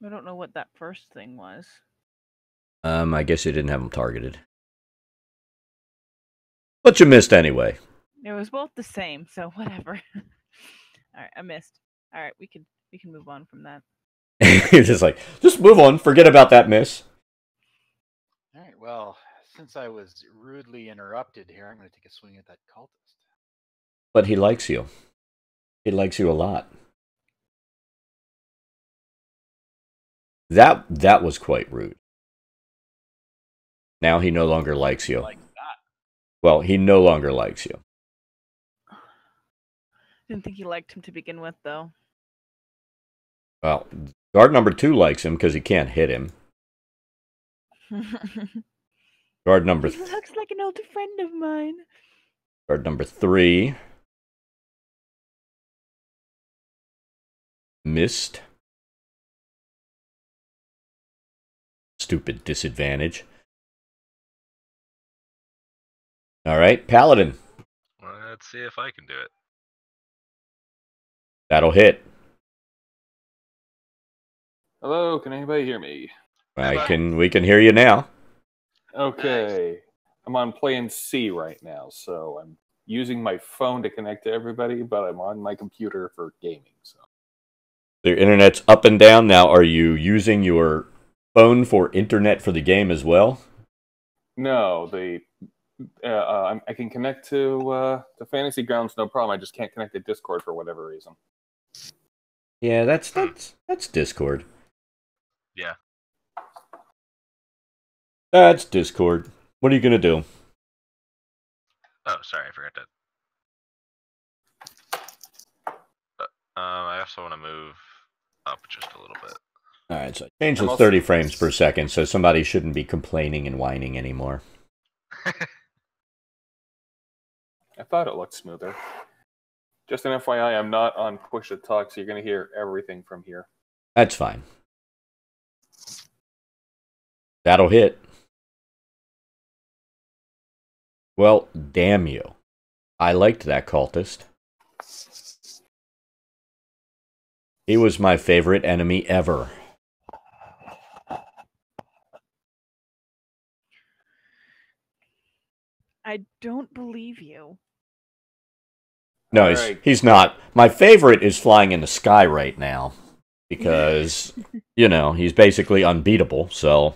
I don't know what that first thing was. I guess you didn't have them targeted. But you missed anyway. It was both the same, so whatever. Alright, I missed. Alright, we can move on from that. You're just like, just move on, forget about that miss. Alright, well, since I was rudely interrupted here, I'm going to take a swing at that cultist. But he likes you. He likes you a lot. That was quite rude. Now he no longer likes you. Like that. Well, he no longer likes you. Didn't think you liked him to begin with, though. Well, guard number 2 likes him because he can't hit him. Guard number... He looks like an older friend of mine. Guard number 3. Missed. Stupid disadvantage. Alright, Paladin. Let's see if I can do it. That'll hit. Hello, can anybody hear me? We can hear you now. Okay. Nice. I'm on plan C right now, so I'm using my phone to connect to everybody, but I'm on my computer for gaming. So Their internet's up and down now. Are you using your phone for internet for the game as well? No, I can connect to the Fantasy Grounds, no problem. I just can't connect to Discord for whatever reason. Yeah, that's Discord. Yeah. That's Discord. What are you gonna do? Oh, sorry, I forgot that. I also want to move up just a little bit. Alright, so change to 30 frames per second, so somebody shouldn't be complaining and whining anymore. I thought it looked smoother. Just an FYI, I'm not on push to talk, so you're going to hear everything from here. That's fine. That'll hit. Well, damn you. I liked that cultist. He was my favorite enemy ever. I don't believe you. No, he's not. My favorite is flying in the sky right now. Because, you know, he's basically unbeatable, so...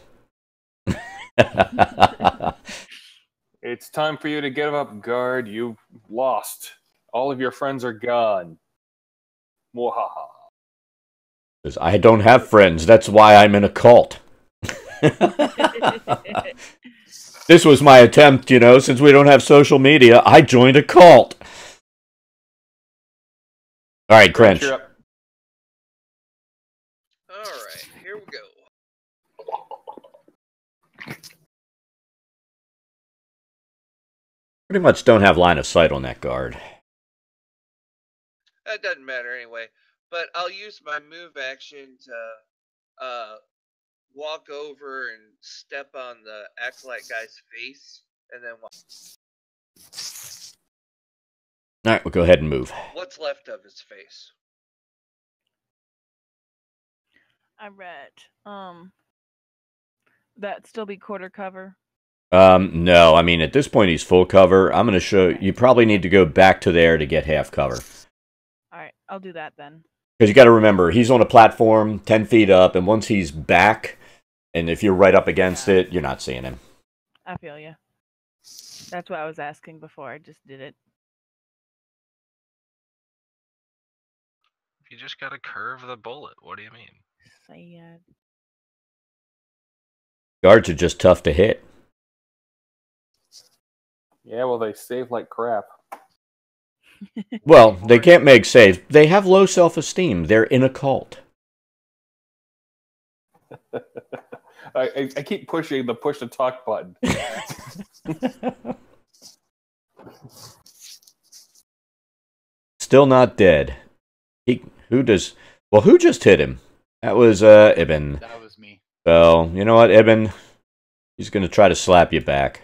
It's time for you to give up, guard. You've lost. All of your friends are gone. Mwahaha. I don't have friends. That's why I'm in a cult. This was my attempt, you know, since we don't have social media, I joined a cult. Alright, Crench. Alright, here we go. Pretty much don't have line of sight on that guard. That doesn't matter anyway. But I'll use my move action to walk over and step on the acolyte guy's face, and then walk. Alright, we'll go ahead and move. What's left of his face? I read. That still be quarter cover? No. I mean, at this point, he's full cover. I'm going to show... You probably need to go back to there to get half cover. Alright, I'll do that then. Because you got to remember, he's on a platform 10 feet up, and once he's back, and if you're right up against it, you're not seeing him. I feel you. That's what I was asking before. I just did it. You just got to curve the bullet. What do you mean? Sad. Guards are just tough to hit. Yeah, well, they save like crap. Well, they can't make saves. They have low self-esteem. They're in a cult. I keep pushing the push to talk button. Still not dead. Who just hit him? That was Ibn. That was me. So, you know what, Ibn? He's going to try to slap you back.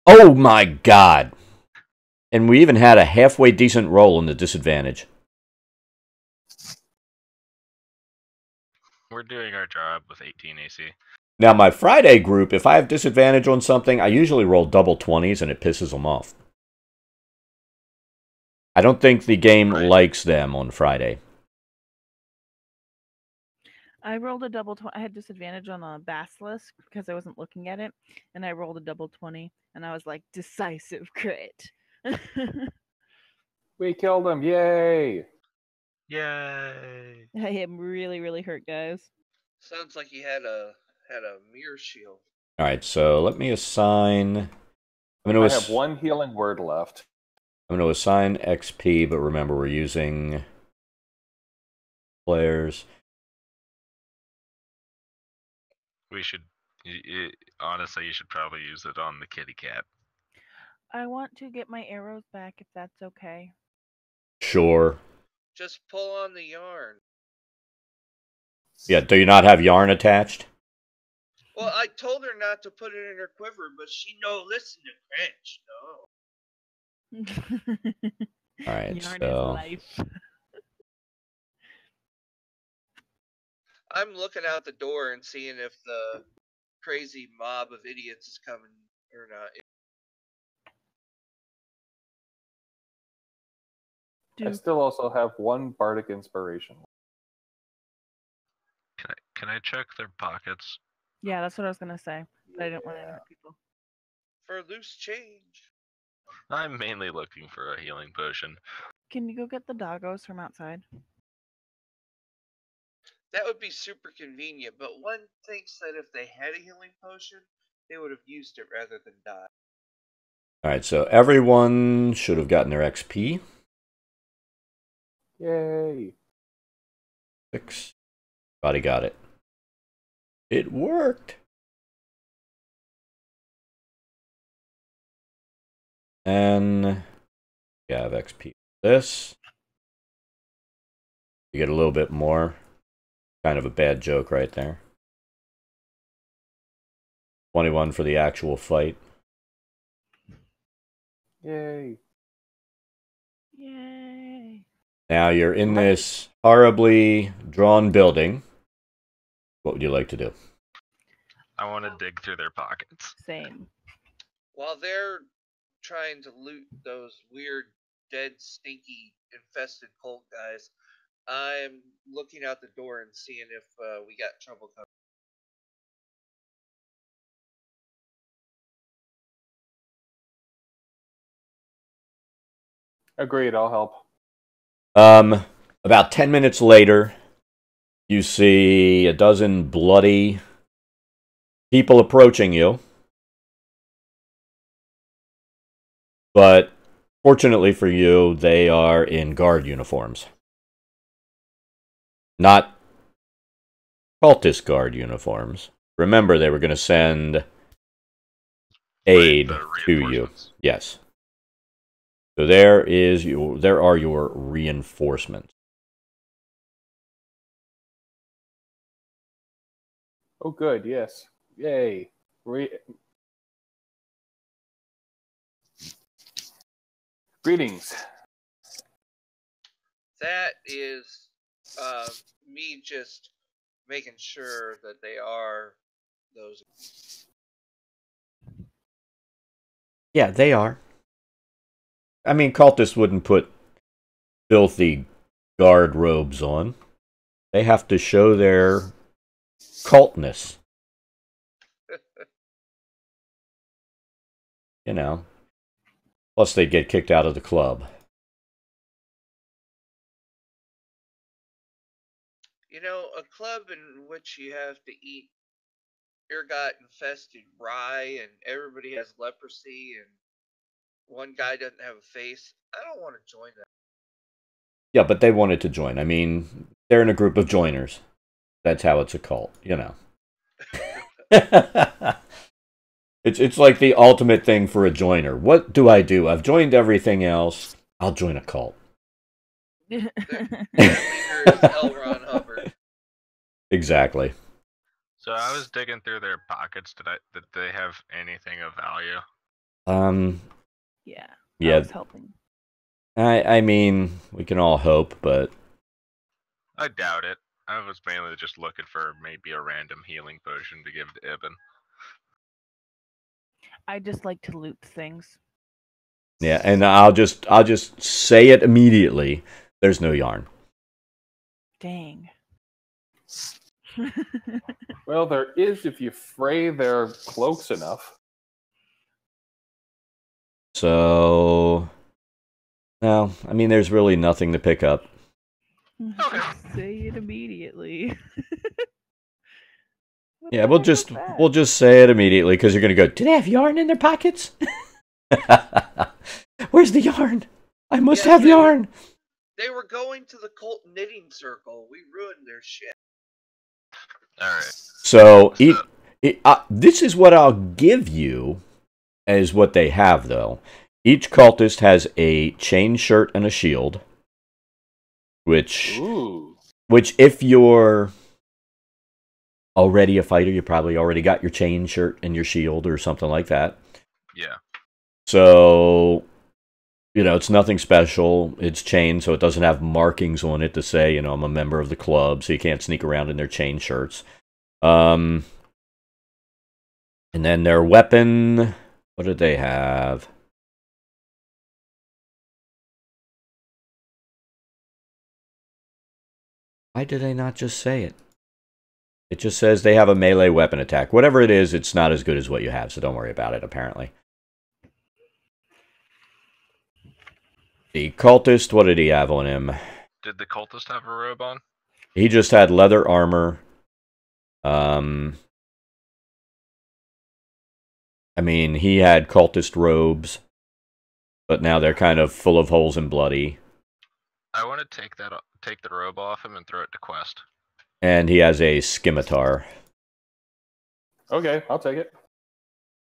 Oh my god! And we even had a halfway decent roll in the disadvantage. We're doing our job with 18 AC. Now, my Friday group, if I have disadvantage on something, I usually roll double 20s and it pisses them off. I don't think the game likes them on Friday. I rolled a double 20. I had disadvantage on a basilisk because I wasn't looking at it, and I rolled a double 20, and I was like, decisive crit. We killed him! Yay! Yay! I am really, really hurt, guys. Sounds like he had a mirror shield. All right, so let me assign. I have one healing word left. I'm going to assign XP, but remember we're using players. We should, honestly, you should probably use it on the kitty cat. I want to get my arrows back if that's okay. Sure. Just pull on the yarn. Yeah, do you not have yarn attached? Well, I told her not to put it in her quiver, but she no listen to French, no. All right, Yarn so is life. I'm looking out the door and seeing if the crazy mob of idiots is coming or not. I still also have one bardic inspiration. Can I check their pockets? Yeah, that's what I was gonna say. But I didn't want to hurt people. For loose change. I'm mainly looking for a healing potion. Can you go get the doggos from outside? That would be super convenient, but one thinks that if they had a healing potion, they would have used it rather than die. all right, so everyone should have gotten their XP. Yay! 6. Everybody got it. It worked. And you have XP. This. You get a little bit more. Kind of a bad joke right there. 21 for the actual fight. Yay! Yay! Now you're in this horribly drawn building. What would you like to do? I want to dig through their pockets. Same. While they're trying to loot those weird, dead, stinky, infested cult guys, I'm looking out the door and seeing if we got trouble coming. Agreed, I'll help. About 10 minutes later, you see a dozen bloody people approaching you. But fortunately for you, they are in guard uniforms. Not cultist guard uniforms. Remember, they were going to send aid to you. Yes. So there are your reinforcements. Oh, good, yes. Yay. Greetings. That is me just making sure that they are those. Yeah, they are. I mean, cultists wouldn't put filthy guard robes on. They have to show their cultness. You know. Plus, they'd get kicked out of the club. You know, a club in which you have to eat ergot-infested rye and everybody has leprosy and one guy doesn't have a face. I don't want to join that. Yeah, but they wanted to join. I mean, they're in a group of joiners. That's how it's a cult, you know. It's like the ultimate thing for a joiner. What do? I've joined everything else. I'll join a cult. Their leader is L. Ron Hubbard. Exactly. So I was digging through their pockets. Did they have anything of value? Yeah. Yeah. I was helping. I mean, we can all hope, but I doubt it. I was mainly just looking for maybe a random healing potion to give to Ibn. I just like to loot things. Yeah, and I'll just say it immediately. There's no yarn. Dang. Well, there is if you fray their cloaks enough. So, no, I mean, there's really nothing to pick up. Okay. Say it immediately. What Yeah, the we'll heck was we'll that? just say it immediately because you're gonna go. Do they have yarn in their pockets? Where's the yarn? I must Yes, have yarn. They were going to the cult knitting circle. We ruined their shit. All right. So this is what I'll give you as what they have, though. Each cultist has a chain shirt and a shield, which Ooh. if you're already a fighter, you probably already got your chain shirt and your shield or something like that. Yeah. So, it's nothing special. It's chain, so it doesn't have markings on it to say, I'm a member of the club, so you can't sneak around in their chain shirts. And then their weapon, what did they have? Why did they not just say it? It just says they have a melee weapon attack. Whatever it is, it's not as good as what you have, so don't worry about it, apparently. The cultist, what did he have on him? Did the cultist have a robe on? He just had leather armor. He had cultist robes, but now they're kind of full of holes and bloody. I want to take the robe off him and throw it to Quest. And he has a scimitar. Okay, I'll take it.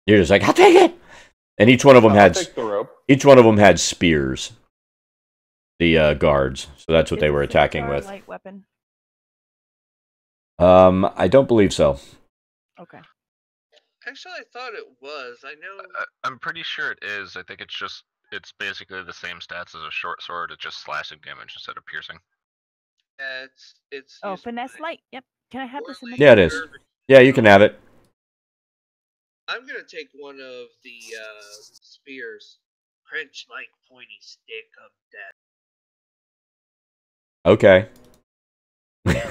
You're just like, I'll take it! And each one of them I'll had take the rope. each one of them had spears. The guards. So that's what Is they the were attacking scimitar a with. light weapon. I don't believe so. Okay. Actually, I thought it was. I know. I'm pretty sure it is. I think it's basically the same stats as a short sword. It's just slashing damage instead of piercing. It's. Oh, used finesse by light. Yep. Can I have this in my Yeah, it is. Yeah, you can have it. I'm gonna take one of the spears. Cringe like pointy stick of death. Okay. Like,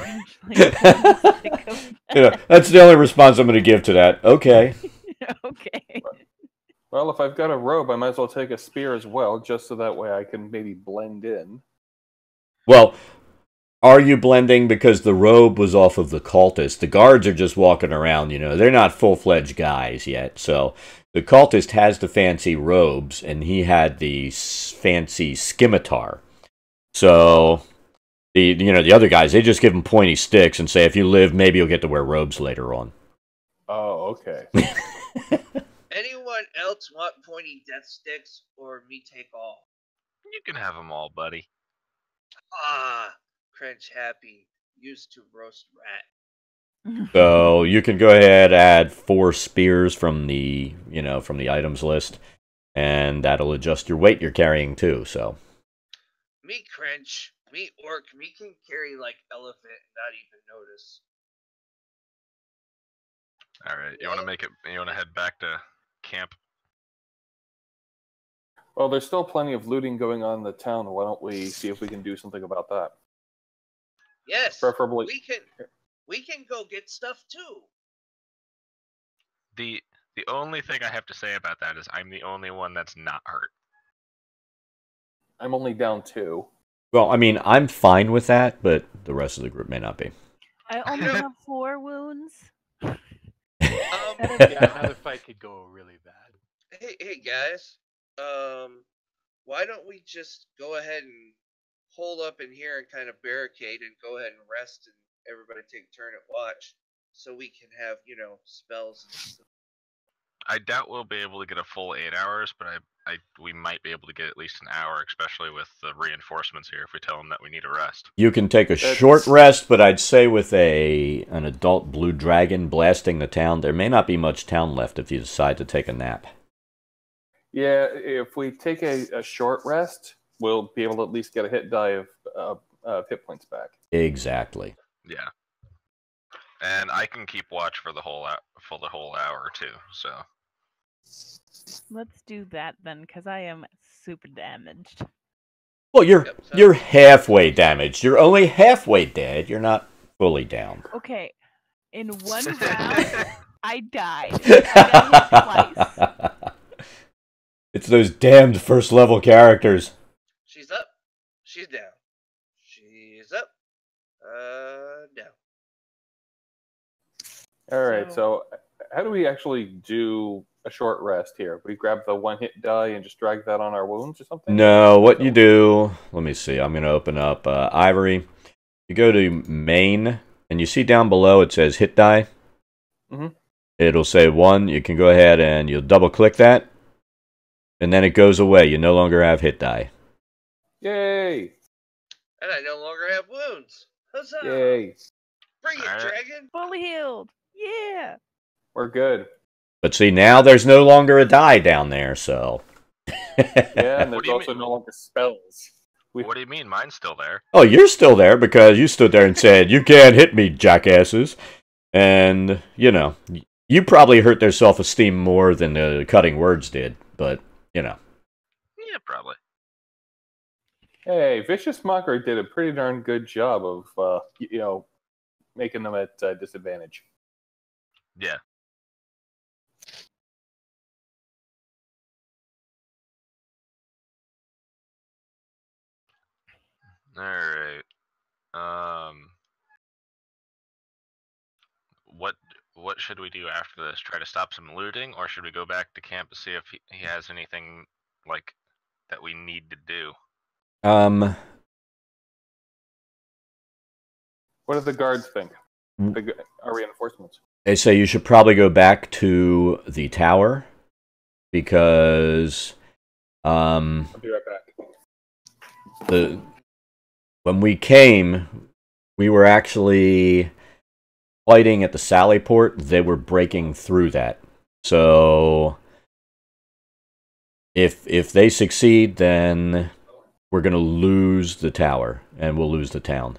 That's the only response I'm going to give to that. Okay. okay. Well, if I've got a robe, I might as well take a spear as well, just so that way I can maybe blend in. Well, are you blending because the robe was off of the cultist? The guards are just walking around, they're not full-fledged guys yet. So the cultist has the fancy robes, and he had the fancy scimitar. So the other guys, they just give him pointy sticks and say, if you live, maybe you'll get to wear robes later on. Oh, okay. Anyone else want pointy death sticks, or me take all? You can have them all, buddy. Ah, cringe happy. Used to roast rat. So you can go ahead, add 4 spears from the items list, and that'll adjust your weight you're carrying too. So Me cringe. Me orc. Me can carry like elephant and not even notice. All right. You want to head back to camp? Well, there's still plenty of looting going on in the town. Why don't we see if we can do something about that? Yes. Preferably. We can go get stuff too. The only thing I have to say about that is I'm the only one that's not hurt. I'm only down 2. well, I'm fine with that, but the rest of the group may not be. I only have 4 wounds. Yeah, another fight could go really bad. Hey guys. Why don't we just go ahead and hold up in here and kind of barricade and go ahead and rest and everybody take a turn at watch, so we can have spells and stuff. I doubt we'll be able to get a full 8 hours, but we might be able to get at least an hour, especially with the reinforcements here. If we tell them that we need a rest, You can take a short rest, but I'd say with an adult blue dragon blasting the town, there may not be much town left if you decide to take a nap. Yeah, if we take a short rest, we'll be able to at least get a hit die of hit points back. Exactly. Yeah. And I can keep watch for the whole hour too. So Let's do that then, because I am super damaged. Well, you're Yep, you're sounds- halfway damaged. You're only halfway dead. You're not fully down. Okay, in one round, I died. I got hit twice. It's those damned first level characters. She's up. She's down. She's up. Down. All right, so how do we actually do a short rest here? We grab the one hit die and just drag that on our wounds or something? No, what you do, let me see, I'm going to open up Ivory. You go to main, and you see down below it says hit die. Mm-hmm. It'll say 1. You can go ahead and you'll double click that, and then it goes away. You no longer have hit die. Yay! And I no longer have wounds. Huzzah! Yay! Bring it, Alright. dragon! Fully healed. Yeah. We're good. But see, now there's no longer a die down there, so... Yeah, and What there's do you also mean? no longer spells. what do you mean? Mine's still there. Oh, you're still there because you stood there and said, "You can't hit me, jackasses." And, you probably hurt their self-esteem more than the cutting words did, but, Yeah, probably. Hey, Vicious Mockery did a pretty darn good job of, making them at disadvantage. Yeah. All right. What should we do after this? Try to stop some looting, or should we go back to camp to see if he has anything like that we need to do? What do the guards think? Our reinforcements. They say you should probably go back to the tower because I'll be right back. when we came, we were actually fighting at the Sally port. They were breaking through that. So if they succeed, then we're going to lose the tower and we'll lose the town.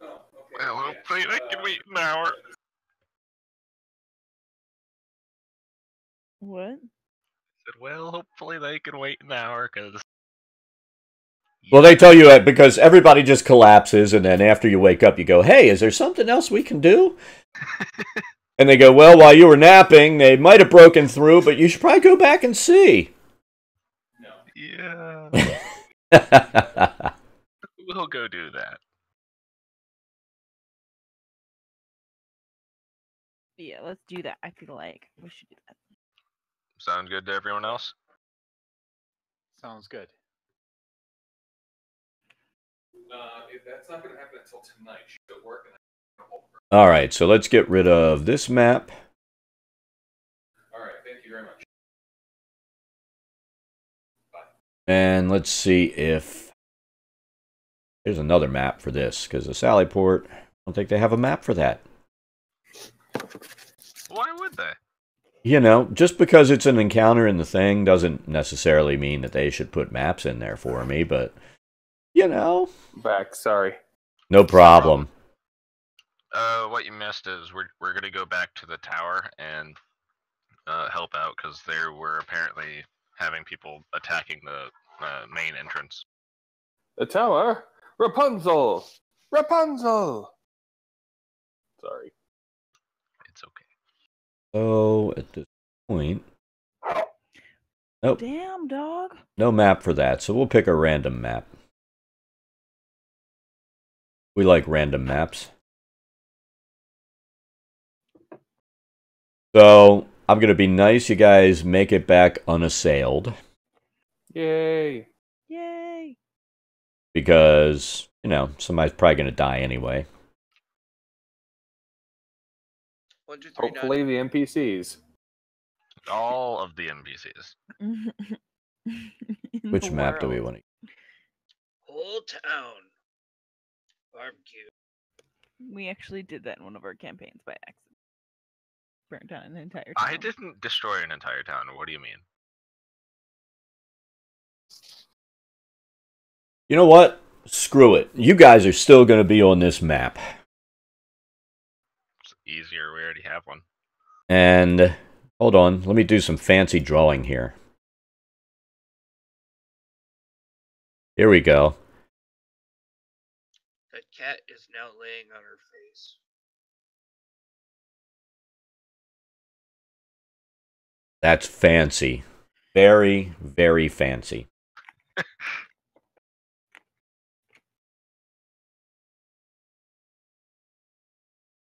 Well, hopefully they can wait an hour. What? Said, well, hopefully they can wait an hour because. Well, they tell you that because everybody just collapses, and then after you wake up, you go, "Hey, is there something else we can do?" And they go, "Well, while you were napping, they might have broken through, but you should probably go back and see." Yeah. We'll go do that. Yeah, let's do that. I feel like we should do that. Sound good to everyone else? Sounds good. If that's not going to happen until tonight, she'll work. All right, so let's get rid of this map. All right, thank you very much. And let's see if there's another map for this, because the Sallyport, I don't think they have a map for that. Why would they? Just because it's an encounter in the thing doesn't necessarily mean that they should put maps in there for me, but, Back, sorry. no problem. What you missed is we're gonna go back to the tower and help out because they were apparently having people attacking the main entrance. The tower? Rapunzel! Rapunzel! Sorry. It's okay. So, at this point, nope, Damn, dog. no map for that, so we'll pick a random map. We like random maps. So, I'm going to be nice. You guys make it back unassailed. Yay! Yay. Because, somebody's probably going to die anyway. 1, 2, 3, Hopefully the NPCs. All of the NPCs. In Which the map do we world. want to... Whole town. Barbecue. We actually did that in one of our campaigns by accident. Burnt down an entire town. I didn't destroy an entire town. What do you mean? You know what? screw it. You guys are still going to be on this map. It's easier. We already have one. And hold on, let me do some fancy drawing here. Here we go. The cat is now laying on her face. That's fancy. Very, very fancy.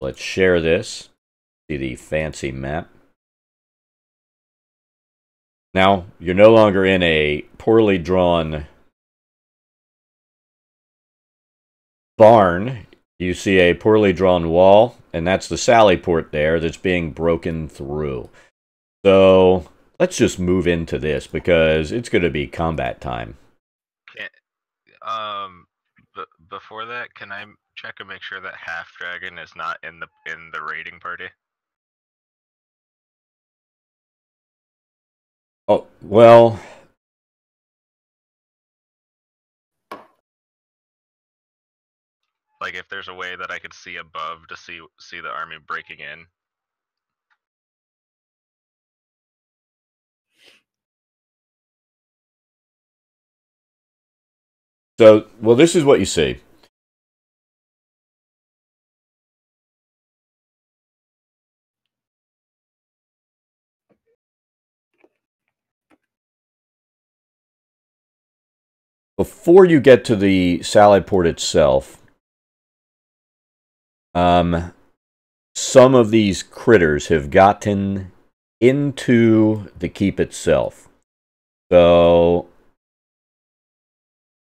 Let's share this. See the fancy map. Now, you're no longer in a poorly drawn barn. You see a poorly drawn wall, and that's the sally port there that's being broken through. So, let's just move into this because it's going to be combat time. Before that, can I check and make sure that Half Dragon is not in the raiding party? Oh, well, Like if there's a way that I could see above to see the army breaking in. so, well, this is what you see. Before you get to the sally port itself, some of these critters have gotten into the keep itself. So,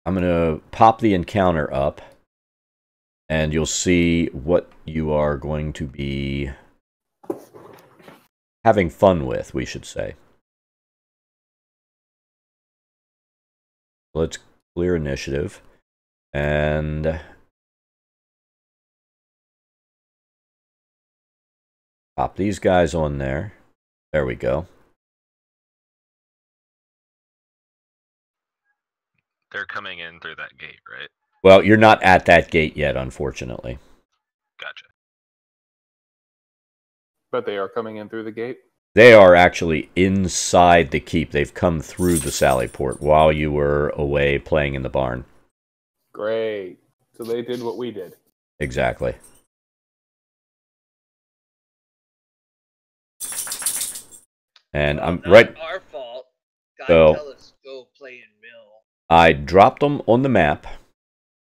I'm going to pop the encounter up, and you'll see what you are going to be having fun with, we should say. Let's clear initiative, and pop these guys on there. There we go. They're coming in through that gate, right? Well, you're not at that gate yet, unfortunately. Gotcha. But they are coming in through the gate? They are actually inside the keep. They've come through the sally port while you were away playing in the barn. Great. So they did what we did. Exactly. And Well, I'm not right. our fault. God So- tell us go play in mill. I dropped them on the map.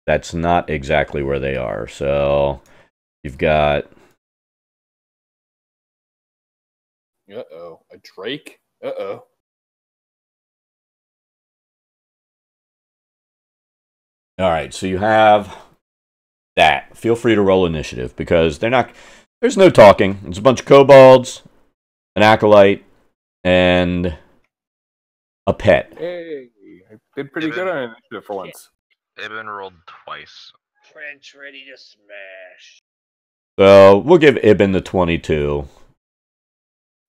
That's not exactly where they are. So you've got. Uh-oh. A Drake? Uh-oh. All right, so you have that. Feel free to roll initiative because they're not. There's no talking. It's a bunch of kobolds, an acolyte, and a pet. Hey, I did pretty good on initiative for once. Ibn rolled twice. Trench ready to smash. So we'll give Ibn the 22.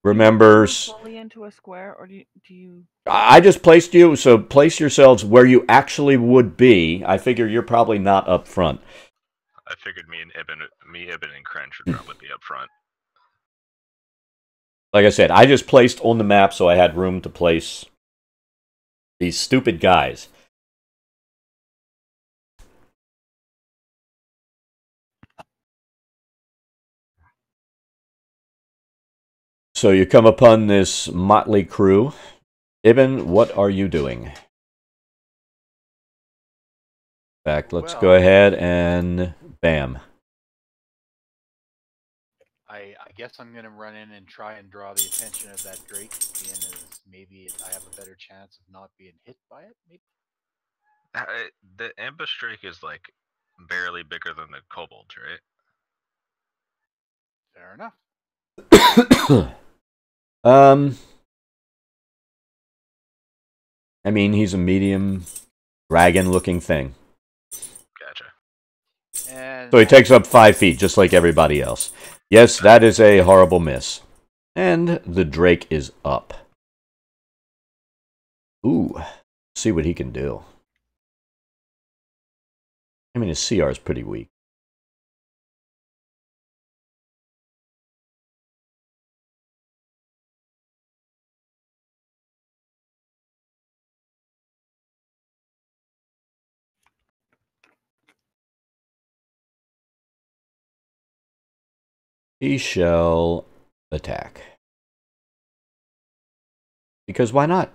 Remembers. Fully into a square, or do you? I just placed you, so place yourselves where you actually would be. I figure you're probably not up front. I figured me, Ibn, and Crench would probably be up front. Like I said, I just placed on the map so I had room to place these stupid guys. So you come upon this motley crew. Ibn, what are you doing? In fact, let's go ahead and bam. I guess I'm gonna run in and try and draw the attention of that Drake, being as maybe I have a better chance of not being hit by it. Maybe. The ambush drake is like barely bigger than the kobolds, right? Fair enough. I mean, he's a medium dragon-looking thing. Gotcha. And So he takes up 5 feet, just like everybody else. Yes, that is a horrible miss. And the Drake is up. Ooh, see what he can do. I mean, his CR is pretty weak. He shall attack. Because why not?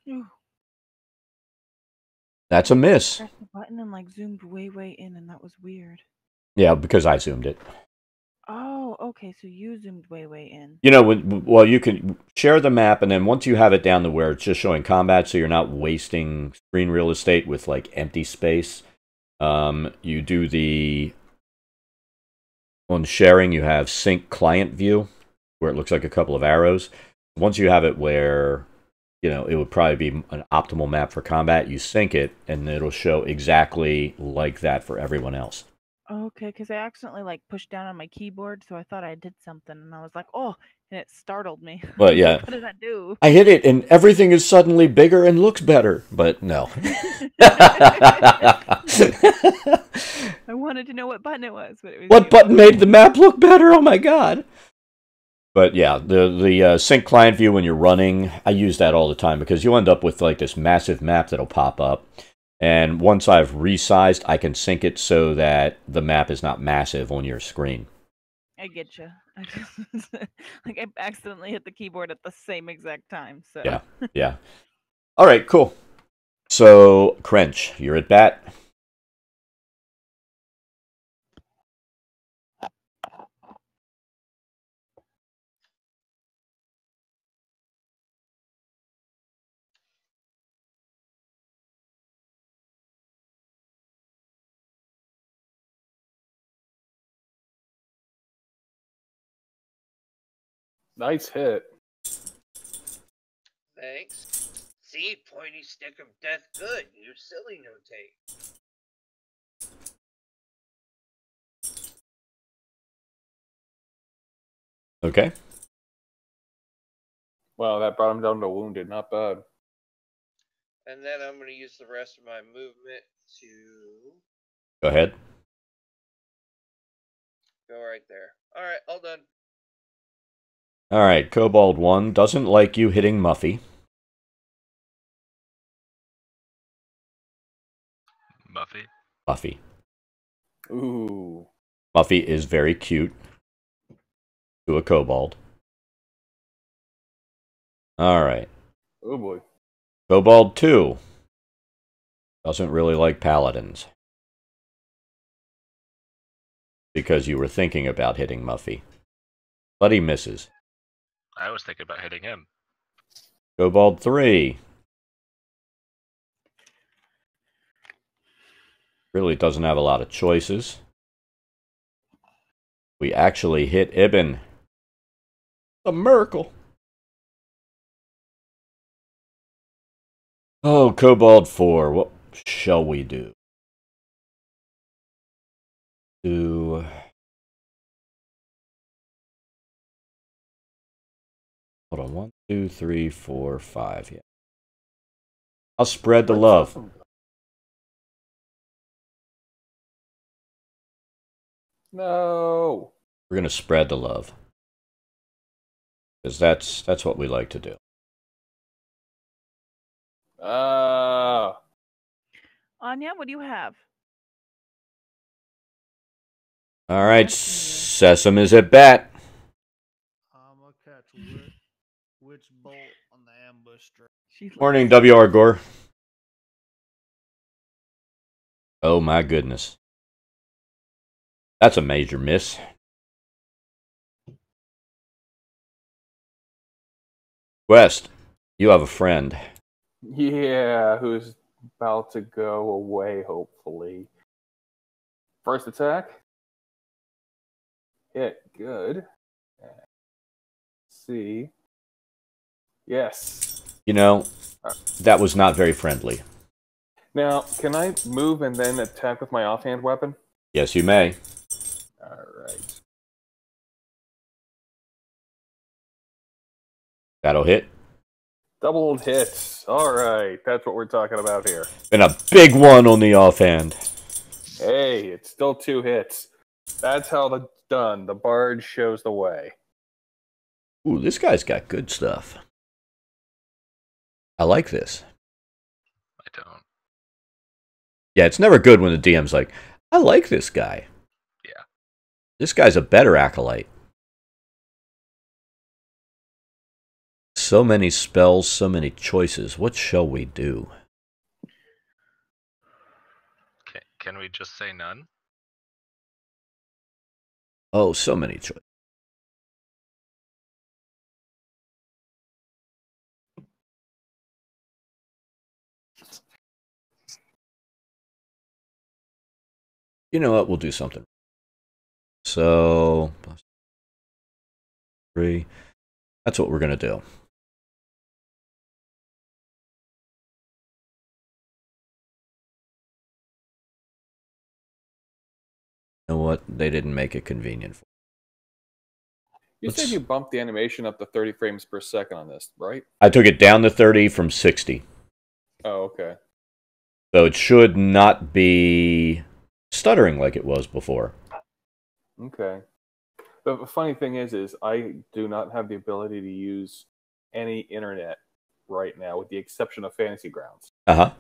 Ooh, That's a miss. pressed the button and like zoomed way in, and that was weird. Yeah, because I zoomed it. Oh, okay. So you zoomed way in. You know, well, you can share the map, and then once you have it down to where it's just showing combat, so you're not wasting screen real estate with like empty space. You do the on sharing. You have sync client view, where it looks like a couple of arrows. Once you have it where it would probably be an optimal map for combat, you sync it, and it'll show exactly like that for everyone else. Okay, because I accidentally like pushed down on my keyboard, so I thought I did something, and I was like, "Oh!" and it startled me. But yeah, What did I do? I hit it, and everything is suddenly bigger and looks better. But no. I wanted to know what button it was, but it was What you. button made the map look better? Oh my god! But yeah, the sync client view when you're running, I use that all the time because you end up with like this massive map that'll pop up. And once I've resized, I can sync it so that the map is not massive on your screen. I get you. Like I accidentally hit the keyboard at the same exact time. So Yeah. All right, cool. So, Crench, you're at bat. Nice hit. Thanks. See, pointy stick of death good. You silly notate. Okay. Wow, that brought him down to wounded. Not bad. And then I'm going to use the rest of my movement to Go ahead. go right there. All right, all done. All right, Kobold 1 doesn't like you hitting Muffy. Muffy. Ooh. Muffy is very cute to a kobold. All right. Oh boy. Kobold 2 doesn't really like paladins. Because you were thinking about hitting Muffy. But he misses. I was thinking about hitting him. Kobold 3 really doesn't have a lot of choices. We actually hit Ibn. A miracle. Oh, Kobold 4, what shall we do? Hold on, 1, 2, 3, 4, 5. Yeah. I'll spread the love. No. We're gonna spread the love. Because that's what we like to do. Anya, what do you have? All right, Sesame is at bat. I'm gonna catch which bolt on the ambush string. Morning, W.R. Gore. Oh my goodness. That's a major miss. West, you have a friend. Yeah, who's about to go away, hopefully. First attack. Hit. Good. Let's see. Yes. You know, that was not very friendly. Now, can I move and then attack with my offhand weapon? Yes, you may. Alright. That'll hit. Doubled hits. All right, that's what we're talking about here. And a big one on the offhand. Hey, it's still 2 hits. That's how it's done. The bard shows the way. Ooh, this guy's got good stuff. I like this. I don't. Yeah, it's never good when the DM's like, I like this guy. Yeah. This guy's a better acolyte. So many spells, so many choices. What shall we do? Can we just say none? Oh, so many choices. You know what? We'll do something. So, +3. That's what we're going to do. You know what? They didn't make it convenient for You said you bumped the animation up to 30 frames per second on this, right? I took it down to 30 from 60. Oh, okay. So it should not be stuttering like it was before. Okay. The funny thing is I do not have the ability to use any internet right now, with the exception of Fantasy Grounds. Uh-huh.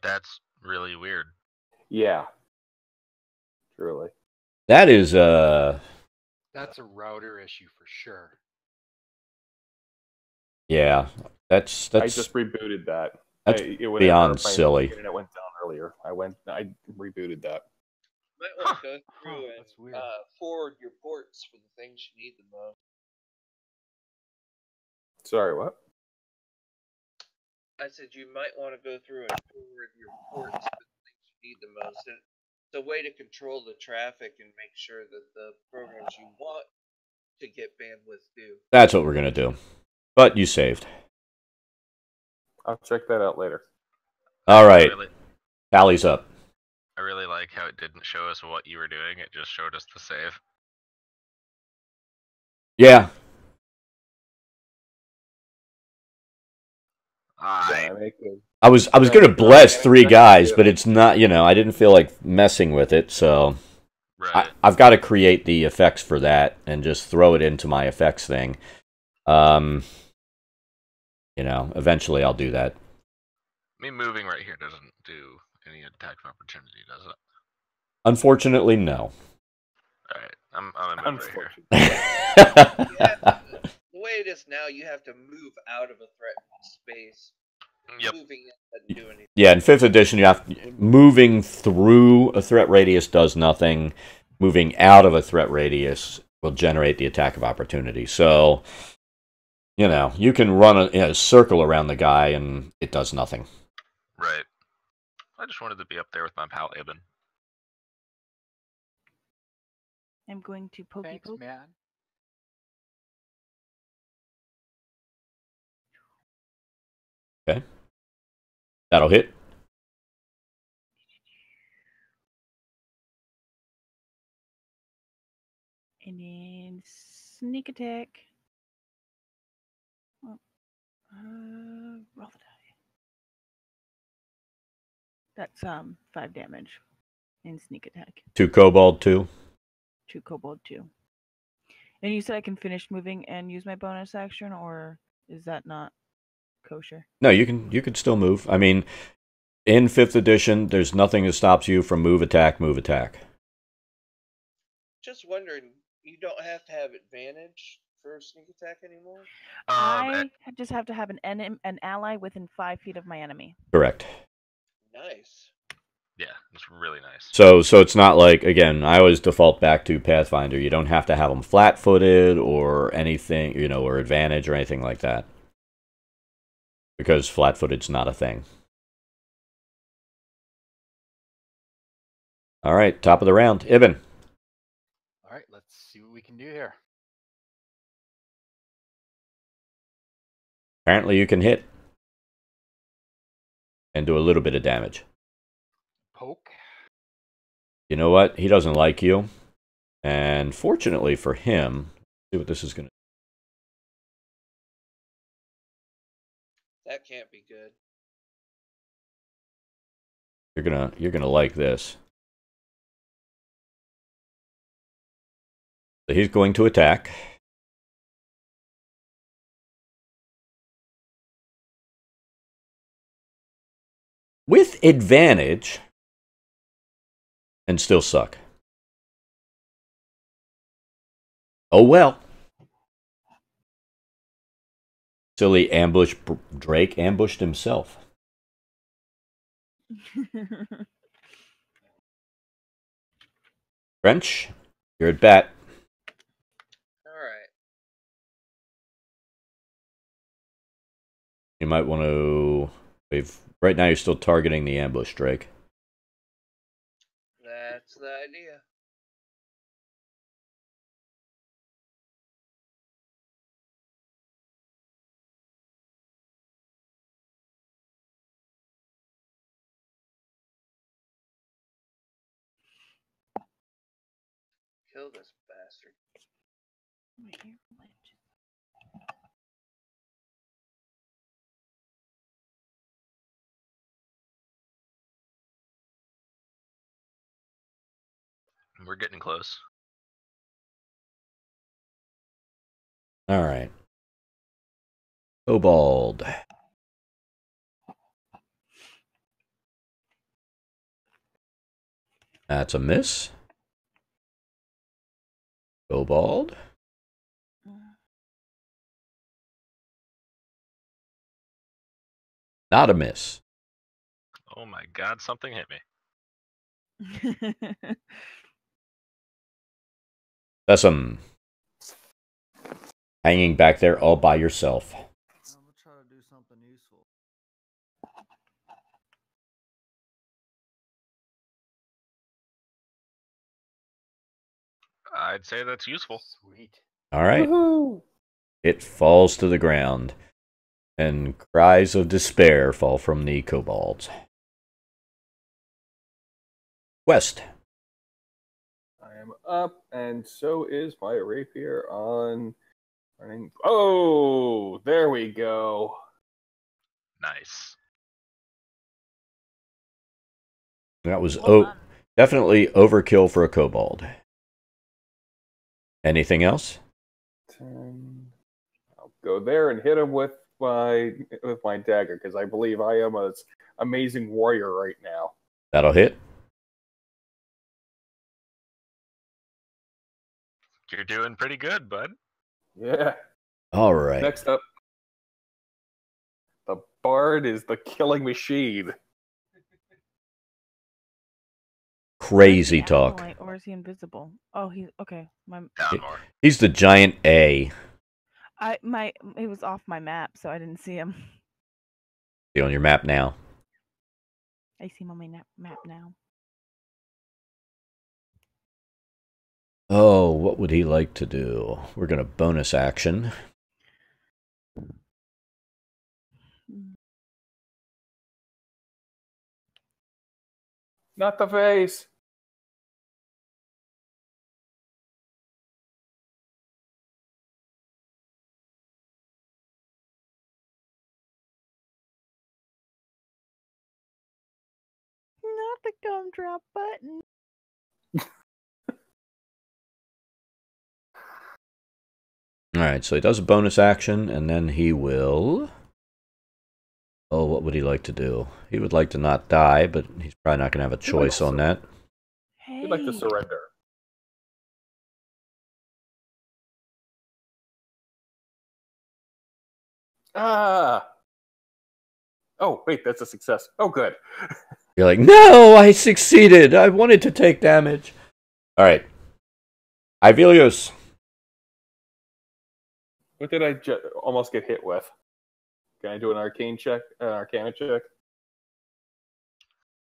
That's really weird. Yeah. Truly. That is, That's a router issue for sure. yeah, that's I just rebooted that. that's Whenever beyond my silly. internet went down earlier. I rebooted that. Might want to go through That's weird. and forward your ports for the things you need the most. Sorry, what? I said you might want to go through and forward your ports for the things you need the most. It's a way to control the traffic and make sure that the programs you want to get bandwidth do. That's what we're going to do. But you saved. I'll check that out later. All right. Tally's up. I really like how it didn't show us what you were doing. It just showed us the save. Yeah. I was going to bless 3 guys, but it's not, I didn't feel like messing with it, so Right. I've got to create the effects for that and just throw it into my effects thing. Eventually I'll do that. Me moving right here doesn't do any attack of opportunity, does it? Unfortunately, no. Alright, I'm gonna move right here. The way it is now, you have to move out of a threatened space. Yep. Moving it doesn't do anything. Yeah, in 5th edition, moving through a threat radius does nothing. Moving out of a threat radius will generate the attack of opportunity. So, you can run a circle around the guy and it does nothing. Right. I just wanted to be up there with my pal Ibn. I'm going to pokey Thanks, poke. man. Okay. That'll hit. And then sneak attack. Oh, roll the die. That's 5 damage in sneak attack. 2 kobold, 2. 2 kobold, 2. And you said I can finish moving and use my bonus action, or is that not kosher? No, you can still move. I mean, in 5th edition, there's nothing that stops you from move, attack, move, attack. Just wondering, you don't have to have advantage for sneak attack anymore? I just have to have an ally within 5 feet of my enemy. Correct. Nice. Yeah, it's really nice. So it's not like, again, I always default back to Pathfinder. You don't have to have them flat-footed or anything, or advantage or anything like that. Because flat-footed's not a thing. All right, top of the round. Ibn. All right, let's see what we can do here. Apparently you can hit. And do a little bit of damage. Poke. You know what? He doesn't like you. And fortunately for him, let's see what this is going to That can't be good. You're gonna like this. So he's going to attack. With advantage. And still suck. Oh well. Silly ambush Drake ambushed himself. French, you're at bat. Alright. You might want to... Right now you're still targeting the ambush, Drake. That's the idea. Kill this bastard. We're getting close. Alright. Kobold. That's a miss. Kobold. Not a miss. Oh my god, something hit me. That's hanging back there all by yourself. I'm gonna try to do something useful. I'd say that's useful. Sweet. Alright. Woohoo! It falls to the ground. And cries of despair fall from the kobolds. West. I am up, and so is my rapier on running. Oh, there we go. Nice. That was Well done. definitely overkill for a kobold. Anything else? 10. I'll go there and hit him with my dagger, because I believe I am an amazing warrior right now. That'll hit. You're doing pretty good, bud. Yeah. All right. Next up, the bard is the killing machine. Crazy Is he talk. acolyte or is he invisible? Oh, he's okay. Down more. He's the giant A. It was off my map, so I didn't see him. See on your map now. I see him on my map now. Oh, what would he like to do? We're gonna bonus action. Not the face. Not the gumdrop button. Alright, so he does a bonus action, and then he will... Oh, what would he like to do? He would like to not die, but he's probably not going to have a choice on that. Hey. He'd like to surrender. Ah! Oh, wait, that's a success. Oh, good. You're like, no, I succeeded. I wanted to take damage. Alright. Ivelios. What did I almost get hit with? Can I do an arcana check?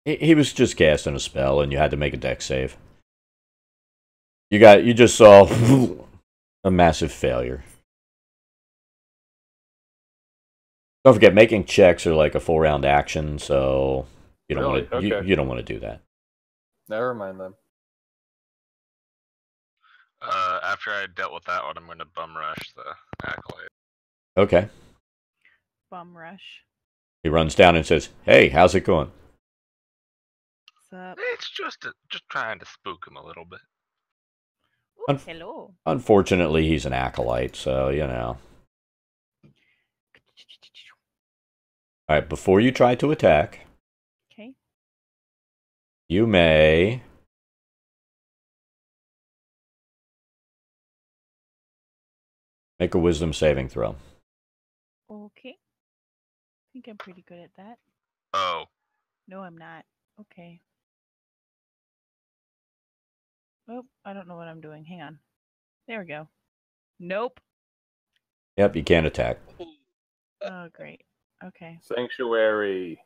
He was just casting a spell, and you had to make a dex save. You just saw a massive failure. Don't forget, making checks are like a 4-round action, so you don't Really? want to. Okay. You don't want to do that. Never mind then. After I dealt with that one, I'm going to bum rush the acolyte. Okay. Bum rush. He runs down and says, "Hey, how's it going?" What's up? It's just trying to spook him a little bit. Ooh, hello. Unfortunately, he's an acolyte, so you know. All right, before you try to attack, Okay. you may make a wisdom saving throw. Okay. I think I'm pretty good at that. Oh, No, I'm not. Okay. Oh, I don't know what I'm doing. Hang on. There we go. Nope. Yep, you can't attack. Oh, great. Okay. Sanctuary.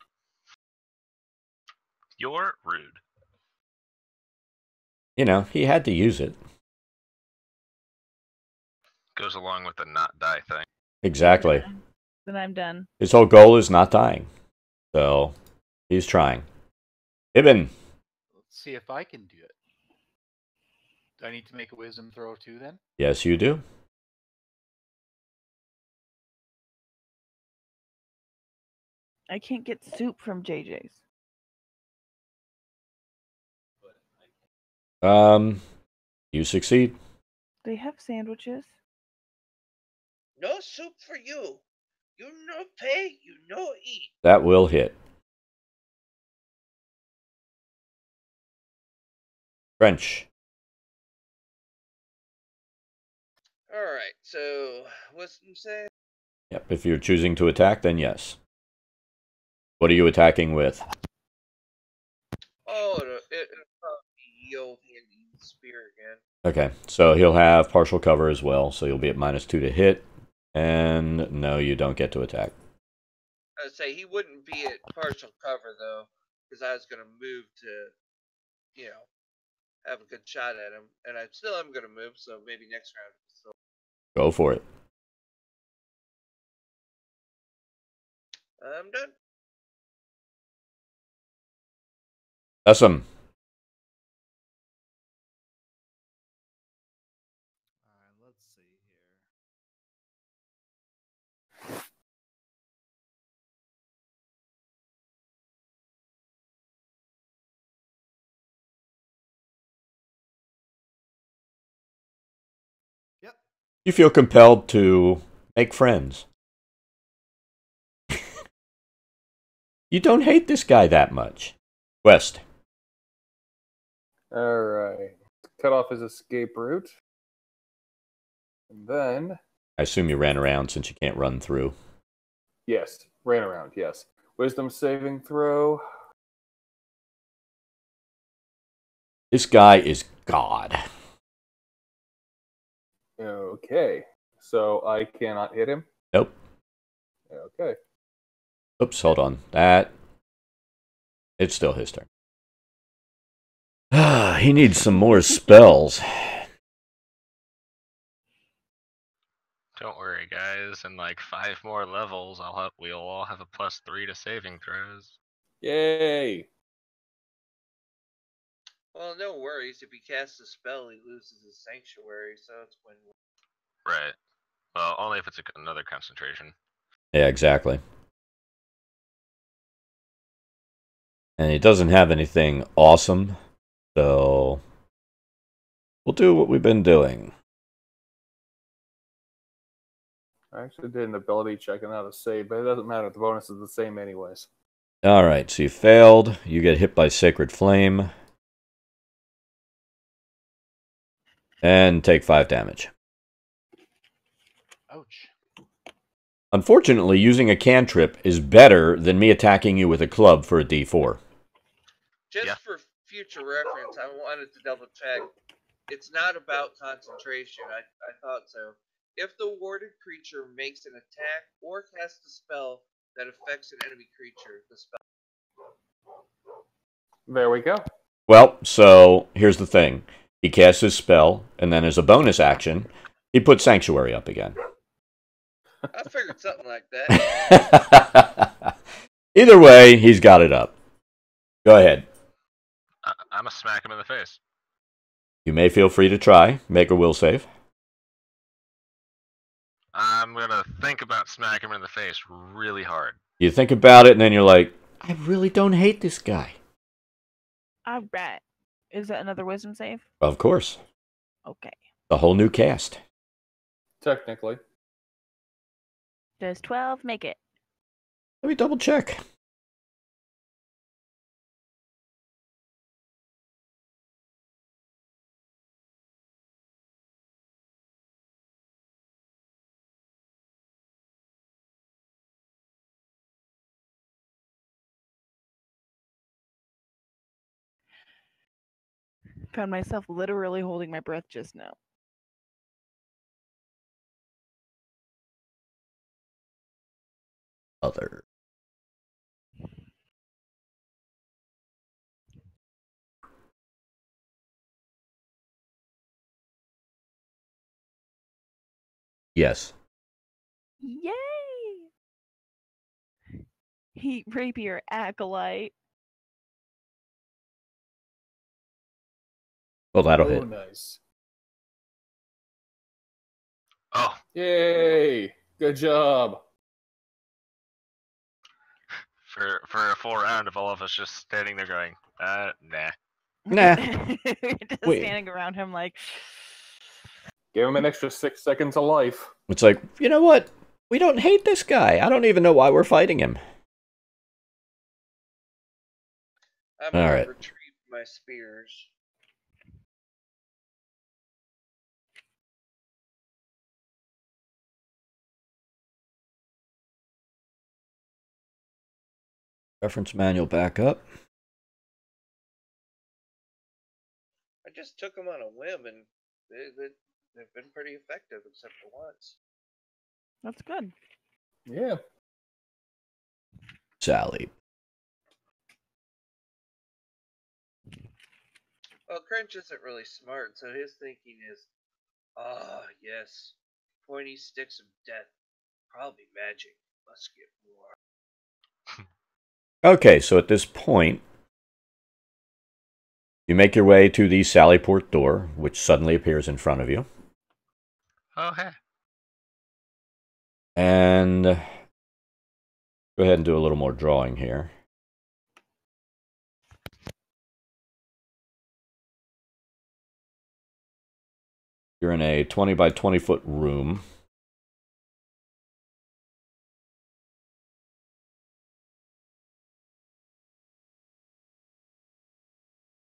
you're rude. You know, he had to use it. Goes along with the not die thing. Exactly. Yeah. Then I'm done. His whole goal is not dying. So, he's trying. Ibn. Let's see if I can do it. Do I need to make a wisdom throw too then? Yes, you do. I can't get soup from JJ's. You succeed. They have sandwiches. No soup for you. You no pay, you no eat. That will hit. French. Alright, so wisdom save? Yep, if you're choosing to attack, then yes. What are you attacking with? Oh, it'll probably be the old handy spear again. Okay, so he'll have partial cover as well, so you'll be at -2 to hit. And no, you don't get to attack. I'd say he wouldn't be at partial cover though, because I was gonna move to, you know, have a good shot at him, and I still am gonna move, so maybe next round. So Go for it. I'm done. Awesome. Alright, let's see here. Yep. You feel compelled to make friends. You don't hate this guy that much. West. Alright. Cut off his escape route. And then, I assume you ran around since you can't run through. yes, ran around, yes. Wisdom saving throw. This guy is God. Okay. So I cannot hit him? Nope. Okay. Oops, hold on. It's still his turn. He needs some more spells. Don't worry, guys. In like 5 more levels, we'll all have a +3 to saving throws. Yay! Well, no worries. If he casts a spell, he loses his sanctuary, so it's win-win. Right. Well, only if it's another concentration. Yeah, exactly. And he doesn't have anything awesome, so we'll do what we've been doing. I actually did an ability check on how to save, but it doesn't matter. The bonus is the same anyways. Alright, so you failed. You get hit by Sacred Flame. And take 5 damage. Ouch. Unfortunately, using a cantrip is better than me attacking you with a club for a D4. Just Yeah. for future reference, I wanted to double check. It's not about concentration. I thought so. If the warded creature makes an attack or casts a spell that affects an enemy creature, the spell. There we go. Well, so here's the thing. He casts his spell, and then as a bonus action, he puts Sanctuary up again. I figured something like that. Either way, he's got it up. Go ahead. I'm gonna smack him in the face. You may feel free to try. Make a will save. I'm gonna think about smacking him in the face really hard. You think about it, and then you're like, I really don't hate this guy. All right. Is that another wisdom save? Of course. Okay. The whole new cast. Technically. Does 12 make it? Let me double check. Found myself literally holding my breath just now. Other. Yes. Yay! Heat rapier acolyte. Well, that'll Oh, hit. nice. Oh, Yay! Good job. for a full round of all of us just standing there going, nah. Nah. Just Wait. standing around him like. Give him an extra 6 seconds of life. It's like, you know what? We don't hate this guy. I don't even know why we're fighting him. I'm gonna Alright. retrieve my spears. Reference manual back up. I just took them on a whim, and they've been pretty effective, except for once. That's good. Yeah. Sally. Well, Crunch isn't really smart, so his thinking is, yes, pointy sticks of death. Probably magic. Must get more. Okay, so at this point, you make your way to the Sallyport door, which suddenly appears in front of you. Oh, hey. And go ahead and do a little more drawing here. You're in a 20 by 20 foot room.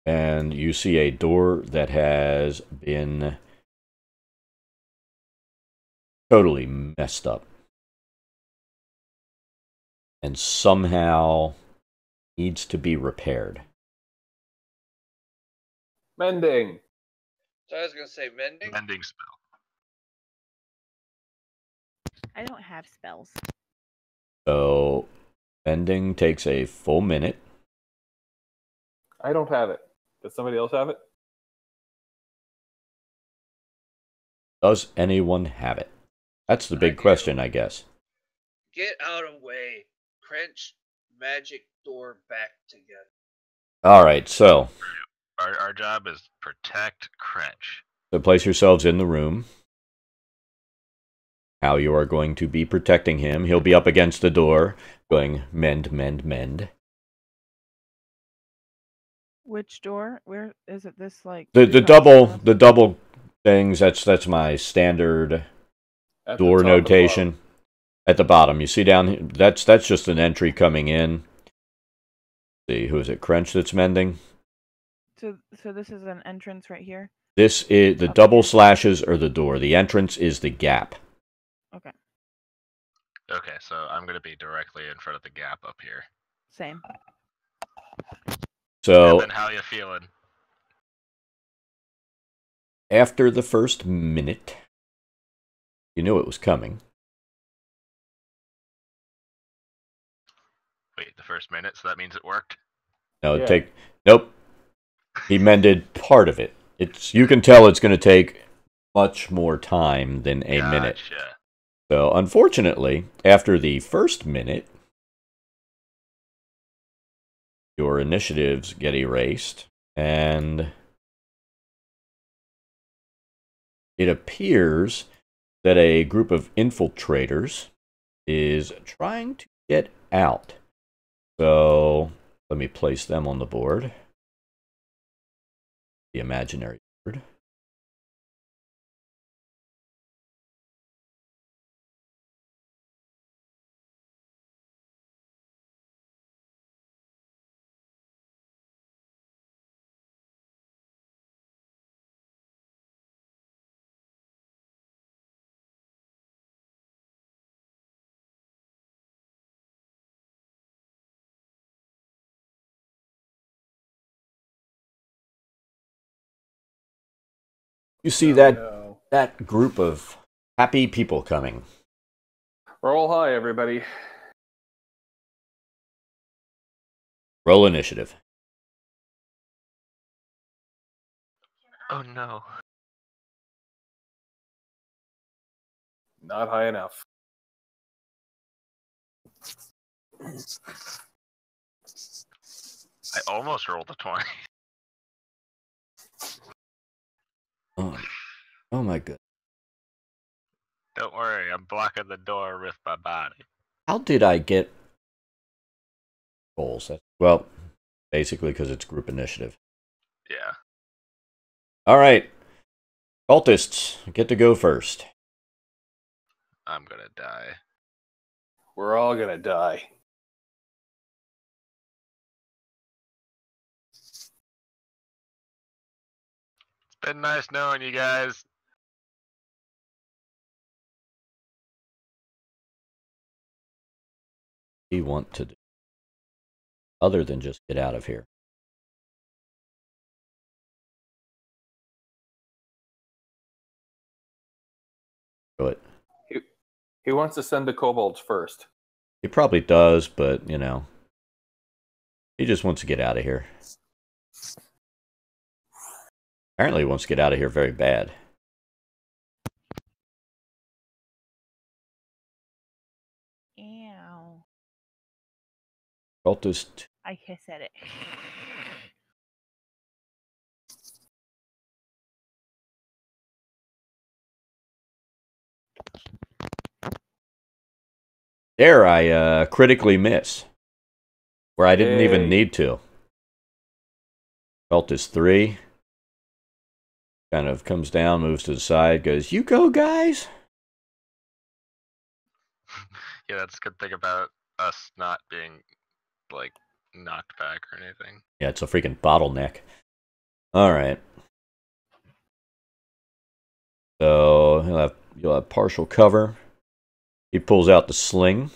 And you see a door that has been totally messed up. And somehow needs to be repaired. Mending. So I was gonna say mending. Mending spell. I don't have spells. So, mending takes a full minute. I don't have it. Does somebody else have it? Does anyone have it? That's the big do. question, I guess. Get out of the way. Crunch magic door back together. Alright, so Our job is protect Crench. place yourselves in the room. How you are going to be protecting him. He'll be up against the door, going mend, mend, mend. Which door? Where is it? This like The three double things, that's my standard At the door top and notation. bottom. At the bottom, you see down here, that's just an entry coming in. Let's see, who is it? Crench that's mending. So this is an entrance right here. This is the double slashes or the door. The entrance is the gap. Okay. Okay, so I'm going to be directly in front of the gap up here. Same. So And then how you feeling? after the first minute, you knew it was coming. Wait, the first minute, so that means it worked? No, Yeah. nope. He mended part of it. You can tell it's going to take much more time than a minute. Gotcha. So, unfortunately, after the first minute, your initiatives get erased, and it appears that a group of infiltrators is trying to get out. So let me place them on the board. The imaginary board. You see that group of happy people coming. Roll high, everybody. Roll initiative. Oh no. Not high enough. I almost rolled a 20. Oh my god. Don't worry, I'm blocking the door with my body. How did I get goals? Well, basically because it's group initiative. Yeah. All right. Cultists, get to go first. I'm gonna die. We're all gonna die. It's been nice knowing you guys. What do you want to do? Other than just get out of here. Do it. He wants to send the kobolds first. He probably does, but, you know, he just wants to get out of here. Apparently he wants to get out of here very bad. Ow. Cultist. I said it. There, I critically miss. Where I didn't even need to. Cultist 3. Kind of comes down, moves to the side, goes, "You go, guys!" Yeah, that's a good thing about us not being, like, knocked back or anything. Yeah, it's a freaking bottleneck. Alright. So, you'll have partial cover. He pulls out the sling.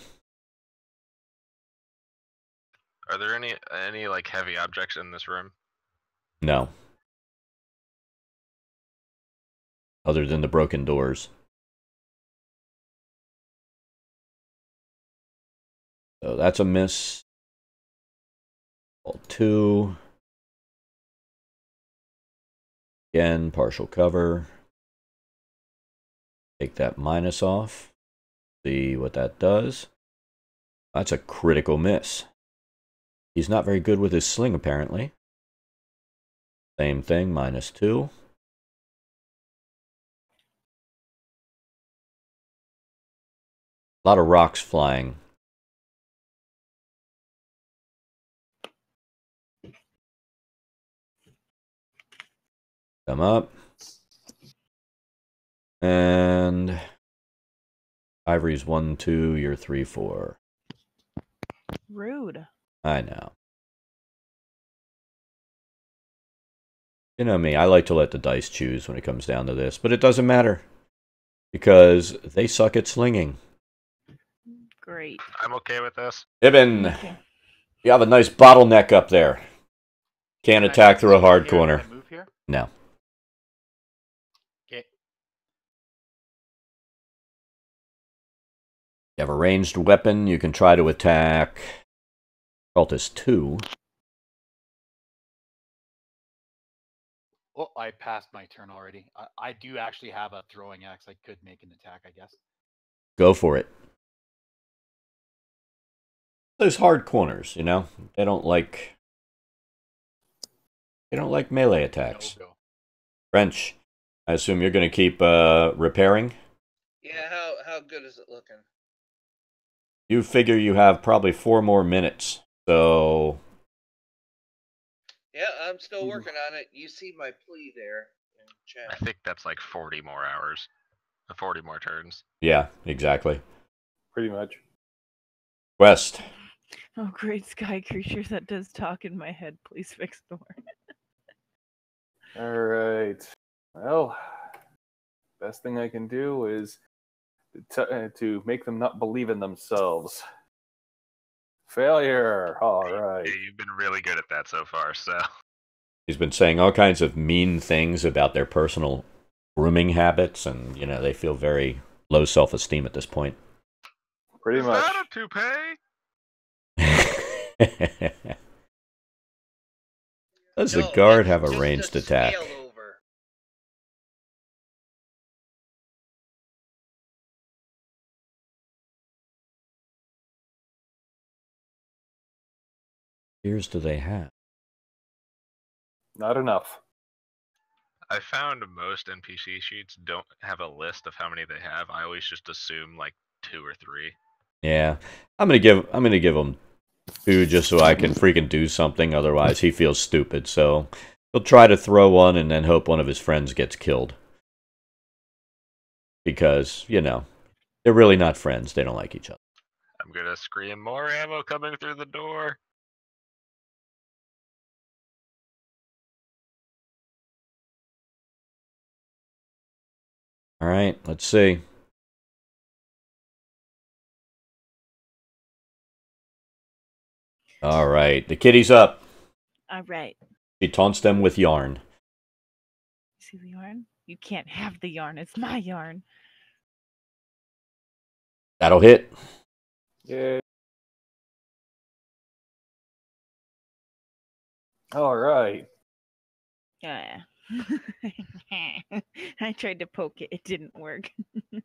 Are there any like heavy objects in this room? No. Other than the broken doors. So that's a miss. 2. Again, partial cover. Take that minus off. See what that does. That's a critical miss. He's not very good with his sling, apparently. Same thing, minus 2. A lot of rocks flying. Come up. And Ivory's 1, 2, you're 3, 4. Rude. I know. You know me, I like to let the dice choose when it comes down to this, but it doesn't matter. Because they suck at slinging. Great. I'm okay with this. Ibn, Okay. you have a nice bottleneck up there. Can't Can I attack through a move hard here? corner. Can I move here? No. Okay. You have a ranged weapon, you can try to attack Cultist 2. Well, I passed my turn already. I do actually have a throwing axe. I could make an attack, I guess. Go for it. Those hard corners, you know? They don't like melee attacks. No go. French, I assume you're going to keep repairing? Yeah, how good is it looking? You figure you have probably 4 more minutes. So Yeah, I'm still working on it. You see my plea there in I chat. think that's like 40 more hours. 40 more turns. yeah, exactly. Pretty much. Quest. Oh, great sky creature that does talk in my head. Please fix door. All right. Well, best thing I can do is to make them not believe in themselves. Failure. All right. Yeah, you've been really good at that so far, so. He's been saying all kinds of mean things about their personal grooming habits, and they feel very low self-esteem at this point. Pretty much. Is that a toupee? Does No, the guard it's have a just ranged a attack? scale over. Years do they have? Not enough. I found most NPC sheets don't have a list of how many they have. I always just assume like 2 or 3. Yeah, I'm gonna give him 2 just so I can freaking do something. Otherwise, he feels stupid. So he'll try to throw one and then hope one of his friends gets killed. Because they're really not friends. They don't like each other. I'm gonna scream more ammo coming through the door. All right, let's see. All right, the kitty's up. All right. She taunts them with yarn. See the yarn? You can't have the yarn. It's my yarn. That'll hit. Yay. All right. Yeah. I tried to poke it. It didn't work. I'm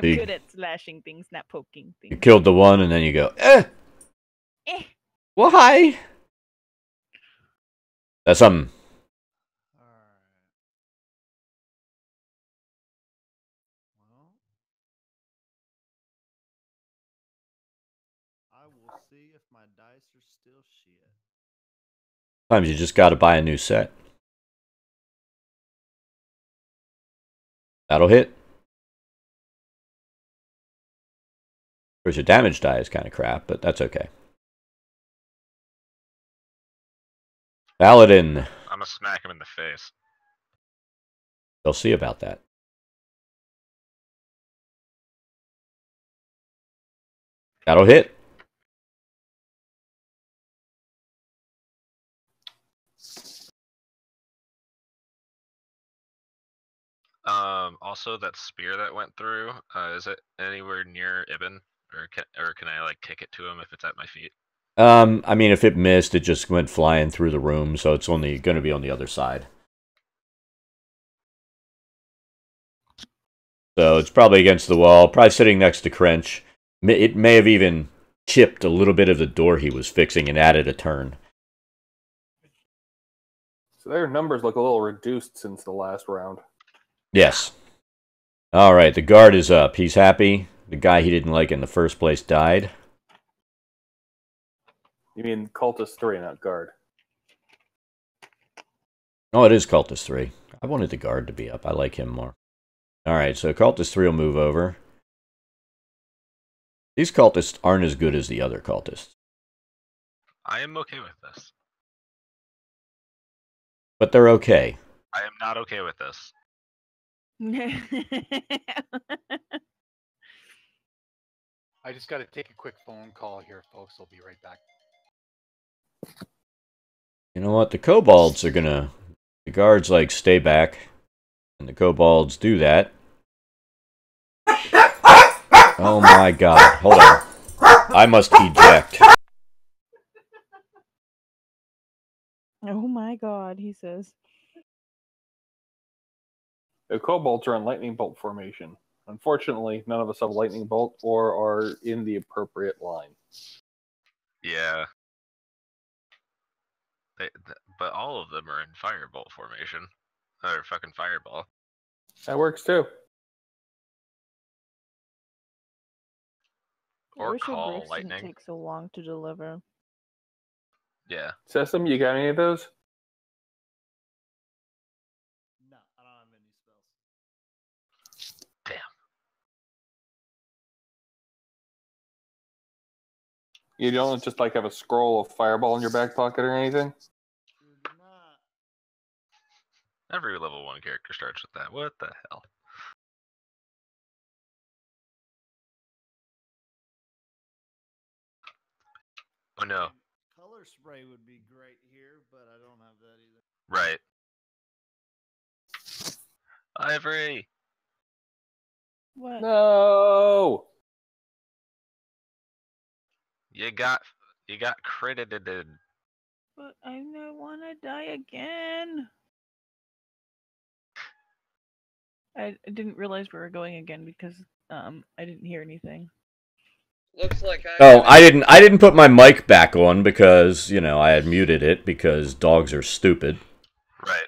See? good at slashing things, not poking You things. killed the one, and then you go, Eh. well, hi. That's something. Alright. Well, I will see if my dice are still shit. Sometimes you just got to buy a new set. That'll hit. Of course, your damage die is kind of crap, but that's okay. Paladin. I'm gonna smack him in the face. They'll see about that. That'll hit. Also, that spear that went through, is it anywhere near Ibn? Or can I, like, kick it to him if it's at my feet? I mean, if it missed, it just went flying through the room, so it's only going to be on the other side. So it's probably against the wall, probably sitting next to Crench. It may have even chipped a little bit of the door he was fixing and added a turn. So their numbers look a little reduced since the last round. Yes. All right, the guard is up. He's happy. The guy he didn't like in the first place died. You mean Cultist 3, not Guard. Oh, it is Cultist 3. I wanted the guard to be up. I like him more. All right, so Cultist 3 will move over. These cultists aren't as good as the other cultists. I am okay with this. But they're okay. I am not okay with this. I just got to take a quick phone call here, folks. I'll be right back. You know what? The kobolds are gonna... The guards, like, stay back. And the kobolds do that. Oh my god. Hold on. I must eject. Oh my god, he says. The Kobolds are in lightning bolt formation. Unfortunately, none of us have lightning bolt or are in the appropriate line. Yeah. But all of them are in firebolt formation. Or fucking fireball. That works too. I Or wish our call bricks didn't lightning. take so long to deliver. Yeah. Sesame, you got any of those? No, I don't have any spells. Damn. You don't just like have a scroll of fireball in your back pocket or anything? You do not. Every level 1 character starts with that. What the hell? Oh no. Color spray would be great here, but I don't have that either. Right. Ivory! What? No! You got credited. But I don't want to die again. I didn't realize we were going again because I didn't hear anything. Looks like Oh, I didn't put my mic back on because, you know, I had muted it because dogs are stupid. Right.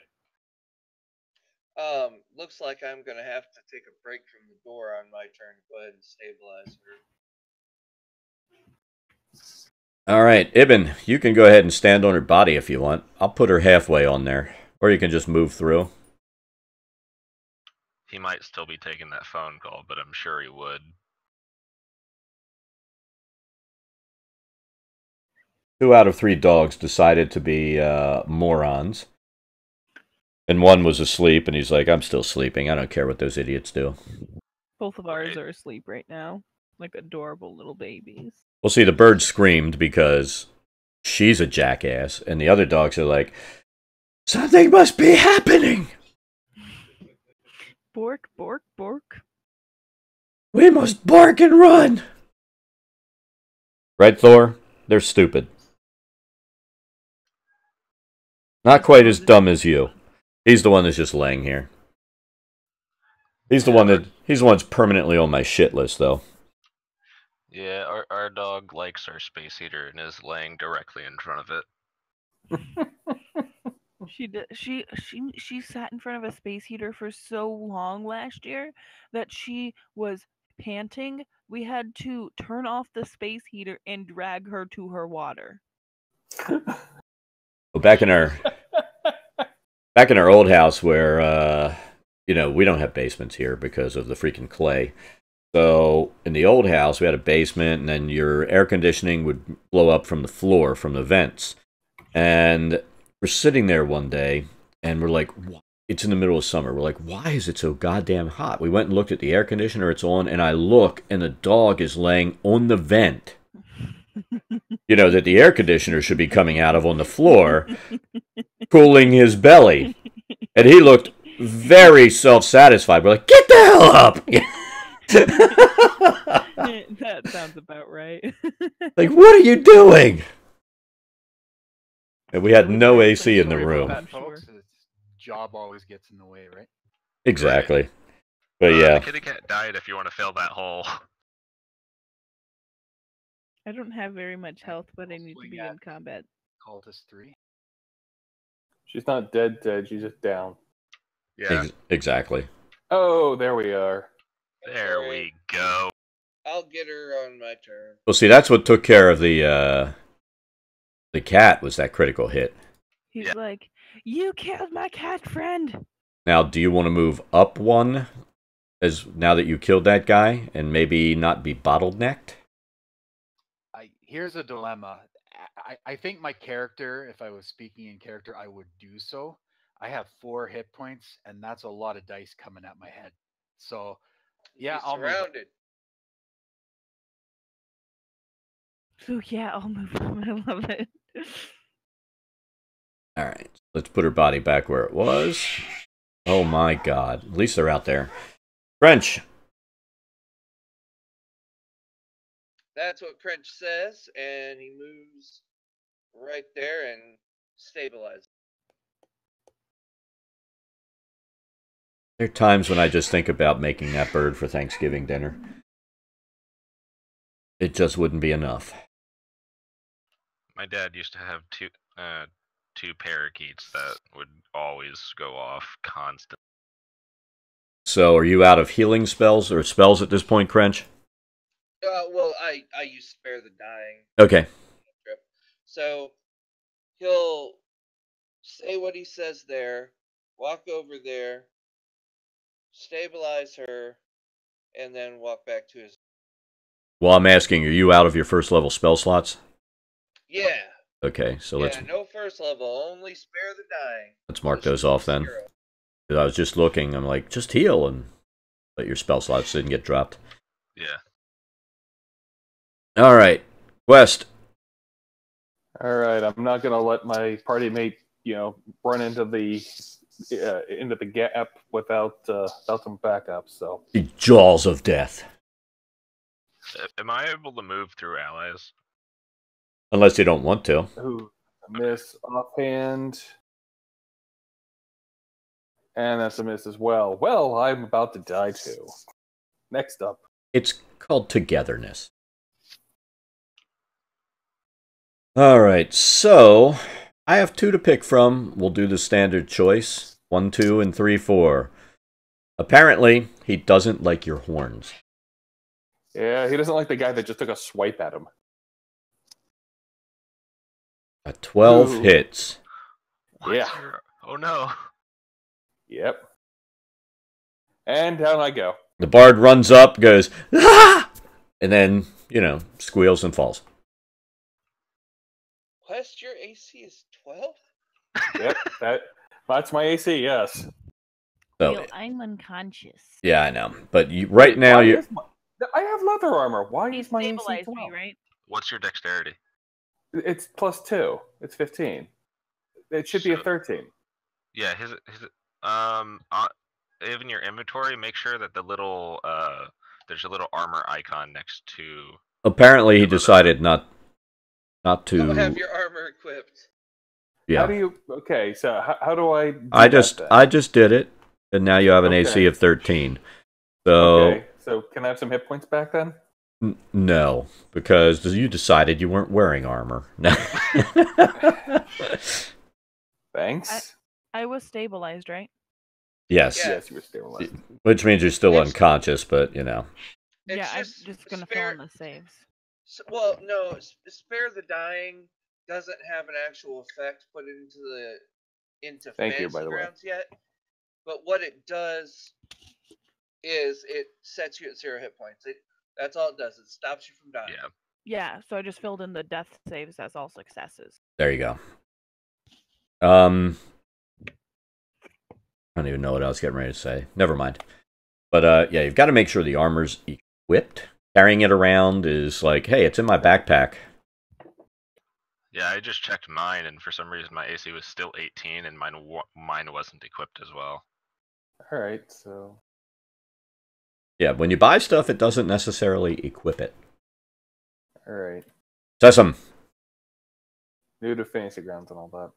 Looks like I'm gonna have to take a break from the door on my turn. Go ahead and stabilize her. All right, Ibn, you can go ahead and stand on her body if you want. I'll put her halfway on there. Or you can just move through. He might still be taking that phone call, but I'm sure he would. 2 out of 3 dogs decided to be morons. And one was asleep, and he's like, I'm still sleeping. I don't care what those idiots do. Both of ours Right. are asleep right now. Like adorable little babies. Well, see, the bird screamed because she's a jackass, and the other dogs are like, something must be happening! Bork, bork, bork. We must bark and run! Right, Thor? They're stupid. Not quite as dumb as you. He's the one that's just laying here. He's the one that's permanently on my shit list, though. Yeah, our dog likes our space heater and is laying directly in front of it. She sat in front of a space heater for so long last year that she was panting. We had to turn off the space heater and drag her to her water. Well, back in our old house where you know, we don't have basements here because of the freaking clay. So in the old house we had a basement, and then your air conditioning would blow up from the floor from the vents. And we're sitting there one day and we're like, it's in the middle of summer. We're like, why is it so goddamn hot? We went and looked at the air conditioner, it's on, and I look and the dog is laying on the vent. You know, that the air conditioner should be coming out of on the floor, cooling his belly. And he looked very self-satisfied. We're like, get the hell up! That sounds about right. Like, what are you doing? And we had no AC in the Sorry about room. that, folks. His job always gets in the way, right? Exactly. But yeah. The kitty cat died if you want to fill that hole. I don't have very much health, but I need to Swing be at in combat. Cultist 3. She's not dead, she's just down. Yeah, Exactly. Oh, there we are. there we go. I'll get her on my turn. Well, see, that's what took care of the cat, was that critical hit. He's Yeah. like, you killed my cat friend. Now, do you want to move up one now that you killed that guy and maybe not be bottlenecked? Here's a dilemma. I think my character, if I was speaking in character, I would do so. I have 4 hit points, and that's a lot of dice coming at my head. So, yeah, He's I'll move up. surrounded. So yeah, I'll move on. I love it. All right, let's put her body back where it was. Oh my god. At least they're out there. French. That's what Crench says, and he moves right there and stabilizes. There are times when I just think about making that bird for Thanksgiving dinner. It just wouldn't be enough. My dad used to have two parakeets that would always go off constantly. So, are you out of healing spells or spells at this point, Crench? Well, I use spare the dying. Okay. Trip. So he'll say what he says there, walk over there, stabilize her, and then walk back to his. Well, I'm asking, are you out of your first level spell slots? Yeah. Okay, so Yeah, no first level, only spare the dying. let's mark So those she's off then. 0. 'Cause I was just looking, I'm like, just heal, but your spell slots didn't get dropped. Yeah. All right, West. All right, I'm not gonna let my party mate, run into the gap without some backup. So The jaws of death. Am I able to move through allies? Unless you don't want to. who miss offhand, and that's a miss as well. Well, I'm about to die too. Next up, It's called togetherness. All right, so I have 2 to pick from. We'll do the standard choice. 1, 2, and 3, 4. Apparently, he doesn't like your horns. yeah, he doesn't like the guy that just took a swipe at him. A 12 Ooh. hits. What? Yeah. Oh no. Yep. And down I go. The bard runs up, goes, ah! And then, squeals and falls. Quest, your AC is 12? Yep, that's my AC. Yes. So, Neil, I'm unconscious. yeah, I know. But right now, Why you is I have leather armor. Why He is my AC stabilized 12? me, right? What's your dexterity? It's +2. It's 15. It should be a So- 13. Yeah, his in your inventory, make sure that the little there's a little armor icon next to. apparently he decided not Don't to. have your armor equipped. Yeah. How do you? Okay, so how do I? Do I that then? just did it, and now you have an AC Okay. of 13. So Okay, so can I have some hit points back then? no, because you decided you weren't wearing armor. Thanks. I was stabilized, right? Yes, Yeah. Yes, you were stabilized. which means you're still It's- unconscious, but It's Yeah, I'm just just gonna fill spare. in the saves. Well, no, spare the dying doesn't have an actual effect put into Thank you, fantasy by the way. grounds yet. But what it does is it sets you at 0 hit points. That's all it does. It stops you from dying. Yeah. Yeah, so I just filled in the death saves as all successes. there you go. I don't even know what I was getting ready to say. Never mind. But yeah, you've got to make sure the armor's equipped. Carrying it around is like, hey, it's in my backpack. Yeah, I just checked mine, and for some reason my AC was still 18, and mine wasn't equipped as well. All right, so Yeah, when you buy stuff, it doesn't necessarily equip it. all right, Sesame. new to fantasy grounds and all that.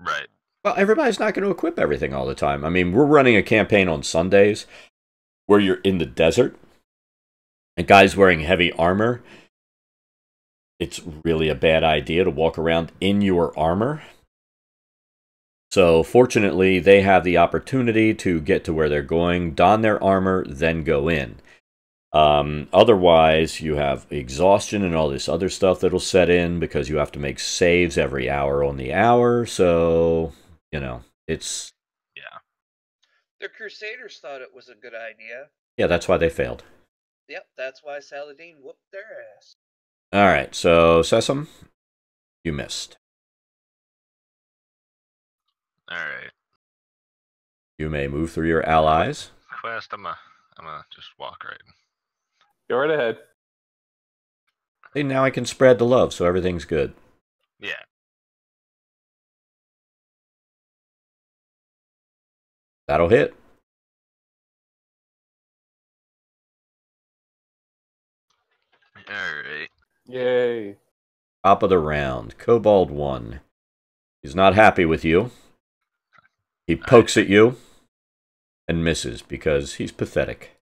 Right. Well, everybody's not going to equip everything all the time. I mean, we're running a campaign on Sundays where you're in the desert. A guy's wearing heavy armor. It's really a bad idea to walk around in your armor. So, fortunately, they have the opportunity to get to where they're going, don their armor, then go in. Otherwise, you have exhaustion and all this other stuff that'll set in because you have to make saves every hour on the hour. So, it's... Yeah. The Crusaders thought it was a good idea. Yeah, that's why they failed. Yep, that's why Saladin whooped their ass. All right, so Sesame, you missed. All right. You may move through your allies. Quest, I'm gonna just walk right. Go right ahead. And now I can spread the love, so everything's good. Yeah. That'll hit. All right. Yay! Top of the round. Kobold 1. He's not happy with you. He pokes at you and misses because he's pathetic.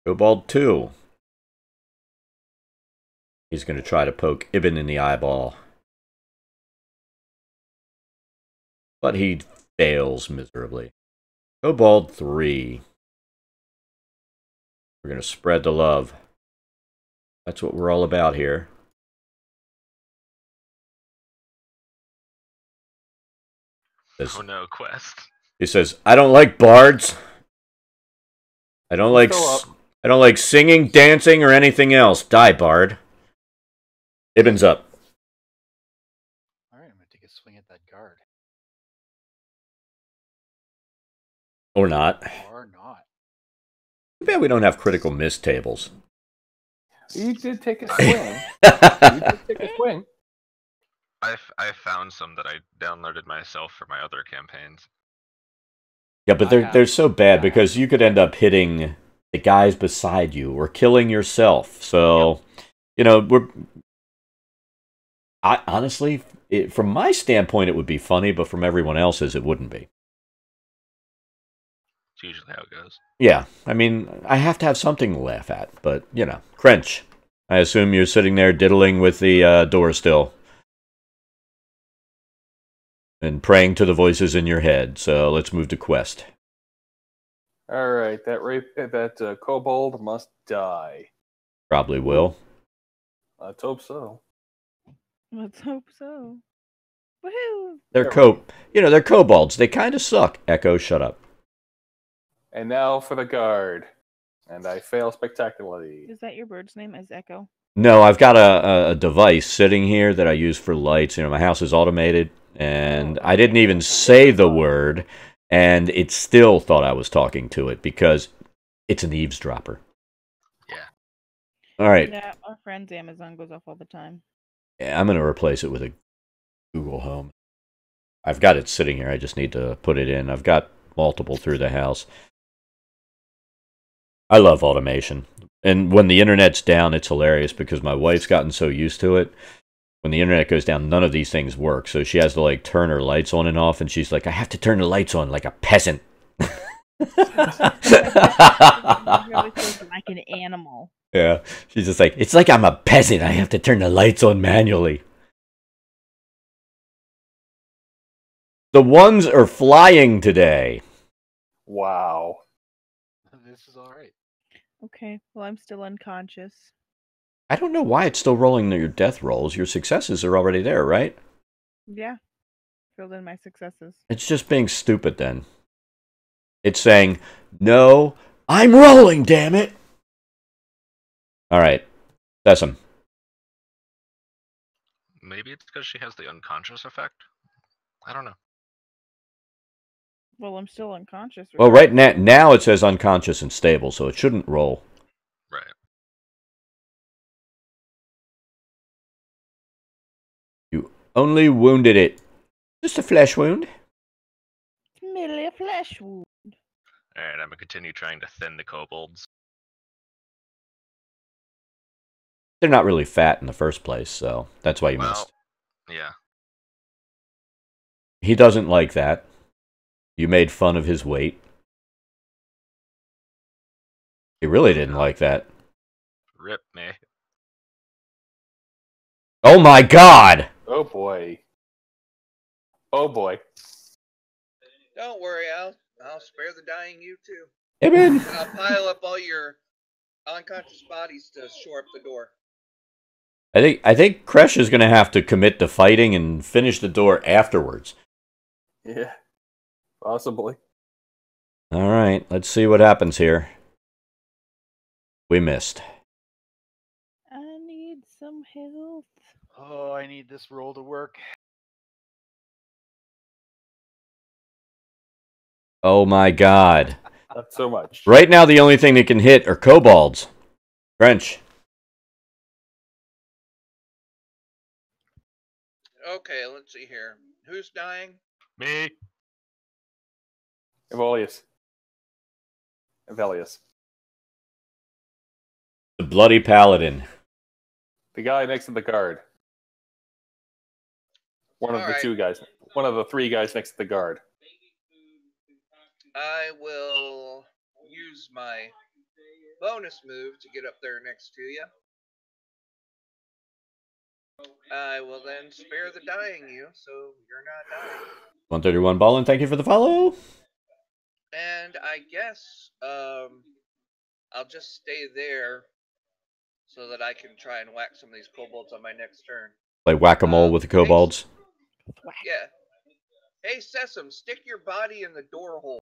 Kobold 2. He's going to try to poke Ibn in the eyeball. But he fails miserably. Kobold 3. We're going to spread the love. That's what we're all about here. Oh no, quest. He says, "I don't like bards. I don't like singing, dancing, or anything else. Die, bard." Ibn's up. All right, I'm gonna take a swing at that guard. Or not. Or not. Too bad we don't have critical miss tables. You did take a swing. You did take a swing. I found some that I downloaded myself for my other campaigns. Yeah, but they're so bad because you could end up hitting the guys beside you or killing yourself. So, you know, honestly, from my standpoint, it would be funny, but from everyone else's, it wouldn't be. It's usually how it goes. Yeah, I mean, I have to have something to laugh at, but, you know. Crench, I assume you're sitting there diddling with the door still. And praying to the voices in your head. So let's move to quest. All right, that kobold must die. Probably will. Let's hope so. Let's hope so. Woohoo! They're kobolds. They kind of suck. Echo, shut up. And now for the guard. And I fail spectacularly. Is that your bird's name? As Echo? No, I've got a device sitting here that I use for lights. You know, my house is automated, and I didn't even say the word, and it still thought I was talking to it because it's an eavesdropper. Yeah. All right. Yeah, our friend's Amazon goes off all the time. Yeah, I'm going to replace it with a Google Home. I've got it sitting here. I just need to put it in. I've got multiple through the house. I love automation. And when the internet's down, it's hilarious because my wife's gotten so used to it. When the internet goes down, none of these things work. So she has to, like, turn her lights on and off, and she's like, I have to turn the lights on like a peasant. Like an animal. Yeah. She's just like, it's like I'm a peasant. I have to turn the lights on manually. The ones are flying today. Wow. This is all right. Okay, well, I'm still unconscious. I don't know why it's still rolling your death rolls. Your successes are already there, right? Yeah. Filled in my successes. It's just being stupid then. It's saying, no, I'm rolling, damn it. All right. Sesame. Maybe it's because she has the unconscious effect. I don't know. Well, I'm still unconscious. Well, right now it says unconscious and stable, so it shouldn't roll. Right. You only wounded it. Just a flesh wound. It's merely a flesh wound. Alright, I'm gonna continue trying to thin the kobolds. They're not really fat in the first place, so that's why you missed. Yeah. He doesn't like that. You made fun of his weight. He really didn't like that. Rip me. Oh my god! Oh boy. Oh boy. Don't worry, I'll spare the dying you too. Ibn! And I'll pile up all your unconscious bodies to shore up the door. I think Kresh is gonna have to commit to fighting and finish the door afterwards. Yeah. Possibly. Alright, let's see what happens here. We missed. I need some help. Oh, I need this roll to work. Oh my god. Not so much. Right now the only thing that can hit are kobolds. French. Okay, let's see here. Who's dying? Me. Evelius. The bloody paladin. The guy next to the guard. One of the Alright. two guys. One of the three guys next to the guard. I will use my bonus move to get up there next to you. I will then spare the dying you, so you're not dying. 131 Ballin, thank you for the follow. And I guess I'll just stay there so that I can try and whack some of these kobolds on my next turn. Like whack-a-mole with the kobolds? Yeah. Hey, Sesame, stick your body in the door hole.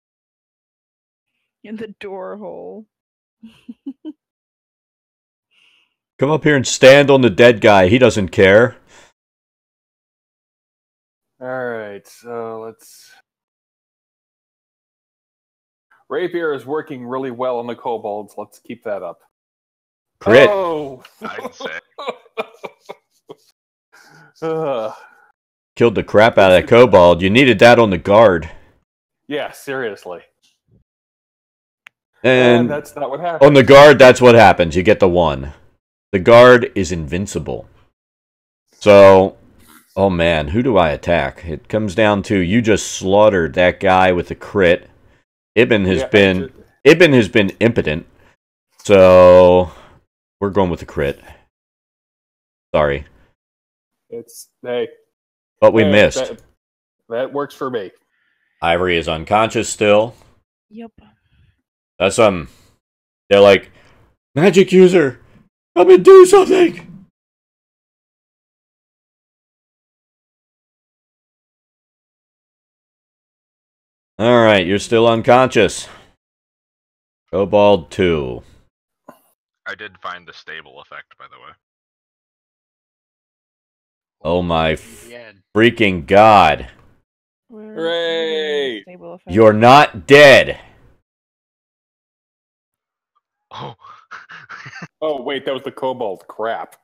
In the door hole. Come up here and stand on the dead guy. He doesn't care. Alright, so let's... Rapier is working really well on the kobolds. Let's keep that up. Crit. Oh! I'd say. Killed the crap out of that kobold. You needed that on the guard. Yeah, seriously. And that's not what happened. on the guard, that's what happens. You get the 1. The guard is invincible. So, oh man, who do I attack? It comes down to you just slaughtered that guy with a crit. Ibn has been impotent. So, we're going with the crit. Sorry. But we missed. That works for me. Ivory is unconscious still. Yep. That's they're like, magic user, come and do something. Alright, you're still unconscious. Kobold 2. I did find the stable effect, by the way. Oh my The freaking god. Hooray! You're not dead. Oh. Oh, wait, that was the kobold. Crap.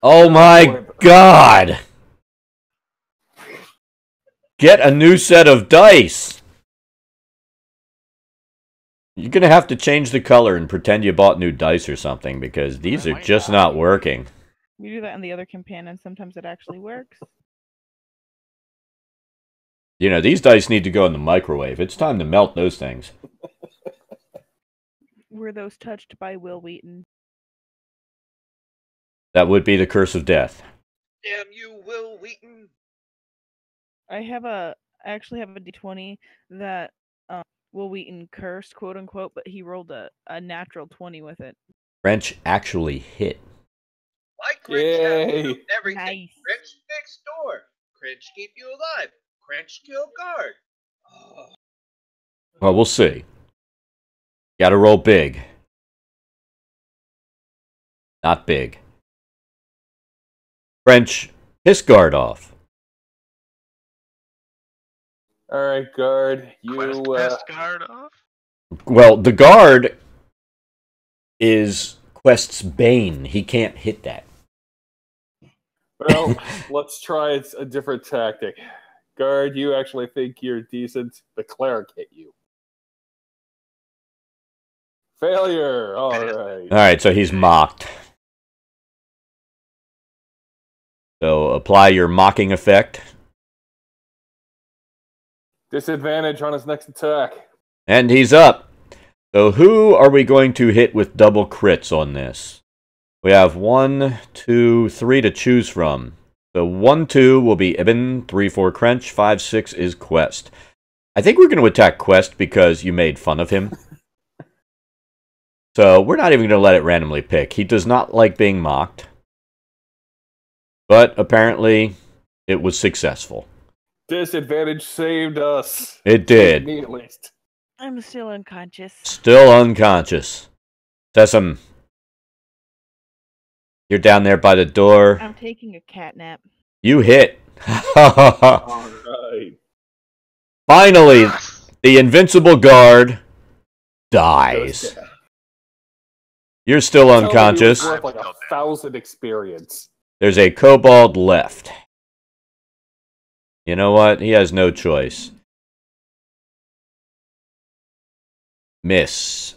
Oh my god. Get a new set of dice. You're going to have to change the color and pretend you bought new dice or something, because these are just not working. We do that in the other campaign, and sometimes it actually works. You know, these dice need to go in the microwave. It's time to melt those things. Were those touched by Will Wheaton? That would be the curse of death. Damn you, Will Wheaton! I actually have a D20 that Will Wheaton cursed, quote unquote, but he rolled a natural 20 with it. French actually hit. Like Cringe Yay! everything. Nice. Cringe next door. Cringe keep you alive. Cringe kill guard. Oh. Well, we'll see. Gotta roll big. Not big. French, piss guard off. Alright, guard. Quest pest guard off? Well, the guard is Quest's bane. He can't hit that. Well, let's try a different tactic. Guard, you actually think you're decent. The cleric hit you. Failure! Alright. Alright, so he's mocked. So apply your mocking effect. Disadvantage on his next attack. And he's up. So who are we going to hit with double crits on this? We have 1, 2, 3 to choose from. So 1, 2 will be Ibn, 3, 4 Crench, 5, 6 is Quest. I think we're going to attack Quest because you made fun of him. So we're not even going to let it randomly pick. He does not like being mocked. But apparently it was successful. Disadvantage saved us. It did. Me at least. I'm still unconscious. Still unconscious. Sesame. You're down there by the door. I'm taking a cat nap. You hit. Alright. Finally, the invincible guard dies. You're still unconscious. Worth like 1,000 experience. There's a kobold left. You know what? He has no choice. Miss.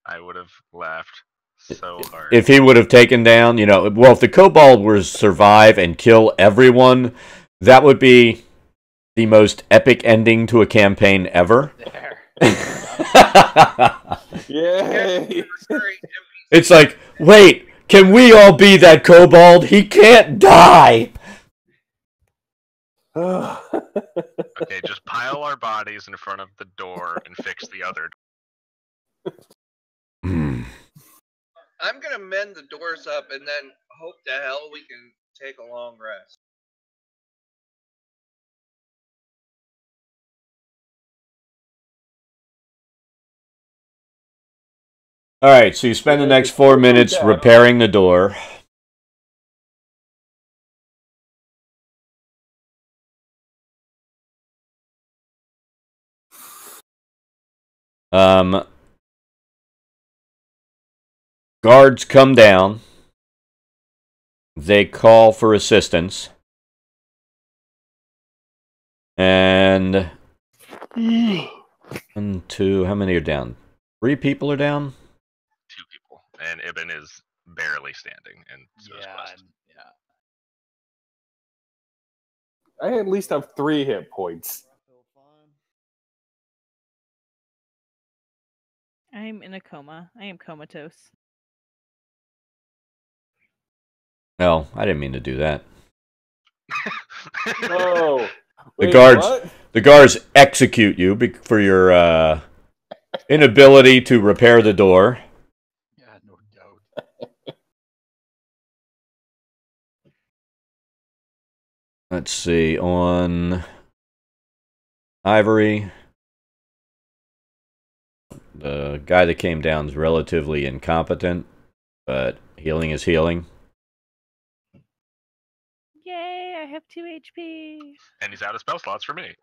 I would have laughed so hard. If he would have taken down, you know, well, if the kobold were to survive and kill everyone, that would be the most epic ending to a campaign ever. Yay! It's like, wait, can we all be that kobold? He can't die! Okay, just pile our bodies in front of the door and fix the other. I'm gonna mend the doors up and then hope to hell we can take a long rest. All right, so you spend the next 4 minutes repairing the door. Guards come down. They call for assistance. And 1, 2, how many are down? 3 people are down? 2 people. And Ibn is barely standing. And so is Quest. I at least have 3 hit points. I feel fine. I'm in a coma. I am comatose. No, I didn't mean to do that. Oh, The wait, guards, what? the guards execute you for your inability to repair the door. Yeah, no doubt. Let's see, on Ivory, the guy that came down is relatively incompetent, but healing is healing. Yay, I have 2 HP. And he's out of spell slots for me.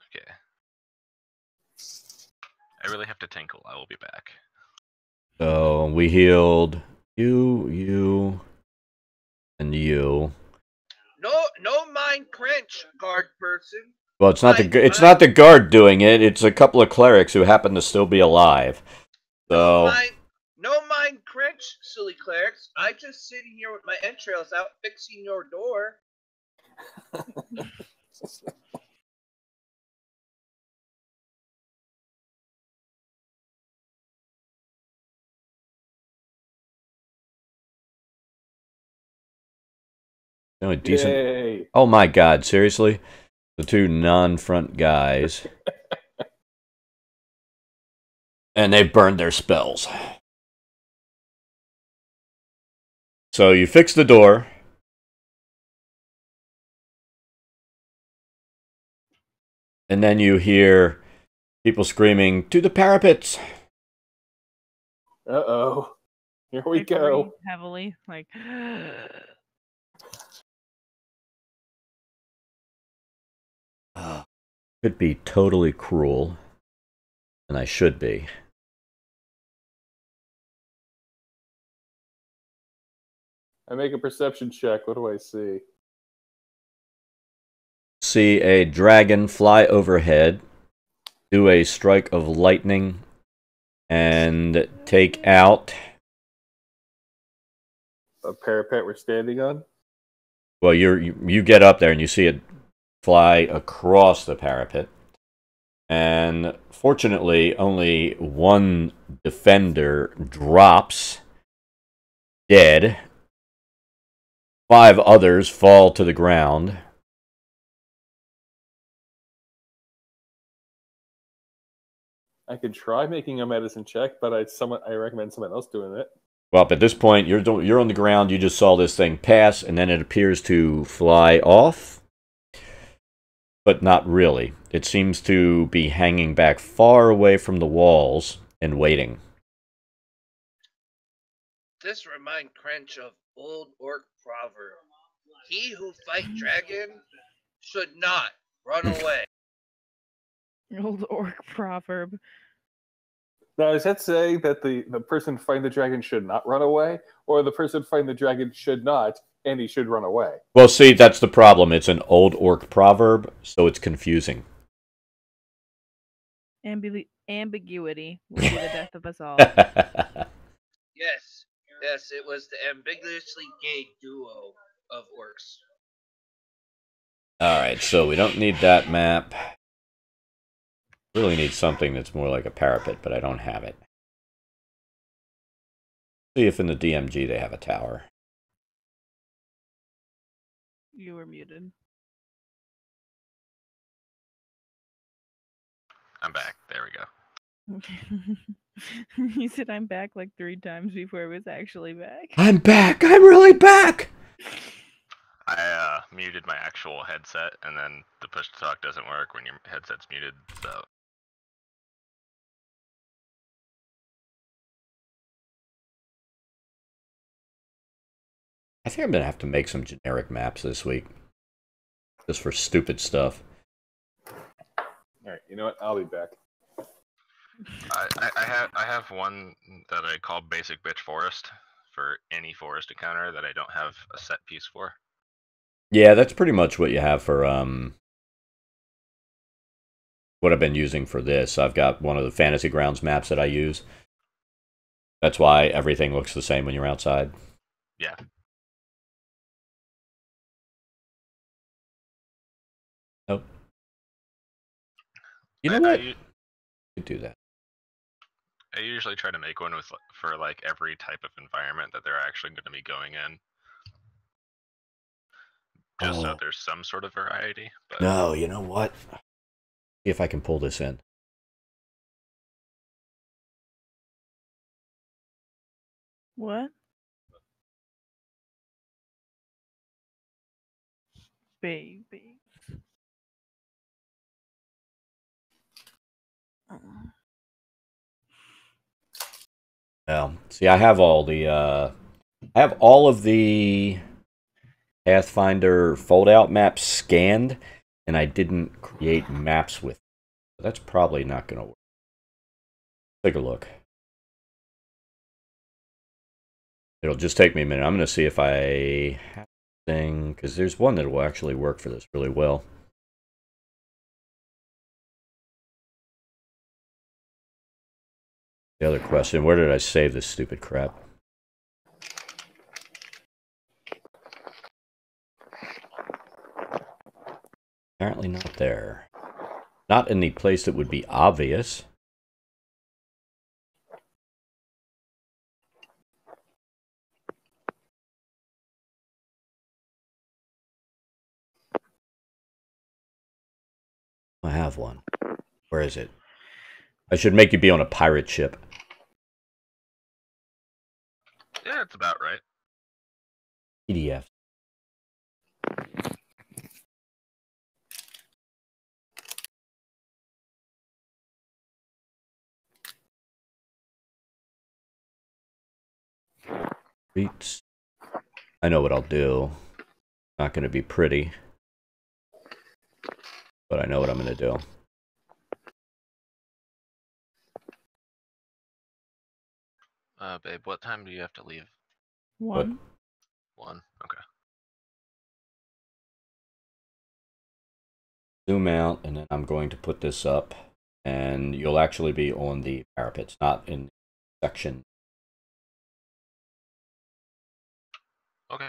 Okay. I really have to tinkle. I will be back. So we healed you, and you. No mind crunch, guard person. Well, it's not the guard doing it. It's a couple of clerics who happen to still be alive. So No mind crunch, silly clerics. I'm just sitting here with my entrails out fixing your door. the only decent. Yay. Oh my God! Seriously, the 2 non-front guys, and they've burned their spells. So you fix the door. And then you hear people screaming, "To the parapets!" Uh-oh. Here we I go. breathe heavily, like. Could be totally cruel, and I should be. I make a perception check. What do I see? See a dragon fly overhead, do a strike of lightning, and take out. A parapet we're standing on? Well, you get up there and you see it fly across the parapet. And fortunately, only 1 defender drops dead. 5 others fall to the ground. I could try making a medicine check, but I recommend someone else doing it. Well, at this point, you're on the ground. You just saw this thing pass, and then it appears to fly off, but not really. It seems to be hanging back far away from the walls and waiting. This remind Crunch of old orc proverb. He who fight dragon should not run away. Old orc proverb. Now, does that say that the person fighting the dragon should not run away, or the person fighting the dragon should not, and he should run away? Well, see, that's the problem. It's an old orc proverb, so it's confusing. Ambiguity will be the death of us all. Yes, it was the ambiguously gay duo of orcs. Alright, so we don't need that map. Really need something that's more like a parapet, but I don't have it. See if in the DMG they have a tower. You were muted. I'm back. There we go. He said I'm back like 3 times before I was actually back. I'm back. I'm really back. I muted my actual headset, and then the push to talk doesn't work when your headset's muted. So I think I'm gonna have to make some generic maps this week, just for stupid stuff. All right, you know what? I'll be back. I have one that I call Basic Bitch Forest for any forest encounter that I don't have a set piece for. Yeah, that's pretty much what you have for what I've been using for this. I've got one of the Fantasy Grounds maps that I use. That's why everything looks the same when you're outside. Yeah. Oh. You know what? You could do that. I usually try to make one for like every type of environment that they're actually going to be going in, just so there's some sort of variety. But no, you know what? See if I can pull this in. What? Baby. Well, see, I have all of the Pathfinder fold-out maps scanned, and I didn't create maps with. That's probably not going to work. Take a look. It'll just take me a minute. I'm going to see if I have a thing, because there's one that will actually work for this really well. The other question, where did I save this stupid crap? Apparently not there. Not in the place that would be obvious. I have one. Where is it? I should make you be on a pirate ship. yeah, it's about right. PDF. Beats. I know what I'll do. Not going to be pretty, but I know what I'm going to do. Babe, what time do you have to leave? 1. 1. Okay. Zoom out, and then I'm going to put this up, and you'll actually be on the parapets, not in the section. Okay.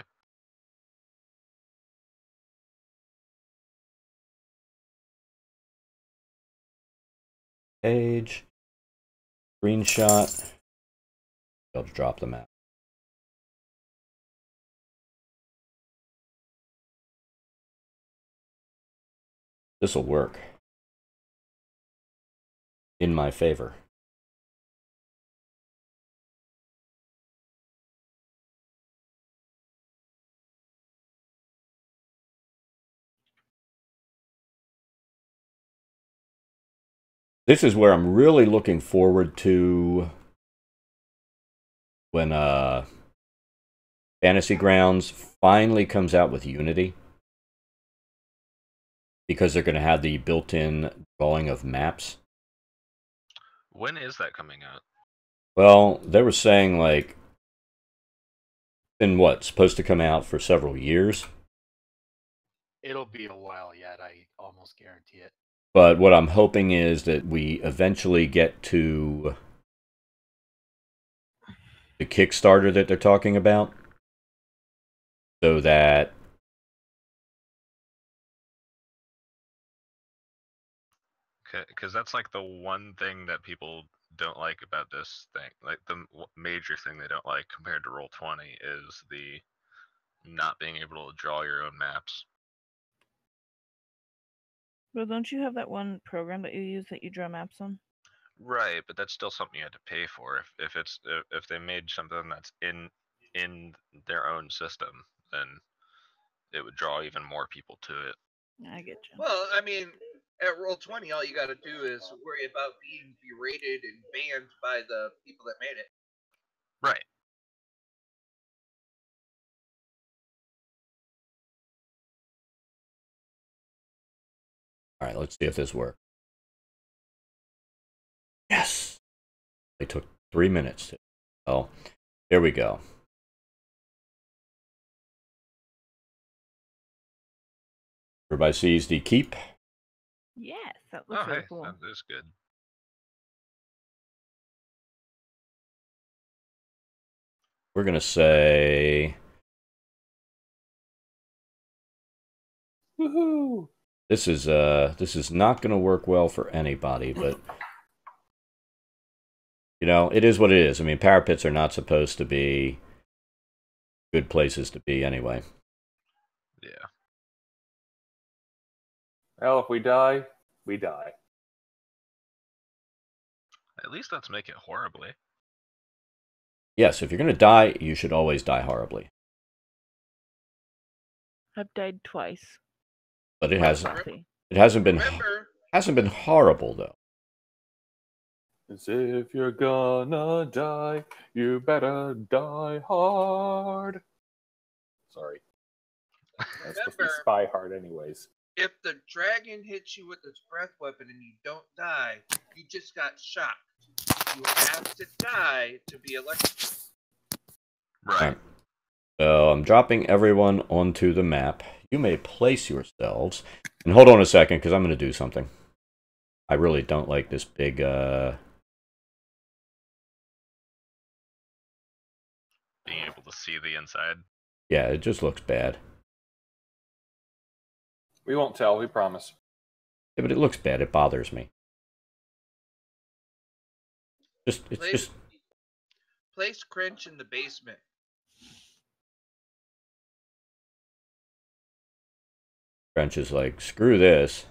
Page. Screenshot. I'll drop them out. This will work. In my favor. This is where I'm really looking forward to when Fantasy Grounds finally comes out with Unity. Because they're going to have the built-in drawing of maps. When is that coming out? Well, they were saying, like, in what, supposed to come out for several years? It'll be a while yet, I almost guarantee it. But what I'm hoping is that we eventually get to the Kickstarter that they're talking about. So that Because that's like the one thing that people don't like about this thing. Like the major thing they don't like compared to Roll20 is the not being able to draw your own maps. Well, don't you have that one program that you use that you draw maps on? Right, but that's still something you had to pay for. If they made something that's in their own system, then it would draw even more people to it. I get you. Well, I mean, at Roll20, all you got to do is worry about being berated and banned by the people that made it. Right. All right, let's see if this works. Yes! They took 3 minutes. Oh, here we go. Everybody sees the keep. Yes, that looks Oh, really hey, cool. that is good. We're going to say... Woohoo! This is not going to work well for anybody, but... You know, it is what it is. I mean, parapets are not supposed to be good places to be anyway. Yeah. Well, if we die, we die. At least let's make it horribly. Yes, if you're going to die, you should always die horribly. I've died twice. But it hasn't Remember, been horrible though. As if you're gonna die, you better die hard. Sorry. That's supposed to be spy hard anyways. if the dragon hits you with its breath weapon and you don't die, you just got shocked. You have to die to be electrocuted. Right. So I'm dropping everyone onto the map. You may place yourselves. And hold on a second, because I'm going to do something. I really don't like this big... Being able to see the inside. Yeah, it just looks bad. We won't tell, we promise. Yeah, but it looks bad. It bothers me. Place Cringe in the basement. French is like, screw this.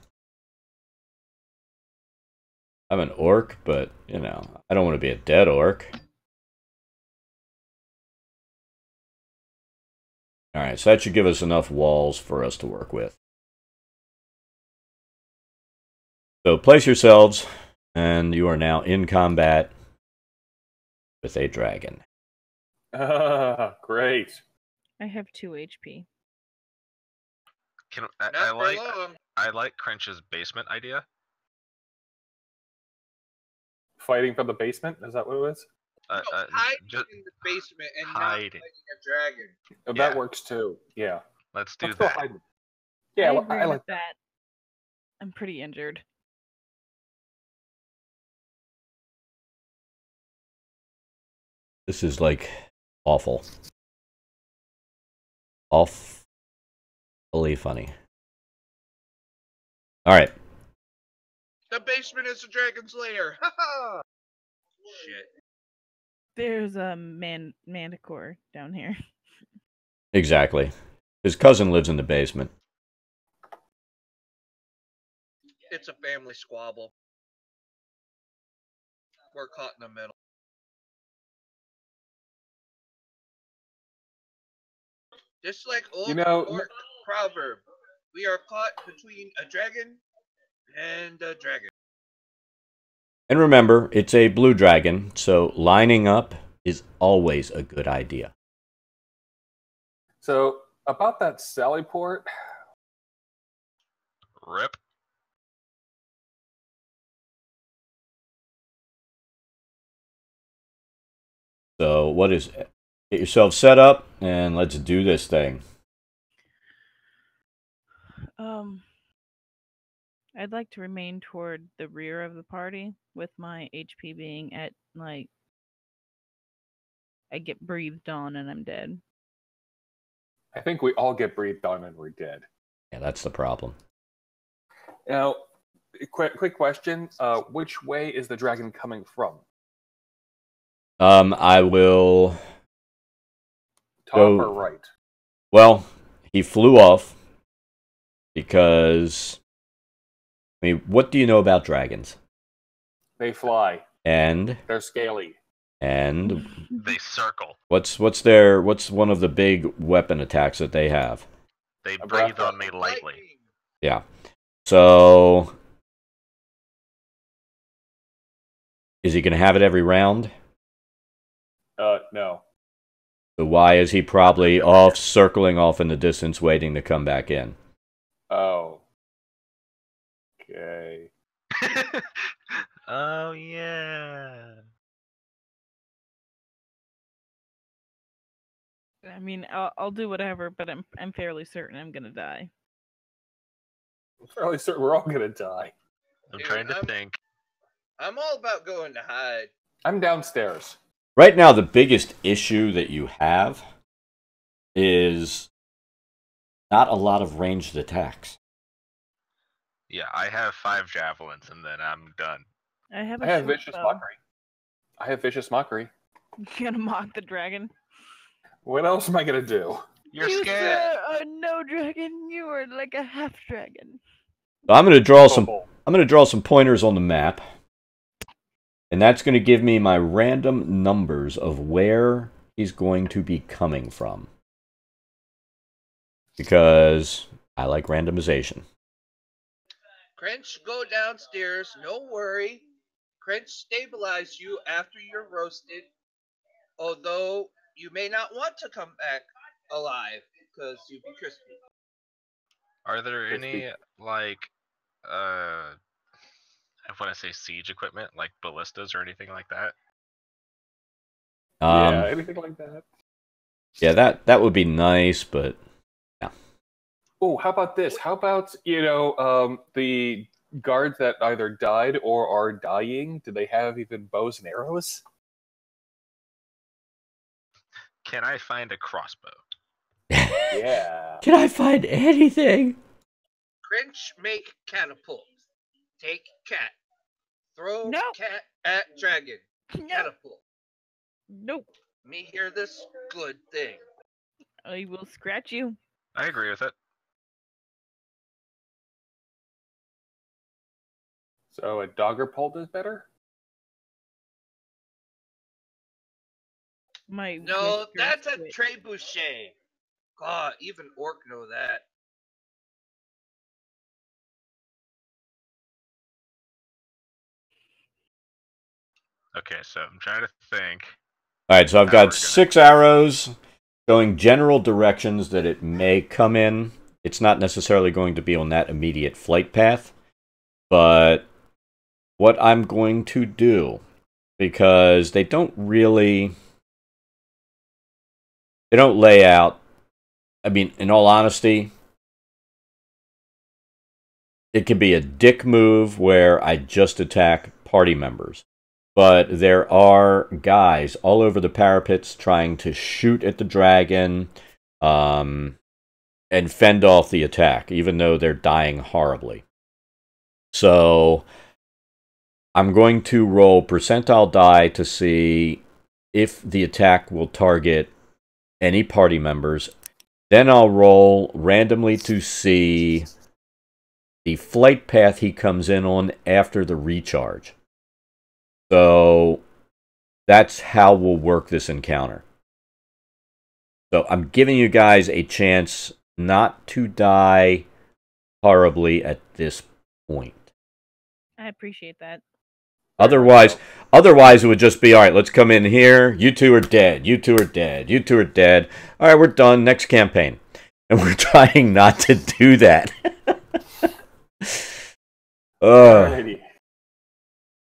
I'm an orc, but, you know, I don't want to be a dead orc. Alright, so that should give us enough walls for us to work with. So place yourselves, and you are now in combat with a dragon. Great. I have 2 HP. I like Crinch's basement idea. Fighting from the basement? Is that what it was? Hiding in the basement and not fighting a dragon. Oh, that works too. Yeah. Let's do Let's that. go hide. Yeah, I agree I with like that. I'm pretty injured. This is like awful. Awfully funny. Alright. The basement is a dragon's lair. Ha ha! Shit. There's a manticore down here. Exactly. His cousin lives in the basement. It's a family squabble. We're caught in the middle. Just like old Norse proverb, we are caught between a dragon and a dragon. And remember, it's a blue dragon, so lining up is always a good idea. So, about that Sally port. Rip. So, what is it? Get yourself set up, and let's do this thing. I'd like to remain toward the rear of the party, with my HP being at, like, I get breathed on and I'm dead. I think we all get breathed on and we're dead. Yeah, that's the problem. Now, quick question. Which way is the dragon coming from? I will... Top or right? Well, he flew off because, I mean, what do you know about dragons? They fly. And They're scaly. They circle. what's one of the big weapon attacks that they have? They A breathe breath on me lightly. Lightning. Yeah. So is he going to have it every round? No. So why is he probably off, circling off in the distance, waiting to come back in? Oh. Okay. Oh yeah. I mean, I'll do whatever, but I'm fairly certain I'm gonna die. I'm fairly certain we're all gonna die. I'm Dude, trying to think. I'm all about going to hide. I'm downstairs. Right now, the biggest issue that you have is not a lot of ranged attacks. Yeah, I have 5 javelins and then I'm done. I have I a have short vicious bow. mockery. I have vicious mockery. You gonna mock the dragon? What else am I gonna do? You're you scared. sir are no dragon. You are like a half dragon. So I'm going to draw some pointers on the map, and that's going to give me my random numbers of where he's going to be coming from, because I like randomization. Crench, go downstairs. No worry. Crench stabilize you after you're roasted. Although you may not want to come back alive because you'd be crispy. Are there Crispy. any, like, I want to say siege equipment, like ballistas or anything like that? Yeah, anything like that. Yeah, that would be nice, but yeah. Oh, how about this? How about, the guards that either died or are dying? Do they have even bows and arrows? Can I find a crossbow? Yeah. Can I find anything? Crench, make catapult. Take cat. Throw No. cat at dragon. No. Catapult. Nope. Me hear this good thing. I will scratch you. I agree with it. So a dogger pult is better? My No, whiskers that's a quit. trebuchet. God, even orc know that. Okay, so I'm trying to think. All right, so I've How got we're gonna- 6 arrows showing general directions that it may come in. It's not necessarily going to be on that immediate flight path, but what I'm going to do, because they don't lay out, I mean, in all honesty, it can be a dick move where I just attack party members. But there are guys all over the parapets trying to shoot at the dragon and fend off the attack, even though they're dying horribly. So I'm going to roll percentile die to see if the attack will target any party members. Then I'll roll randomly to see the flight path he comes in on after the recharge. So that's how we'll work this encounter. So I'm giving you guys a chance not to die horribly at this point. I appreciate that. Otherwise it would just be, all right, let's come in here. You two are dead. You two are dead. You two are dead. All right, we're done. Next campaign. And we're trying not to do that. Alrighty.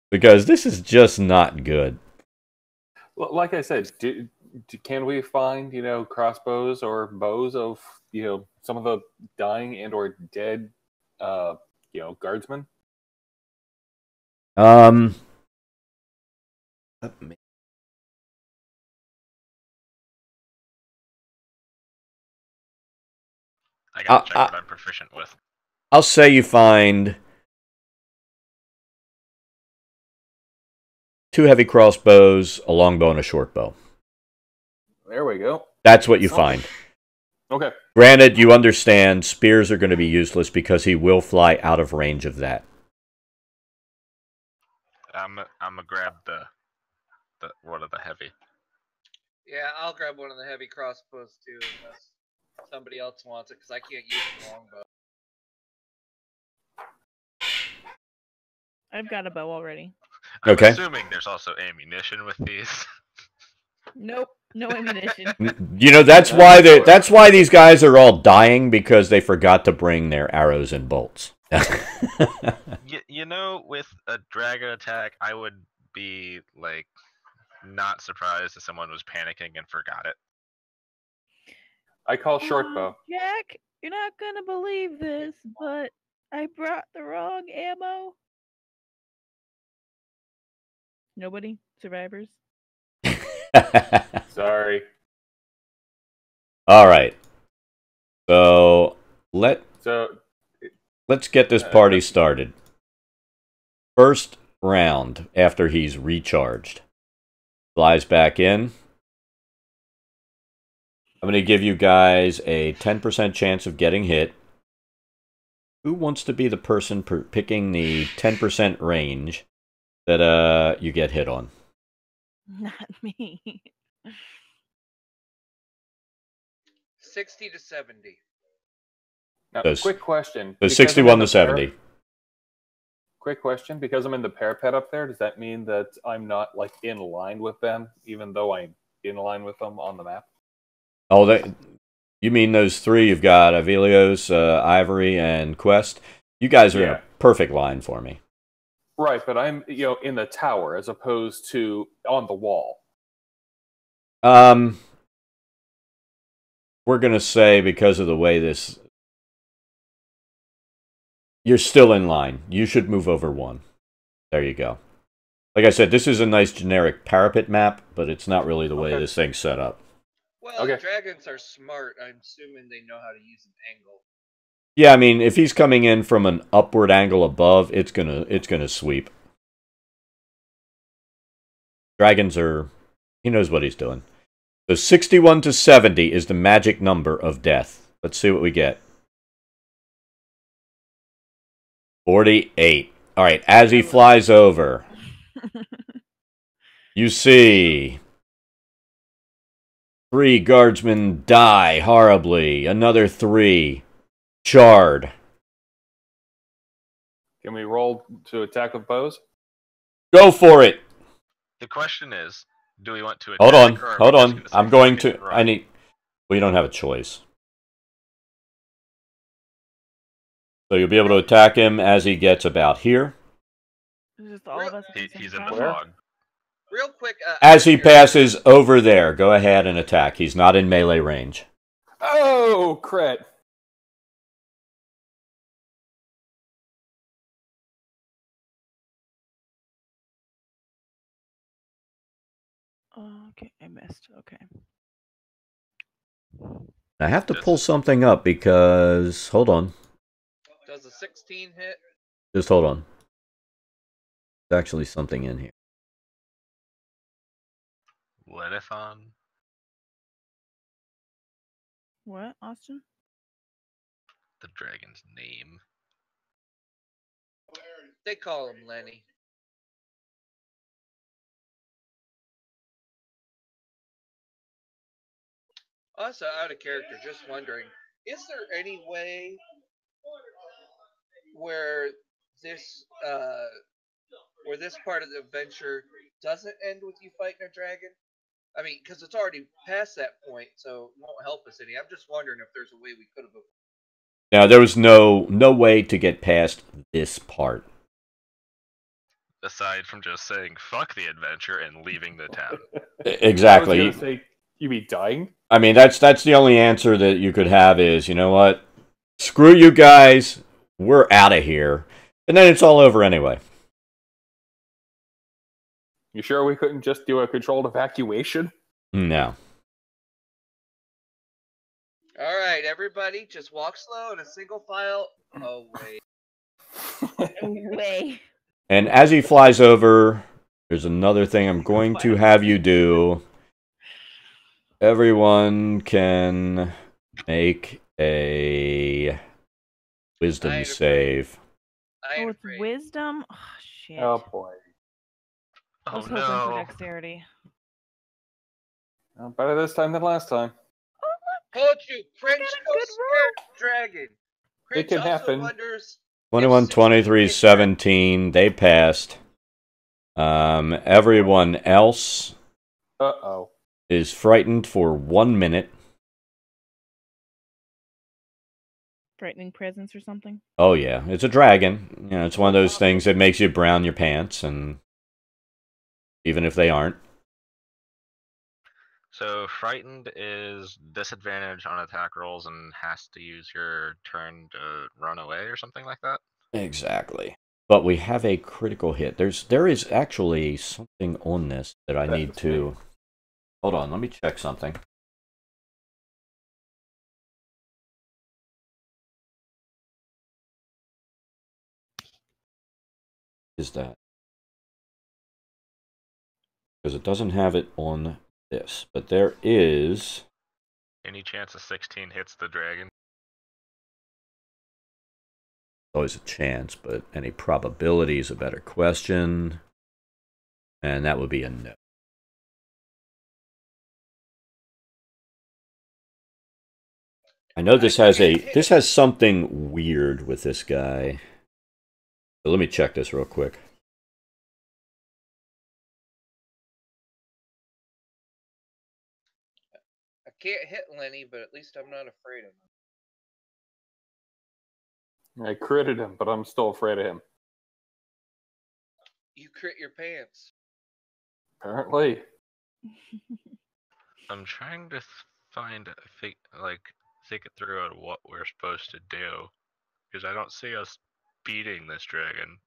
Because this is just not good. Well, like I said, can we find, crossbows or bows of, some of the dying and or dead, guardsmen? Let me- I gotta check what I'm proficient with. I'll say you find 2 heavy crossbows, a longbow, and a short bow. There we go. That's what you find. Okay. Granted, you understand spears are going to be useless because he will fly out of range of that. I'm gonna grab the one of the heavy. Yeah, I'll grab one of the heavy crossbows too, unless somebody else wants it, because I can't use the longbow. I've got a bow already. I'm Okay. assuming there's also ammunition with these. Nope, no ammunition. You know, that's why these guys are all dying, because they forgot to bring their arrows and bolts. You know, with a dragon attack, I would be like not surprised if someone was panicking and forgot it. I call short Oh, bow. Jack, you're not gonna believe this, but I brought the wrong ammo. Nobody? Survivors? Sorry. All right. So let's get this party started. First round after he's recharged. Flies back in. I'm going to give you guys a 10% chance of getting hit. Who wants to be the person picking the 10% range that you get hit on? Not me. 60 to 70. Now, Those- quick question. So Because I'm 61 in to the 70. Quick question. Because I'm in the parapet up there, does that mean that I'm not like in line with them, even though I'm in line with them on the map? Oh, you mean those three? You've got Avelios, Ivory, and Quest. You guys are in a perfect line for me. Right, but I'm in the tower as opposed to on the wall. We're gonna say because of the way this, you're still in line. You should move over one. There you go. Like I said, this is a nice generic parapet map, but it's not really the way this thing's set up. Well, Okay. dragons are smart. I'm assuming they know how to use an angle. Yeah, I mean, if he's coming in from an upward angle above, it's gonna sweep. Dragons are, he knows what he's doing. So 61 to 70 is the magic number of death. Let's see what we get. 48. All right, as he flies over, you see 3 guardsmen die horribly. Another 3 charred. Can we roll to attack with bows? Go for it. The question is, do we want to attack? Hold on, or are we hold just on. gonna say I'm going fuck it to. and I run? need. We don't have a choice. So you'll be able to attack him as he gets about here. Just all of us. at the same He's in the time? Where? fog. Real quick. As he passes over there, go ahead and attack. He's not in melee range. Oh, crit. Oh, okay, I missed. Okay. I have to pull something up because... Hold on. Does a 16 hit? Just hold on. There's actually something in here. Lenithon. What, Austin? The dragon's name. They call him Lenny. Also, out of character, just wondering, is there any way where this part of the adventure doesn't end with you fighting a dragon? I mean, because it's already past that point, so it won't help us any. I'm just wondering if there's a way we could have. Now, there was no way to get past this part. Aside from just saying fuck the adventure and leaving the town. Exactly. I was gonna say, you be dying? I mean, that's the only answer that you could have is, you know what? Screw you guys. We're out of here. And then it's all over anyway. You sure we couldn't just do a controlled evacuation? No. All right, everybody, just walk slow in a single file away. Away. And as he flies over, there's another thing I'm going to have you do. Everyone can Make a wisdom I'm save. I'm Oh, it's afraid. wisdom? Oh, shit. Oh boy. I Oh was hoping for no. dexterity. Well, better this time than last time. Oh, Told you, Cringe got a no good scared dragon. Cringe can also happen. wonders 21, 23, 17. They passed. Everyone else Uh-oh. is frightened for 1 minute. frightening presence or something. Oh yeah, it's a dragon. You know, it's one of those things that makes you brown your pants, and even if they aren't. So frightened is disadvantage on attack rolls and has to use your turn to run away or something like that. Exactly. But we have a critical hit. There is actually something on this that I need to. Hold on, let me check something. Is that? Because it doesn't have it on this, but there is. Any chance a 16 hits the dragon? Always a chance, but any probability is a better question. And that would be a no. I know this has something weird with this guy. So let me check this real quick. I can't hit Lenny, but at least I'm not afraid of him. I critted him, but I'm still afraid of him. You crit your pants. Apparently. I'm trying to think it through on what we're supposed to do, because I don't see us beating this dragon.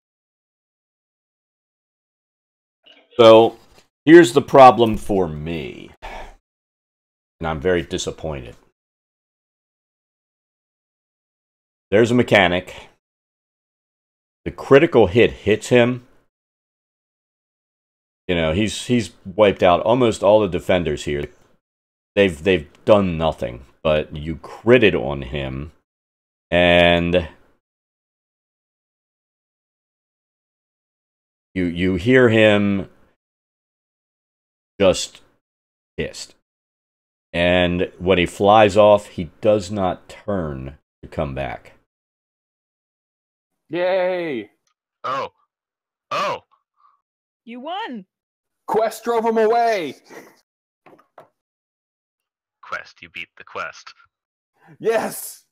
So here's the problem for me, and I'm very disappointed. There's a mechanic. The critical hit hits him. You know, he's wiped out almost all the defenders here. They've done nothing, but you critted on him, and you hear him just pissed. And when he flies off, he does not turn to come back. Yay! Oh! You won! Quest drove him away! Quest, you beat the quest. Yes!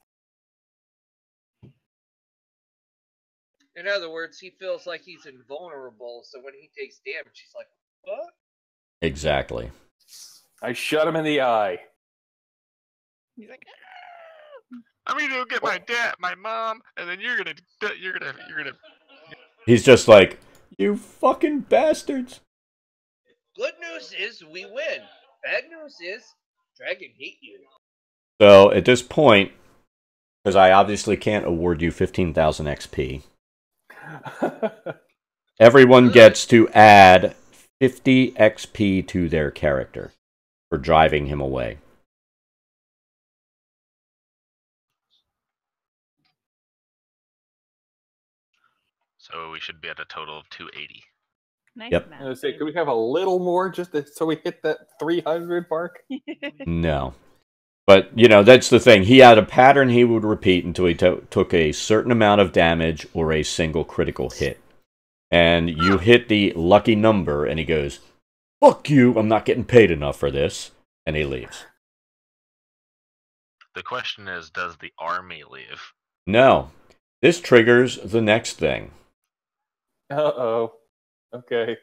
In other words, he feels like he's invulnerable, so when he takes damage, he's like, what? Exactly. I shut him in the eye. He's like, I'm gonna go get my dad, my mom, and then you're gonna. He's just like, you fucking bastards. Good news is we win. Bad news is dragon hate you. So at this point, because I obviously can't award you 15,000 XP, everyone gets to add 50 XP to their character for driving him away. So we should be at a total of 280. nice Yep. math, I was say, babe. could we have a little more just so we hit that 300 mark? No. But, you know, that's the thing. He had a pattern he would repeat until he took a certain amount of damage or a single critical hit. And you hit the lucky number, and he goes, fuck you, I'm not getting paid enough for this. And he leaves. The question is, does the army leave? No. This triggers the next thing. Uh-oh. Okay.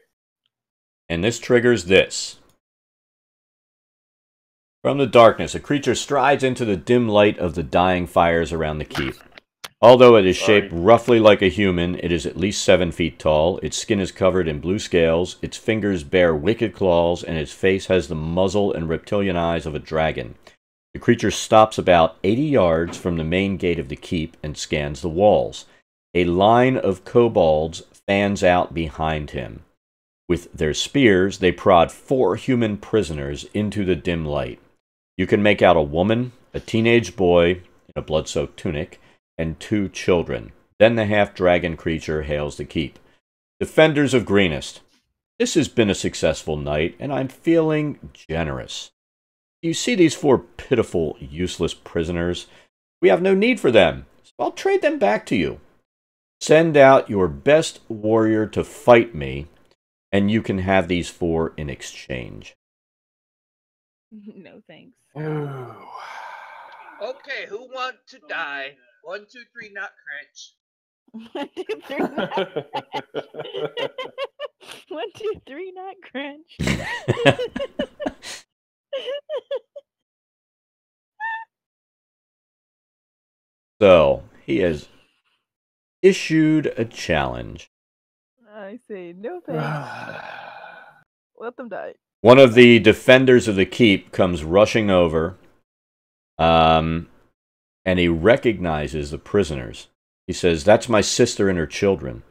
And this triggers this. From the darkness, a creature strides into the dim light of the dying fires around the keep. Although it is shaped roughly like a human, it is at least 7 feet tall. Its skin is covered in blue scales, its fingers bear wicked claws, and its face has the muzzle and reptilian eyes of a dragon. The creature stops about 80 yards from the main gate of the keep and scans the walls. A line of kobolds fans out behind him. With their spears, they prod 4 human prisoners into the dim light. You can make out a woman, a teenage boy in a blood-soaked tunic, and 2 children. Then the half-dragon creature hails the keep. Defenders of Greenest, this has been a successful night, and I'm feeling generous. You see these 4 pitiful, useless prisoners? We have no need for them, so I'll trade them back to you. Send out your best warrior to fight me, and you can have these 4 in exchange. No thanks. Okay, who want to die? 1, 2, 3, not Crunch. 1, 2, 3, not crunch. 1, 2, 3, not crunch. So, he has issued a challenge. I say no thanks. Let them die. One of the defenders of the keep comes rushing over, and he recognizes the prisoners. He says, "That's my sister and her children."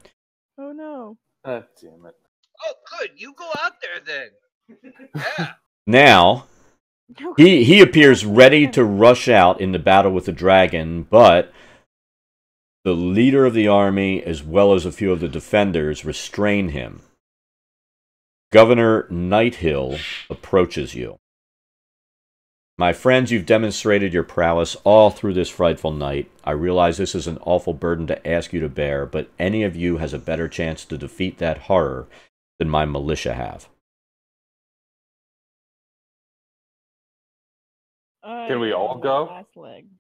Oh no. Ah, damn it. Oh, good. You go out there then. Yeah. Now, he appears ready to rush out into battle with the dragon, but the leader of the army, as well as a few of the defenders, restrain him. Governor Nighthill approaches you. My friends, you've demonstrated your prowess all through this frightful night. I realize this is an awful burden to ask you to bear, but any of you has a better chance to defeat that horror than my militia have. Can we all go? Last leg.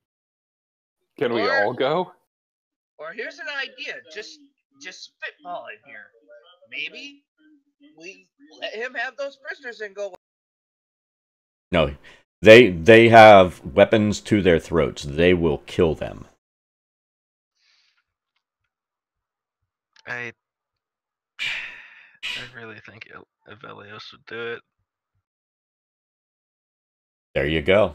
Can we Or- all go? Or here's an idea. Just spitball in here. Maybe we let him have those prisoners and go. No, they have weapons to their throats. They will kill them. I really think Evelios would do it. There you go.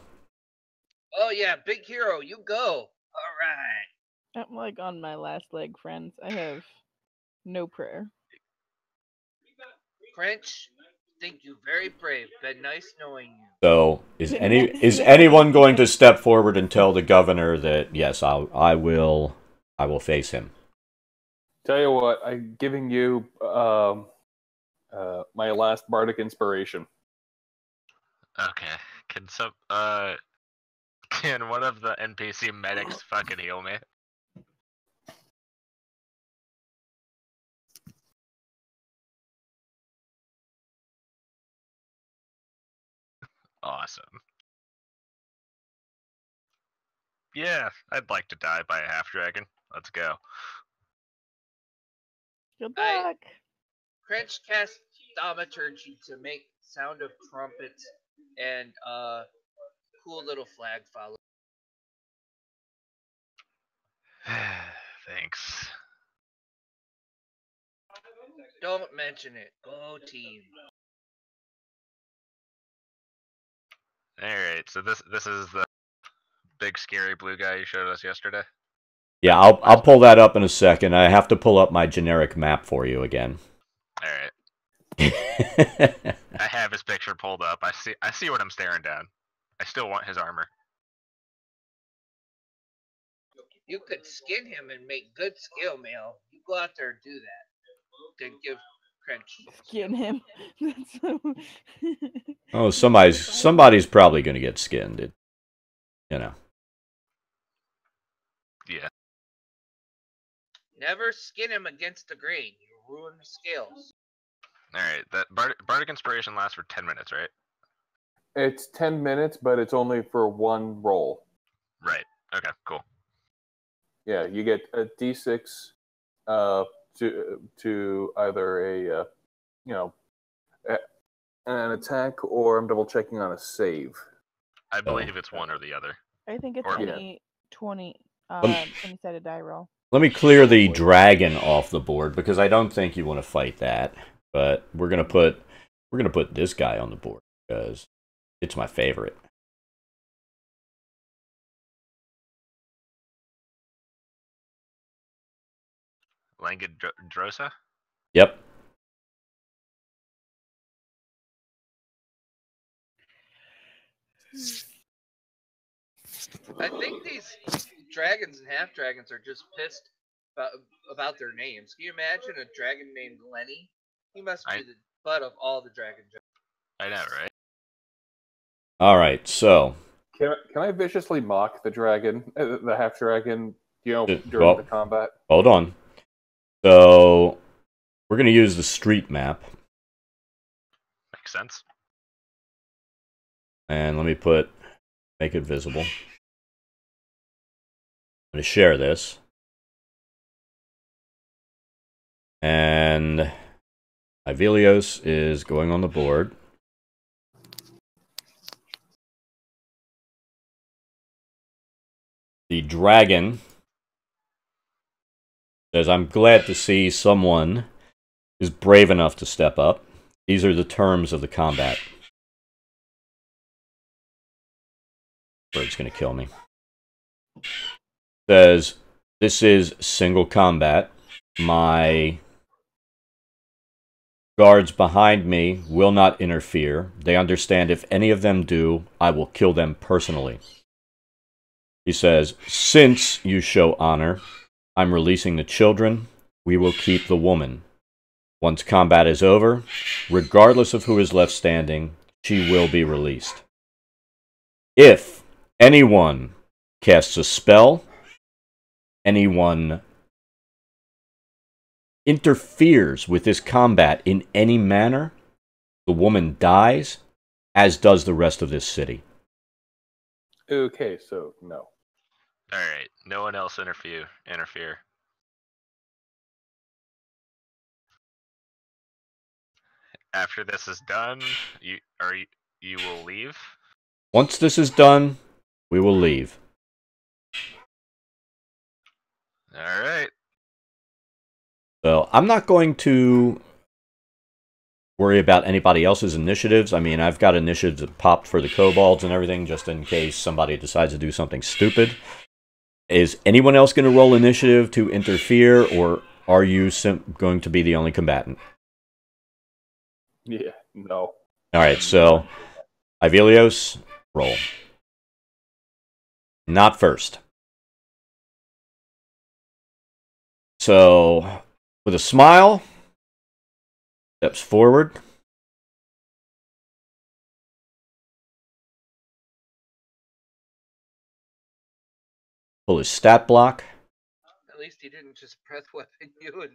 Oh yeah, big hero, you go. All right. I'm like on my last leg, friends. I have no prayer. French, think you very brave. Been nice knowing you. So, is anyone going to step forward and tell the governor that yes, I will face him? Tell you what, I'm giving you my last bardic inspiration. Okay. Can one of the NPC medics fucking heal me? Awesome. Yeah, I'd like to die by a half dragon. Let's go. Good I- luck. French cast thaumaturgy to make sound of trumpets and cool little flag follow. Thanks. Don't mention it. Go team. Alright, so this is the big scary blue guy you showed us yesterday? Yeah, I'll pull that up in a second. I have to pull up my generic map for you again. Alright. I have his picture pulled up. I see what I'm staring down. I still want his armor. You could skin him and make good scale mail. You go out there and do that. Then give French. Skin him. That's so... Oh, somebody's probably going to get skinned. You know. Yeah. Never skin him against the grain. You ruin the scales. Alright, that Bardic Inspiration lasts for 10 minutes, right? It's 10 minutes, but it's only for one roll. Right. Okay, cool. Yeah, you get a d6 to either an attack, or I'm double checking on a save. I believe it's one or the other. I think it's Or- any 20 sided die roll. Let me clear the dragon off the board because I don't think you want to fight that. But we're gonna put this guy on the board because it's my favorite. Langidrosa? Yep. I think these dragons and half dragons are just pissed about their names. Can you imagine a dragon named Lenny? He must be the butt of all the dragon jokes. I know, right? All right, so Can I viciously mock the dragon, the half dragon, during well, the combat? hold on. So we're going to use the street map. Makes sense. And let me make it visible. I'm going to share this. And Ivelios is going on the board. The dragon says, I'm glad to see someone is brave enough to step up. These are the terms of the combat. Bird's going to kill me. Says, this is single combat. My guards behind me will not interfere. They understand if any of them do, I will kill them personally. He says, since you show honor, I'm releasing the children. We will keep the woman. Once combat is over, regardless of who is left standing, she will be released. If anyone casts a spell, anyone interferes with this combat in any manner, the woman dies, as does the rest of this city. Okay, so no. All right. No one else interfere. After this is done, you will leave. Once this is done, we will leave. All right. So I'm not going to worry about anybody else's initiatives. I mean, I've got initiatives that popped for the kobolds and everything, just in case somebody decides to do something stupid. Is anyone else going to roll initiative to interfere, or are you going to be the only combatant? Yeah, no. All right, so Ivelios, roll. Not first. So, with a smile, steps forward. Pull his stat block. At least he didn't just breath weapon you and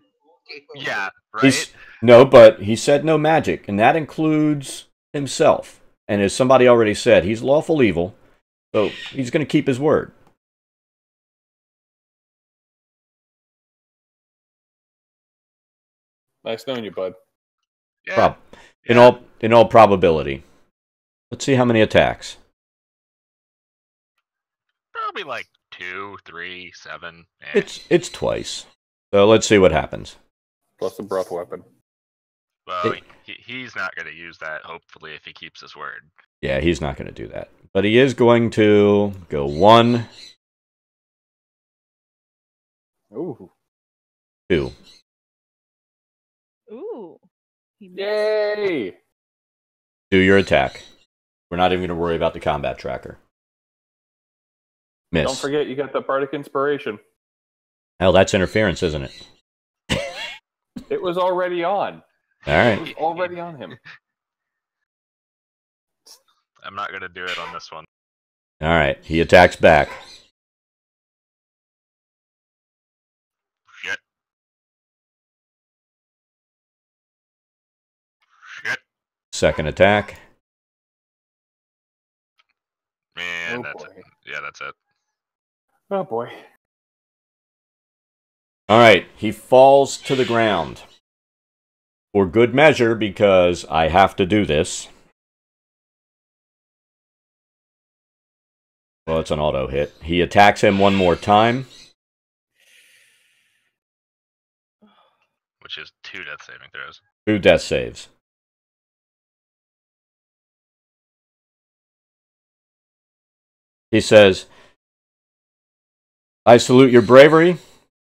game over. Yeah, right? No, but he said no magic, and that includes himself. And as somebody already said, he's lawful evil, so he's going to keep his word. Nice knowing you, bud. Yeah. In all probability. Let's see how many attacks. Probably like 2, 3, 7. Eh. It's twice. So let's see what happens. Plus the breath weapon. Well, he's not going to use that, hopefully, if he keeps his word. Yeah, he's not going to do that. But he is going to go 1, Ooh. 2. Ooh. He missed. Yay! Do your attack. We're not even going to worry about the combat tracker. Miss. Don't forget, you got the bardic inspiration. Hell, that's interference, isn't it? It was already on. All right. It was already on him. I'm not going to do it on this one. All right. He attacks back. Shit. Shit. Second attack. Man, Oh, that's boy. it. Yeah, that's it. Oh boy. All right. He falls to the ground. For good measure, because I have to do this. Well, it's an auto hit. He attacks him one more time. Which is 2 death saving throws. 2 death saves. He says, I salute your bravery.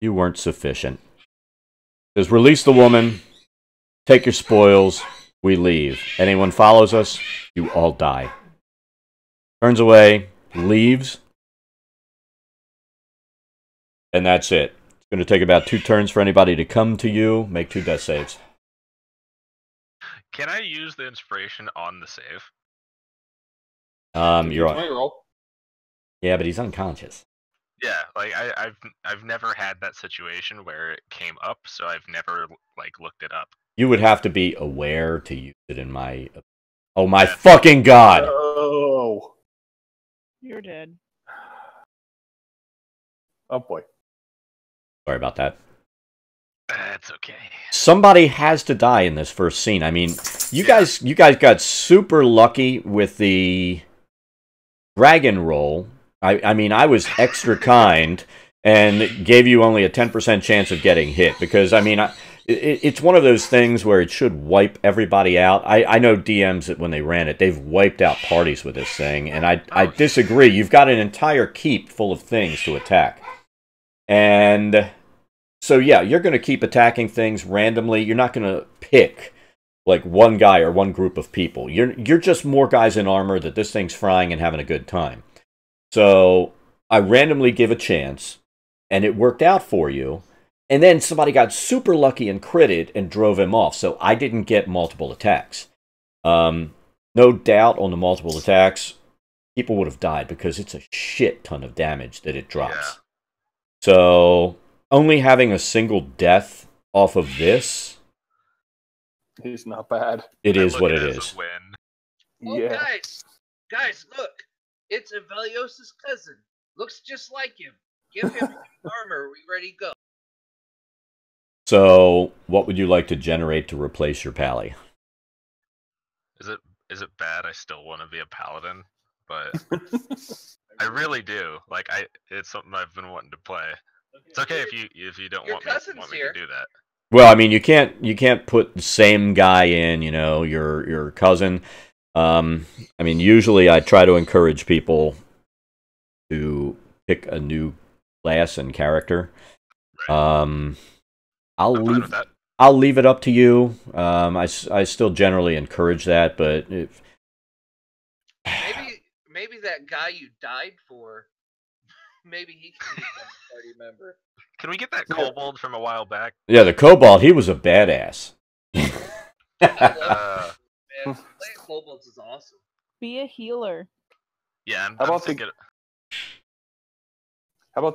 You weren't sufficient. He says, release the woman. Take your spoils. We leave. Anyone follows us, you all die. Turns away, leaves, And that's it. It's going to take about 2 turns for anybody to come to you. Make 2 death saves. Can I use the inspiration on the save? You're on. Roll. Yeah, but he's unconscious. Yeah, like I've never had that situation where it came up, so I've never like looked it up. You would have to be aware to use it in my... Oh my fucking god! Oh. You're dead. Oh boy. Sorry about that. That's okay. Somebody has to die in this first scene. I mean, you guys got super lucky with the dragon roll. I mean, I was extra kind and gave you only a 10% chance of getting hit because, I mean, it's one of those things where it should wipe everybody out. I know DMs that when they ran it, they've wiped out parties with this thing, and I disagree. You've got an entire keep full of things to attack. And so, yeah, you're going to keep attacking things randomly. You're not going to pick, like, one guy or one group of people. You're just more guys in armor that this thing's frying and having a good time. So I randomly give a chance, and it worked out for you. And then somebody got super lucky and critted and drove him off. So I didn't get multiple attacks. No doubt on the multiple attacks, people would have died because it's a shit ton of damage that it drops. Yeah. So only having a single death off of this, He's not bad. it I is look what at it as is. a win. Oh, Yeah. guys, look! It's Evelios' cousin. Looks just like him. Give him armor. We ready to go. So what would you like to generate to replace your pally? Is it bad? I still want to be a paladin, but I really do. Like it's something I've been wanting to play. It's okay if you don't Your want me cousin's here. to do that. Well, I mean, you can't put the same guy in, you know, your cousin. I mean, usually I try to encourage people to pick a new class and character. I'm fine with that. I'll leave it up to you. I still generally encourage that, but if Maybe that guy you died for, maybe he can become a party member. Can we get that kobold from a while back? yeah, the kobold, he was a badass. I love it, man. Playing kobolds is awesome. Be a healer. Yeah, How about the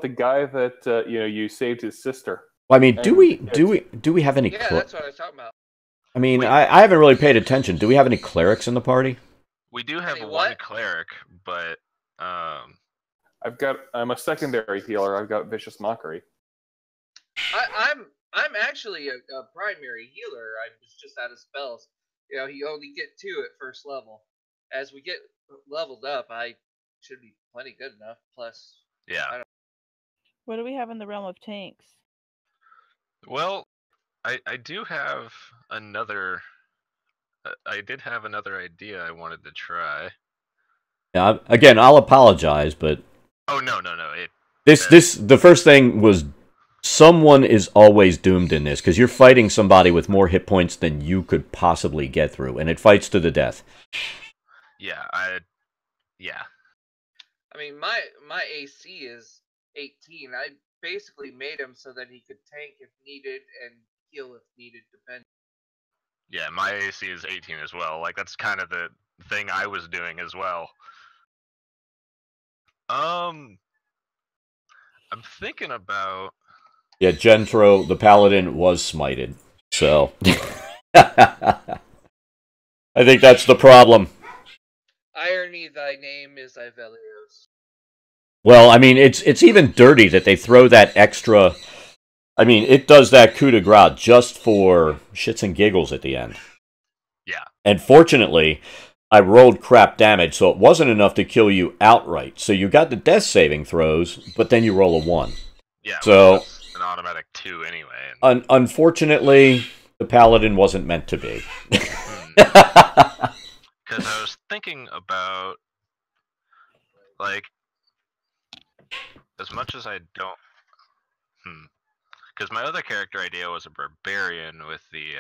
guy that you saved his sister? Well, I mean, do we have any? Yeah, that's what I was talking about. I mean, I haven't really paid attention. Do we have any clerics in the party? We do have Any one what? cleric, but I'm a secondary healer. I've got Vicious Mockery. I'm actually a primary healer. I'm just out of spells. You know, you only get 2 at first level. As we get leveled up, I should be plenty good enough. Plus, yeah. What do we have in the realm of tanks? Well, I do have another. I did have another idea I wanted to try. Yeah, again, I'll apologize, but Oh no! the first thing was someone is always doomed in this because you're fighting somebody with more hit points than you could possibly get through, and it fights to the death. Yeah, I mean, my AC is 18. I basically made him so that he could tank if needed and heal if needed, depending. Yeah, my AC is 18 as well. Like that's kind of the thing I was doing as well. I'm thinking about. Yeah, Gentro, the paladin, was smited, so I think that's the problem. Irony, thy name is Ivelios. Well, I mean, it's even dirty that they throw that extra. I mean, it does that coup de grace just for shits and giggles at the end. Yeah. And fortunately, I rolled crap damage, so it wasn't enough to kill you outright. So you got the death saving throws, but then you roll a 1. Yeah. So well, that's an automatic 2 anyway. Unfortunately, the paladin wasn't meant to be. Because I was thinking about, like, as much as I don't. Because my other character idea was a barbarian with the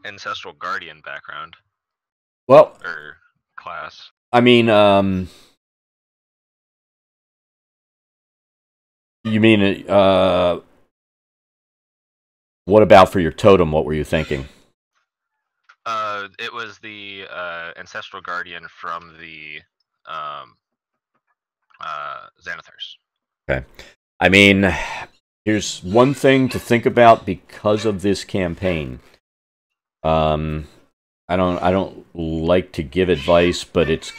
ancestral guardian background. Well, or class. I mean, you mean, what about for your totem? What were you thinking? It was the ancestral guardian from the Xanathars. Okay. I mean, here's one thing to think about because of this campaign. I don't like to give advice, but it's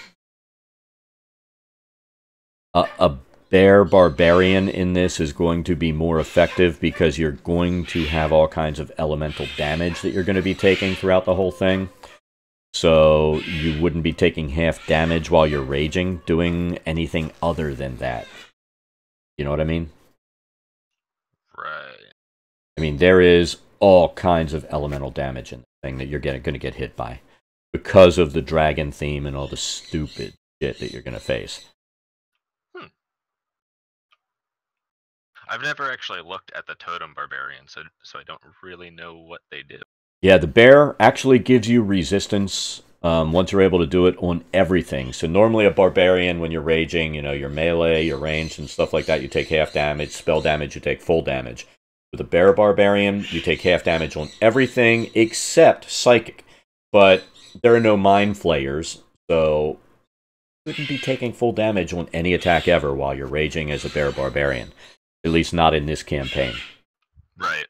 a bear barbarian in this is going to be more effective because you're going to have all kinds of elemental damage that you're going to be taking throughout the whole thing. So you wouldn't be taking half damage while you're raging, doing anything other than that. You know what I mean? Right. I mean, there is all kinds of elemental damage in the thing that you're going to get hit by because of the dragon theme and all the stupid shit that you're going to face. I've never actually looked at the totem barbarian, so I don't really know what they do. Yeah, the bear actually gives you resistance once you're able to do it on everything. So normally a barbarian, when you're raging, you know, your melee, your range, and stuff like that, you take half damage. Spell damage, you take full damage. With a bear barbarian, you take half damage on everything except psychic. But there are no mind flayers, so you wouldn't be taking full damage on any attack ever while you're raging as a bear barbarian. At least not in this campaign. Right.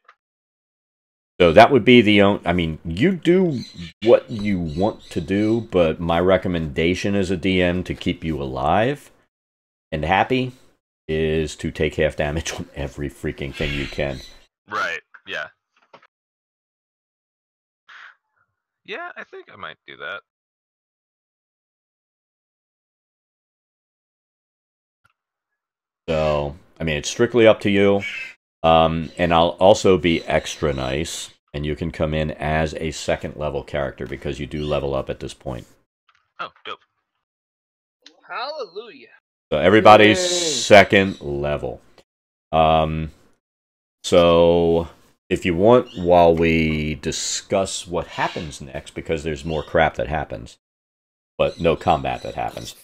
So that would be the only... I mean, you do what you want to do, but my recommendation as a DM to keep you alive and happy is to take half damage on every freaking thing you can. Right, yeah. Yeah, I think I might do that. So, I mean, it's strictly up to you. And I'll also be extra nice, and you can come in as a second level character because you do level up at this point. Oh, dope. Hallelujah. So everybody's Yay. second level. So if you want, while we discuss what happens next, because there's more crap that happens, but no combat that happens.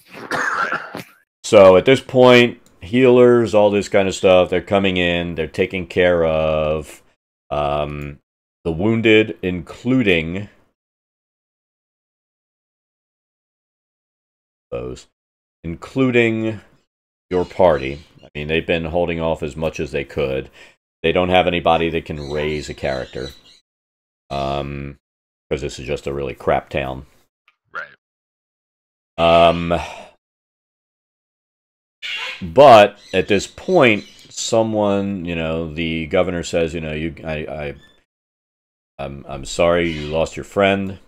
So at this point, healers, all this kind of stuff, they're coming in, they're taking care of the wounded, including those, including your party. I mean, they've been holding off as much as they could. They don't have anybody that can raise a character, because this is just a really crap town. Right. But at this point, someone, you know, the governor says, you know, I'm sorry you lost your friend.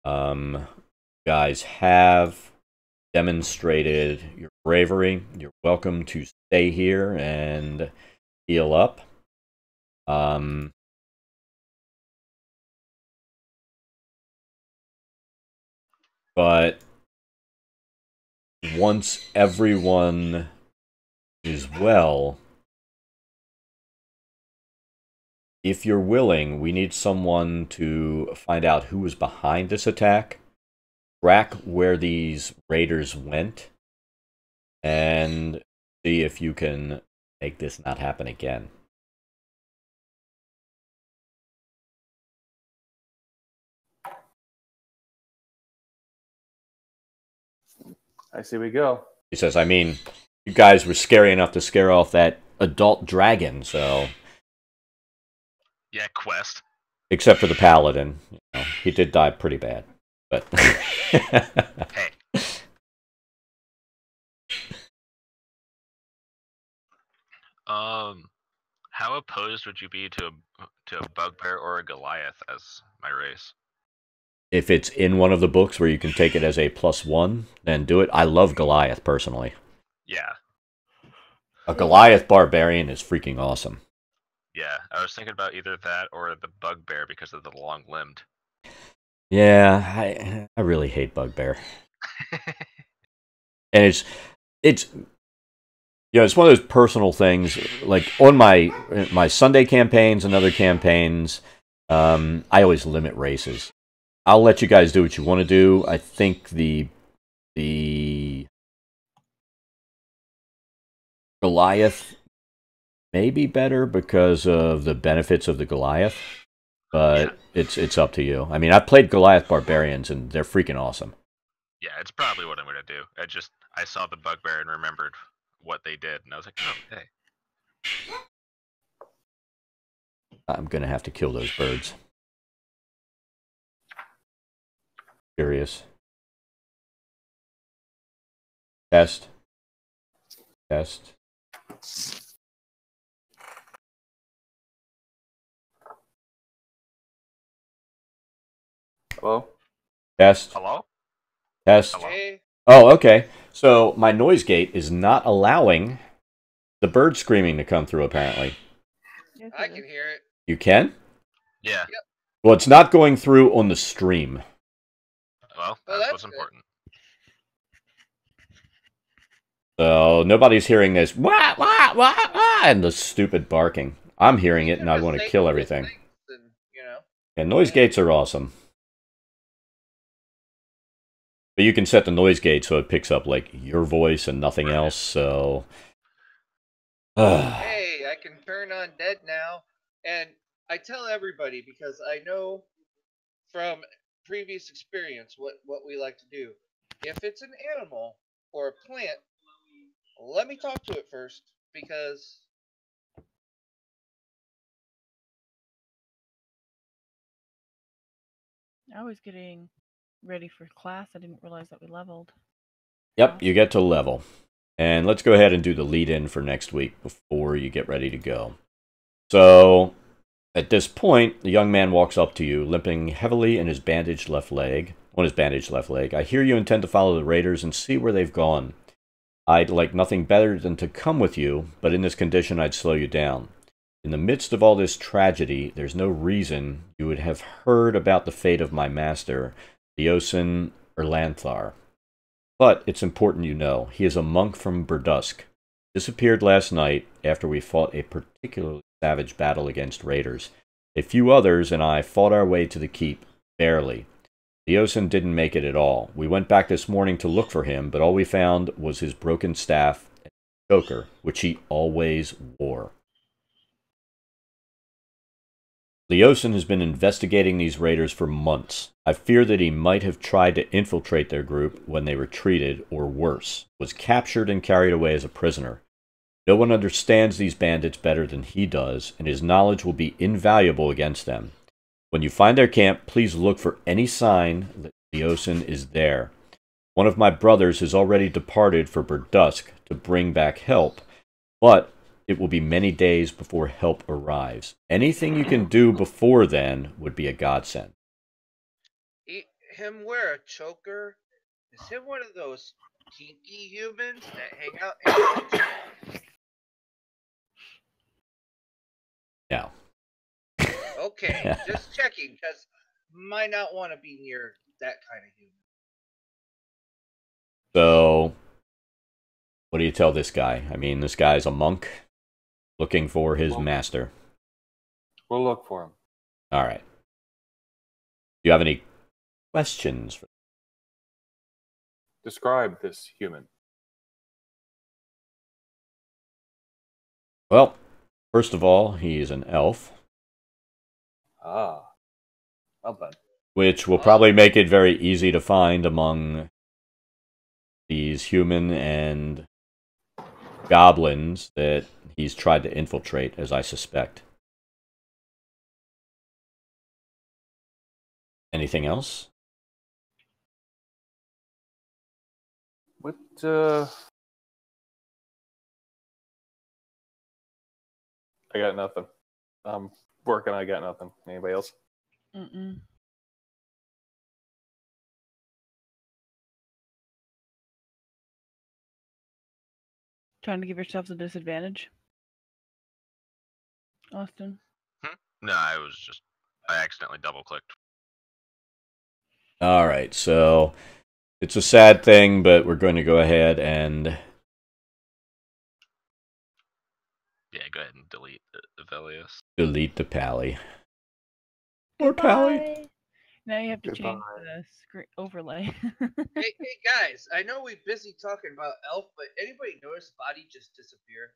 Guys have demonstrated your bravery. You're welcome to stay here and heal up. But once everyone is well, if you're willing, we need someone to find out who was behind this attack, track where these raiders went, and see if you can make this not happen again. I see we go. He says, I mean, you guys were scary enough to scare off that adult dragon, so... Yeah, quest. Except for the paladin. You know, he did die pretty bad. But... Hey. How opposed would you be to a bugbear or a Goliath as my race? If it's in one of the books where you can take it as a +1, then do it. I love Goliath, personally. Yeah. A Goliath barbarian is freaking awesome. Yeah, I was thinking about either that or the bugbear because of the long-limbed. Yeah, I really hate bugbear. And it's you know, it's one of those personal things. Like on my Sunday campaigns and other campaigns, I always limit races. I'll let you guys do what you want to do. I think the the Goliath may be better because of the benefits of the Goliath, but it's up to you. I mean, I've played Goliath Barbarians, and they're freaking awesome. Yeah, it's probably what I'm gonna do. I saw the bugbear and remembered what they did, and I was like, oh, hey. I'm gonna have to kill those birds. Curious. Test. Test. Hello? Test. Hello? Test. Hello? Hey, Oh, okay. So my noise gate is not allowing the bird screaming to come through, apparently. Yes, I it can is. hear it. You can? Yeah. Well, it's not going through on the stream. Well, Oh, that's that's what's good. important. So nobody's hearing this wah, wah, wah, wah, and the stupid barking. I'm hearing You it, can and I just want to say kill cool everything. things and, you know. And noise gates are awesome. But you can set the noise gate so it picks up, like, your voice and nothing else, so... Hey, I can turn on dead now. And I tell everybody because I know from previous experience what we like to do. If it's an animal or a plant, let me talk to it first because I was getting ready for class. I didn't realize that we leveled. Yep, you get to level. And let's go ahead and do the lead-in for next week before you get ready to go. So, at this point, the young man walks up to you, limping heavily in his bandaged left leg. On his bandaged left leg. I hear you intend to follow the raiders and see where they've gone. I'd like nothing better than to come with you, but in this condition I'd slow you down. In the midst of all this tragedy, there's no reason you would have heard about the fate of my master, Leosin Erlanthar. But it's important you know, he is a monk from Burdusk. Disappeared last night after we fought a particularly savage battle against raiders. A few others and I fought our way to the keep, barely. Leosin didn't make it at all. We went back this morning to look for him, but all we found was his broken staff and choker, which he always wore. Leosin has been investigating these raiders for months. I fear that he might have tried to infiltrate their group when they retreated, or worse, was captured and carried away as a prisoner. No one understands these bandits better than he does, and his knowledge will be invaluable against them. When you find their camp, please look for any sign that Leosin is there. One of my brothers has already departed for Burdusk to bring back help, but it will be many days before help arrives. Anything you can do before then would be a godsend. him wear a choker. Is him one of those kinky humans that hang out in culture? No. Okay, just checking because might not want to be near that kind of human. So, what do you tell this guy? I mean, this guy's a monk looking for his master. We'll look for him. All right. Do you have any questions? Describe this human. Well, first of all, he's an elf, Ah. Well then. which will probably make it very easy to find among these human and goblins that he's tried to infiltrate, as I suspect. Anything else? What, I got nothing. I'm working, I got nothing. Anybody else? Mm-mm. Trying to give yourselves a disadvantage, Austin? No, I accidentally double clicked. All right, so it's a sad thing, but we're going to go ahead and... Yeah, go ahead and delete Velius. delete the pally. Or pally. Now you have to Goodbye. change the screen overlay. Hey, guys, I know we're busy talking about Elf, but anybody notice body just disappear?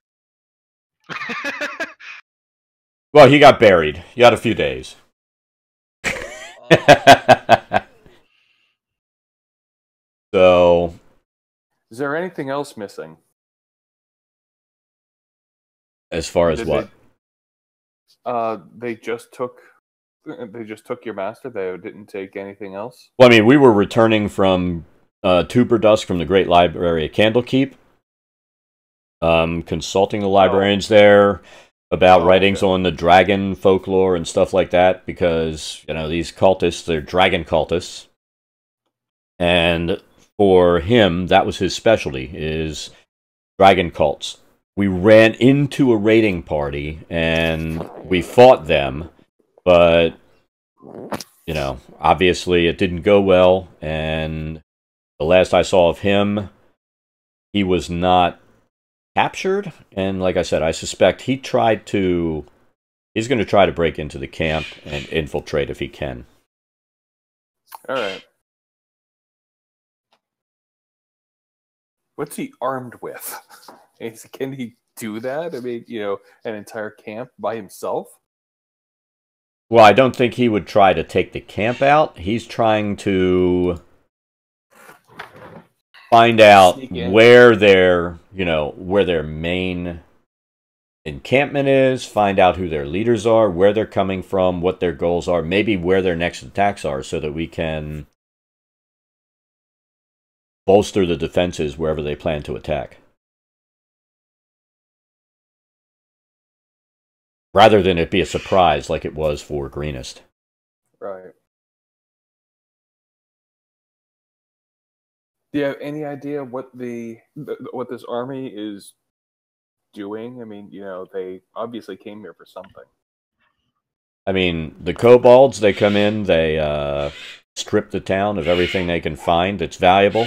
Well, he got buried. He got a few days. So, Is there anything else missing? as far as Did what? They just took your master. They didn't take anything else. Well, I mean, we were returning from Tuber Dusk from the Great Library of Candlekeep, consulting the librarians there about writings on the dragon folklore and stuff like that, because, you know, these cultists, they're dragon cultists. And for him, that was his specialty, is dragon cults. We ran into a raiding party, and we fought them, but, you know, obviously it didn't go well, and the last I saw of him, he was not captured, and like I said, I suspect he's going to try to break into the camp and infiltrate if he can. All right. What's he armed with? Can he do that? I mean, you know, an entire camp by himself? Well, I don't think he would try to take the camp out. He's trying to find out where their main encampment is, find out who their leaders are, where they're coming from, what their goals are, maybe where their next attacks are, so that we can bolster the defenses wherever they plan to attack. Rather than it be a surprise like it was for Greenest. Right. Do you have any idea what what this army is doing? I mean, you know, they obviously came here for something. I mean, the kobolds, they come in, they strip the town of everything they can find that's valuable.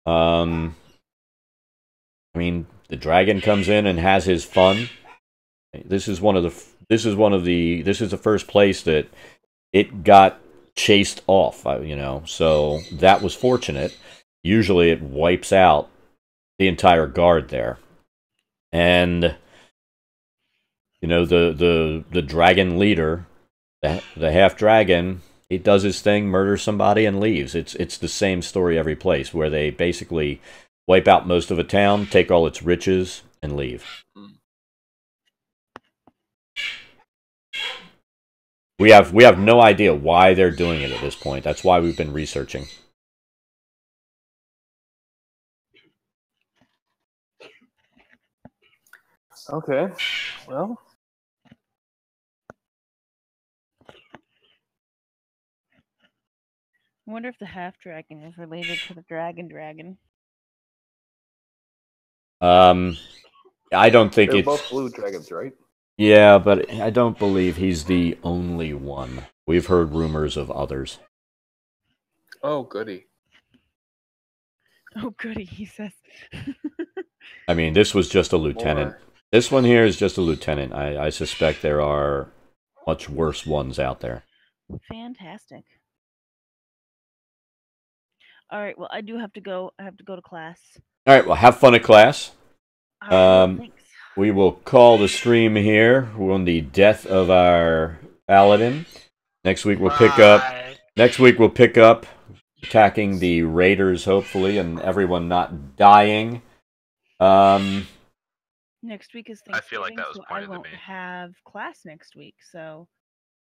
I mean, the dragon comes in and has his fun. This is the first place that it got chased off, you know, so that was fortunate. Usually it wipes out the entire guard there. And, you know, the dragon leader, the half-dragon, he does his thing, murders somebody, and leaves. It's the same story every place, where they basically wipe out most of a town, take all its riches, and leave. We have no idea why they're doing it at this point. That's why we've been researching. Okay, well. I wonder if the half-dragon is related to the dragon. I don't think They're it's... both blue dragons, right? Yeah, but I don't believe he's the only one. We've heard rumors of others. Oh, goody. Oh, goody, he says. I mean, this was just a lieutenant. This one here is just a lieutenant. I suspect there are much worse ones out there. Fantastic. All right, well, I do have to go. I have to go to class. All right, well, have fun at class. Thanks. We will call the stream here. We're on the death of our paladin. Next week we'll pick up attacking the raiders, hopefully, and everyone not dying. Next week is Thanksgiving, I feel like that was so pointed I at won't me. have class next week, so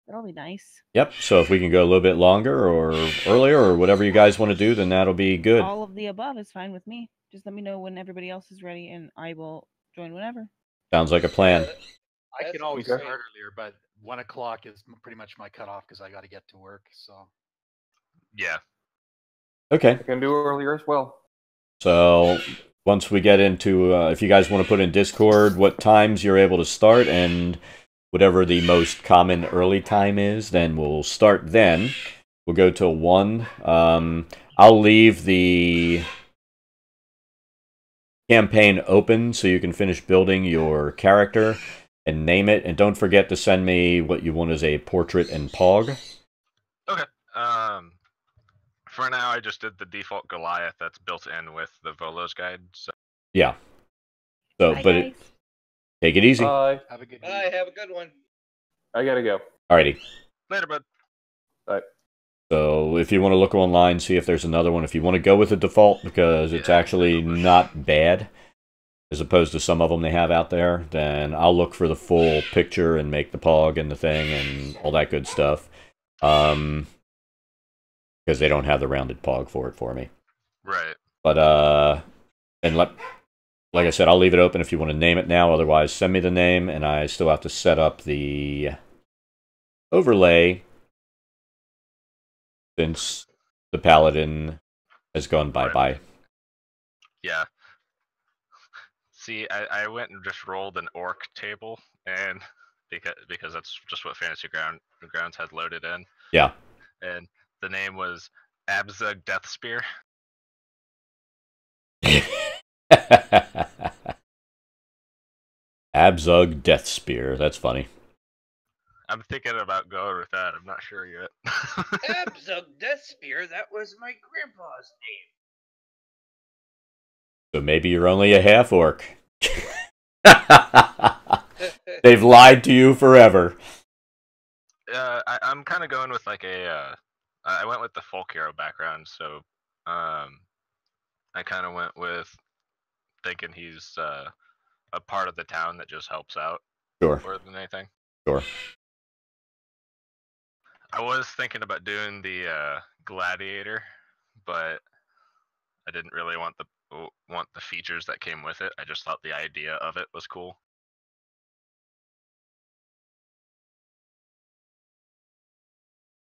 that'll be nice. Yep, so if we can go a little bit longer or earlier or whatever you guys want to do, then that'll be good. All of the above is fine with me. Just let me know when everybody else is ready, and I will join whenever. Sounds like a plan. I can always start earlier, but 1 o'clock is pretty much my cutoff because I got to get to work. So. Yeah. Okay. I can do earlier as well. So once we get into, if you guys want to put in Discord what times you're able to start and whatever the most common early time is, then we'll start then. We'll go till 1. I'll leave the campaign open so you can finish building your character and name it. And don't forget to send me what you want as a portrait and pog. Okay. For now, I just did the default Goliath that's built in with the Volo's guide. So Yeah. So, Bye, but guys. take it easy. Bye. Have a good Bye. week. Have a good one. I gotta go. Alrighty. later, bud. Bye. So if you want to look online, see if there's another one. If you want to go with the default because it's Yeah, actually definitely. not bad, as opposed to some of them they have out there, then I'll look for the full picture and make the pog and the thing and all that good stuff. Because they don't have the rounded pog for it for me. Right. But and like I said, I'll leave it open if you want to name it now. Otherwise, send me the name, and I still have to set up the overlay since the paladin has gone bye-bye. Yeah. See, I went and just rolled an orc table, and because that's just what Fantasy Grounds had loaded in. Yeah. And the name was Abzug Death Spear. Abzug Death Spear. That's funny. I'm thinking about going with that. I'm not sure yet. Abzug Death Spear. That was my grandpa's So maybe you're only a half orc. name. They've lied to you forever. I'm kind of going with like a. I went with the folk hero background, so I kind of went with thinking he's a part of the town that just helps out Sure. more than anything. Sure. I was thinking about doing the gladiator, but I didn't really want the features that came with it. I just thought the idea of it was cool.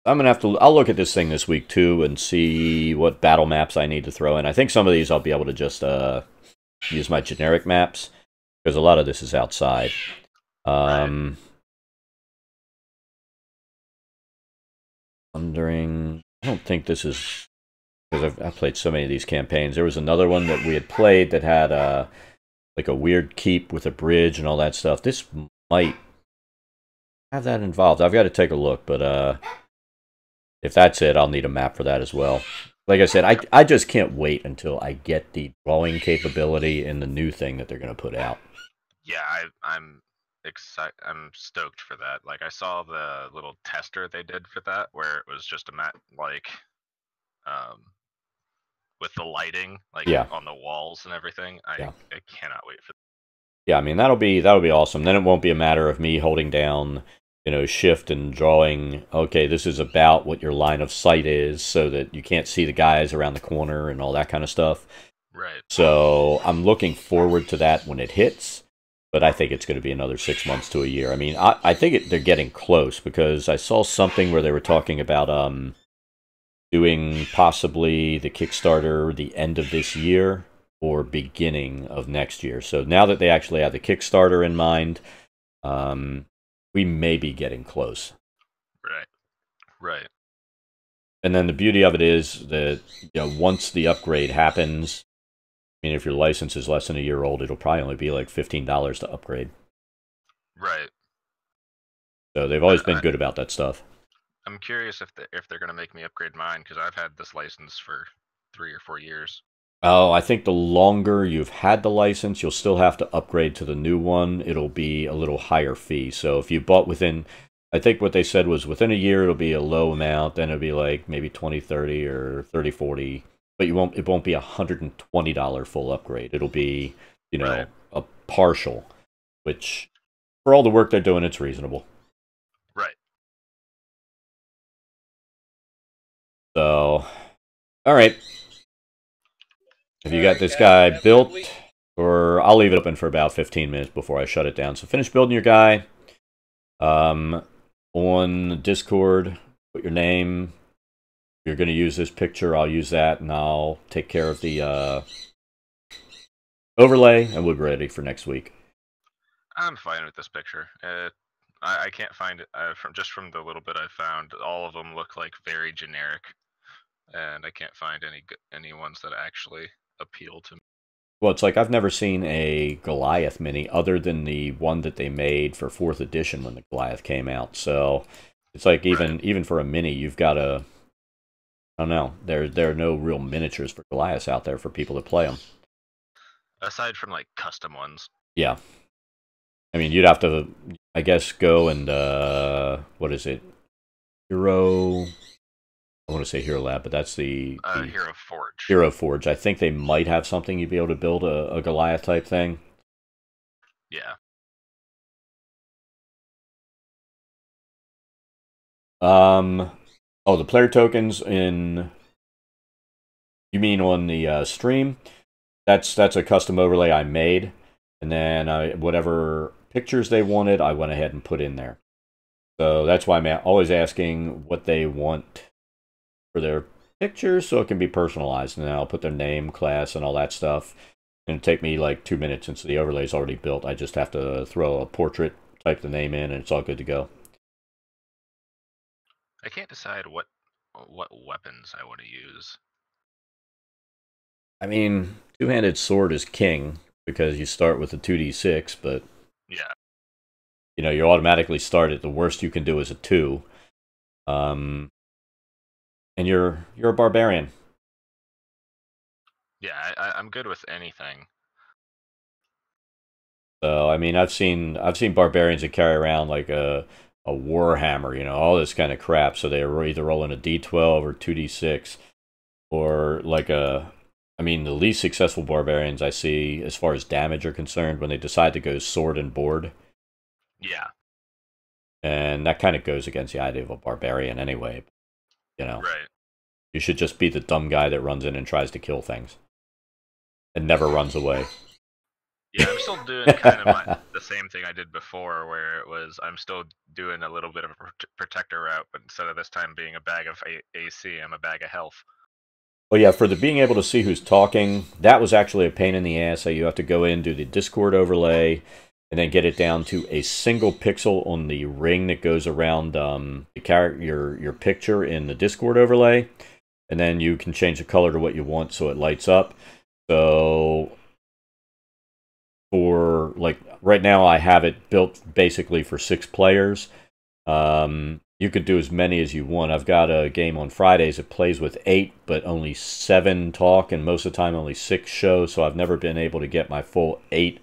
I'm gonna have to. I'll look at this thing this week too and see what battle maps I need to throw in. I think some of these I'll be able to just use my generic maps because a lot of this is outside. Wondering. I don't think this is because I've played so many of these campaigns. There was another one that we had played that had like a weird keep with a bridge and all that stuff. This might have that involved. I've got to take a look, but if that's it, I'll need a map for that as well. Like I said, I just can't wait until I get the drawing capability in the new thing that they're going to put out. Yeah, I'm excited. I'm stoked for that. Like I saw the little tester they did for that, where it was just a map like, with the lighting like on the walls and everything. I cannot wait for. Yeah, I mean that'll be awesome. Then it won't be a matter of me holding down, shift and drawing. Okay, this is about what your line of sight is, so that you can't see the guys around the corner and all that kind of stuff. Right. So I'm looking forward to that when it hits. But I think it's going to be another 6 months to a year. I mean, I think they're getting close because I saw something where they were talking about doing possibly the Kickstarter the end of this year or beginning of next year. So now that they actually have the Kickstarter in mind, we may be getting close. Right. And then the beauty of it is that once the upgrade happens, I mean, if your license is less than a year old, it'll probably only be like $15 to upgrade. Right. So they've always been good about that stuff. I'm curious if they're going to make me upgrade mine because I've had this license for 3 or 4 years. Oh, I think the longer you've had the license, you'll still have to upgrade to the new one. It'll be a little higher fee. So if you bought within, I think what they said was within a year, it'll be a low amount. Then it'll be like maybe 20, 30 or 30, 40. But it won't be $120 full upgrade. It'll be, a partial, which for all the work they're doing, it's reasonable. Right. So, all right. Have you got this guy built? Or I'll leave it open for about 15 minutes before I shut it down. So finish building your guy. On Discord, put your name. If you're going to use this picture, I'll use that, and I'll take care of the overlay, and we'll be ready for next week. I'm fine with this picture. I can't find it from the little bit I found. All of them look like very generic, and I can't find any ones that actually appeal to me. Well, it's like I've never seen a Goliath mini other than the one that they made for 4th edition when the Goliath came out. So it's like even for a mini, you've got to I don't know. There are no real miniatures for Goliaths out there for people to play them. Aside from like custom ones. Yeah. I mean, you'd have to, I guess, go and, what is it? Hero... I want to say Hero Lab, but that's the Hero Forge. Hero Forge. I think they might have something you'd be able to build a Goliath type thing. Yeah. Oh, the player tokens in... You mean on the stream? That's a custom overlay I made, and then whatever pictures they wanted, I went ahead and put in there. So that's why I'm always asking what they want for their pictures, so it can be personalized, and then I'll put their name, class, and all that stuff. And it'll take me like 2 minutes since the overlay is already built. I just have to throw a portrait, type the name in, and it's all good to go. I can't decide what weapons I want to use. I mean, two-handed sword is king because you start with a 2d6, but yeah, you know, you automatically start at the worst you can do is a 2. And you're a barbarian. Yeah, I'm good with anything. So I mean, I've seen barbarians that carry around like a warhammer, you know, all this kind of crap. So they're either rolling a d12 or 2d6, or like I mean, the least successful barbarians I see, as far as damage are concerned, when they decide to go sword and board. Yeah. And that kind of goes against the idea of a barbarian anyway. You know, right. You should just be the dumb guy that runs in and tries to kill things and never runs away. Yeah, I'm still doing kind of the same thing I did before, where it was I'm still doing a little bit of a protector route, but instead of this time being a bag of AC, I'm a bag of health. Well, yeah, for the being able to see who's talking, that was actually a pain in the ass. So you have to go in, do the Discord overlay, and then get it down to a single pixel on the ring that goes around your picture in the Discord overlay, and then you can change the color to what you want so it lights up. So for like right now, I have it built basically for 6 players. You could do as many as you want. I've got a game on Fridays that plays with 8, but only 7 talk, and most of the time only 6 show, so I've never been able to get my full 8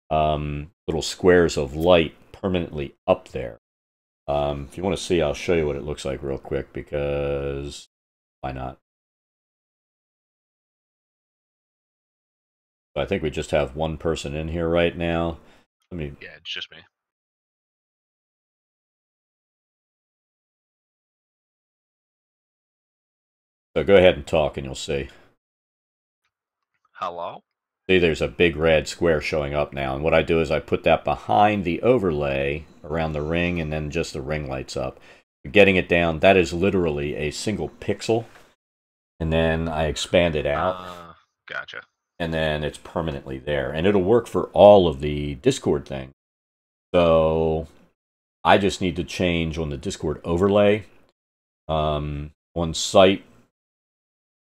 little squares of light permanently up there. If you want to see, I'll show you what it looks like real quick, because why not? So I think we just have one person in here right now. Yeah, it's just me. So go ahead and talk and you'll see. Hello? See, there's a big red square showing up now. And what I do is I put that behind the overlay around the ring, and then just the ring lights up. Getting it down, that is literally a single pixel. And then I expand it out. Gotcha. And then it's permanently there. And it'll work for all of the Discord thing. So I just need to change on the Discord overlay on site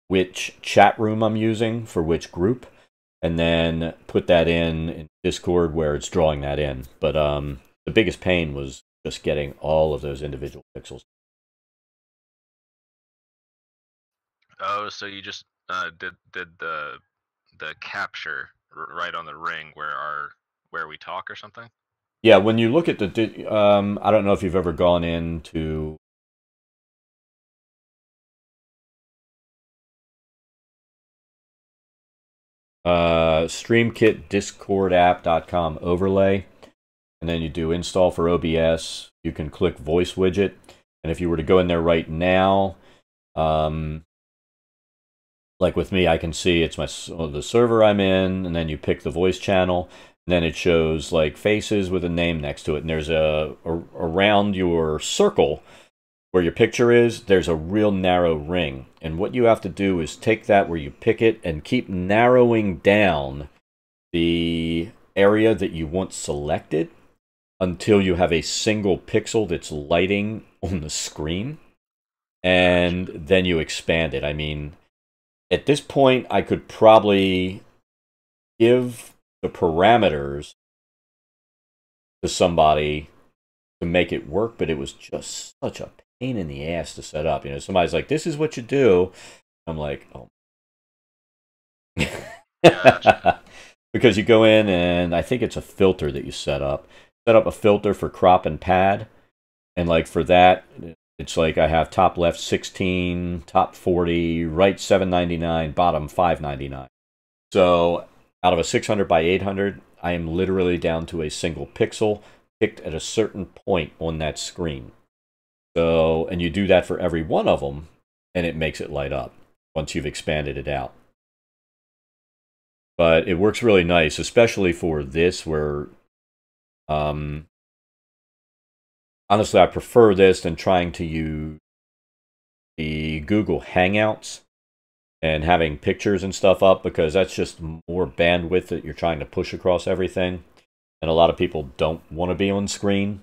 which chat room I'm using for which group, and then put that in Discord where it's drawing that in. But the biggest pain was just getting all of those individual pixels. Oh, so you just did the capture right on the ring where we talk or something? Yeah, when you look at the I don't know if you've ever gone into StreamKitDiscordApp.com overlay, and then you do install for OBS. You can click voice widget, and if you were to go in there right now, like with me, I can see it's the server I'm in, and then you pick the voice channel, and then it shows like faces with a name next to it, and there's around your circle where your picture is, there's a real narrow ring. And what you have to do is take that where you pick it and keep narrowing down the area that you want selected until you have a single pixel that's lighting on the screen. And then you expand it. I mean, at this point, I could probably give the parameters to somebody to make it work, but it was just such a pain in the ass to set up. Somebody's like, "This is what you do." I'm like, "Oh." Gotcha. Because you go in and I think it's a filter that you set up. Set up a filter for crop and pad, and like for that, it's like I have top left 16, top 40, right 799, bottom 599. So out of a 600 by 800, I am literally down to a single pixel picked at a certain point on that screen. So, and you do that for every one of them, and it makes it light up once you've expanded it out. But it works really nice, especially for this where, honestly, I prefer this than trying to use the Google Hangouts and having pictures and stuff up, because that's just more bandwidth that you're trying to push across everything. And a lot of people don't want to be on screen.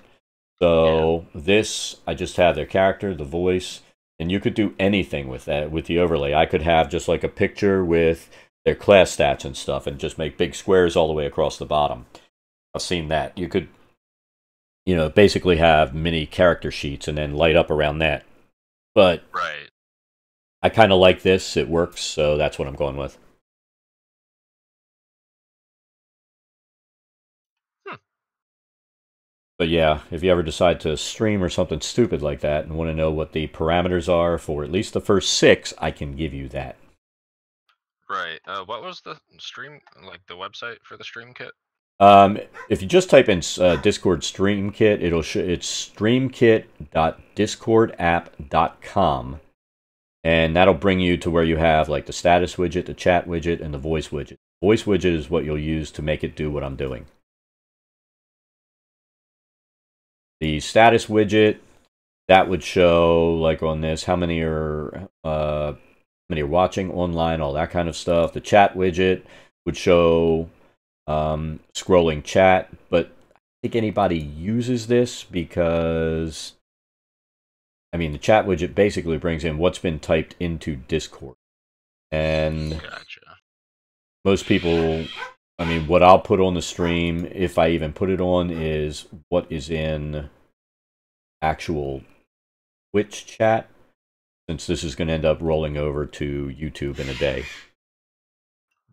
So this, I just have their character, the voice, and you could do anything with that, with the overlay. I could have just like a picture with their class stats and stuff and just make big squares all the way across the bottom. I've seen that. You could, basically have mini character sheets and then light up around that. But Right. I kind of like this. It works, so that's what I'm going with. But yeah, if you ever decide to stream or something stupid like that and want to know what the parameters are for at least the first 6, I can give you that. Right. What was the stream, like the website for the stream kit? If you just type in Discord Stream Kit, it'll show it's streamkit.discordapp.com, and that'll bring you to where you have like the status widget, the chat widget, and the voice widget. Voice widget is what you'll use to make it do what I'm doing. The status widget, that would show, like on this, how many are watching online, all that kind of stuff. The chat widget would show scrolling chat, but I think anybody uses this because, the chat widget basically brings in what's been typed into Discord. And Gotcha. most people, what I'll put on the stream, if I even put it on, is what is in actual Twitch chat, since this is going to end up rolling over to YouTube in a day.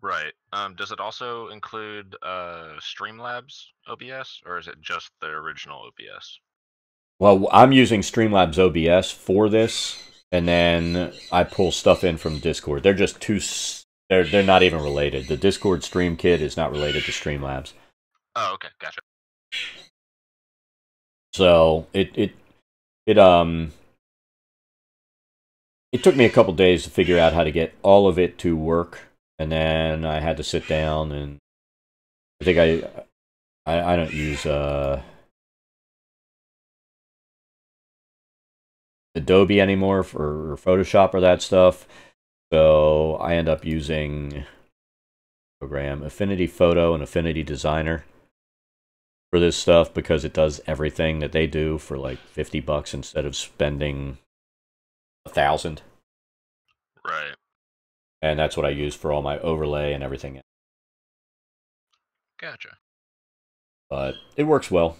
Right. Does it also include Streamlabs OBS, or is it just the original OBS? Well, I'm using Streamlabs OBS for this, and then I pull stuff in from Discord. They're just two. They're not even related. The Discord Stream Kit is not related to Streamlabs. Oh, okay, gotcha. So it took me a couple days to figure out how to get all of it to work, and then I had to sit down, and I think I don't use Adobe anymore for Photoshop or that stuff, so I end up using program Affinity Photo and Affinity Designer for this stuff, because it does everything that they do for like $50 instead of spending $1,000. Right. And that's what I use for all my overlay and everything. Gotcha. But it works well.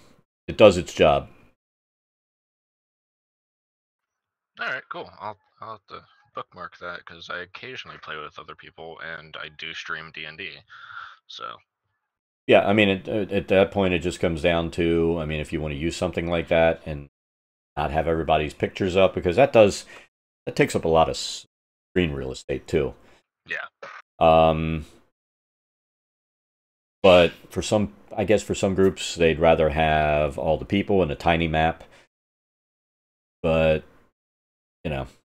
It does its job. All right, cool. I'll have to bookmark that, because I occasionally play with other people and I do stream D&D. So Yeah, at that point, it just comes down to, if you want to use something like that and not have everybody's pictures up, because that takes up a lot of screen real estate too. yeah. But for some groups, they'd rather have all the people in a tiny map. But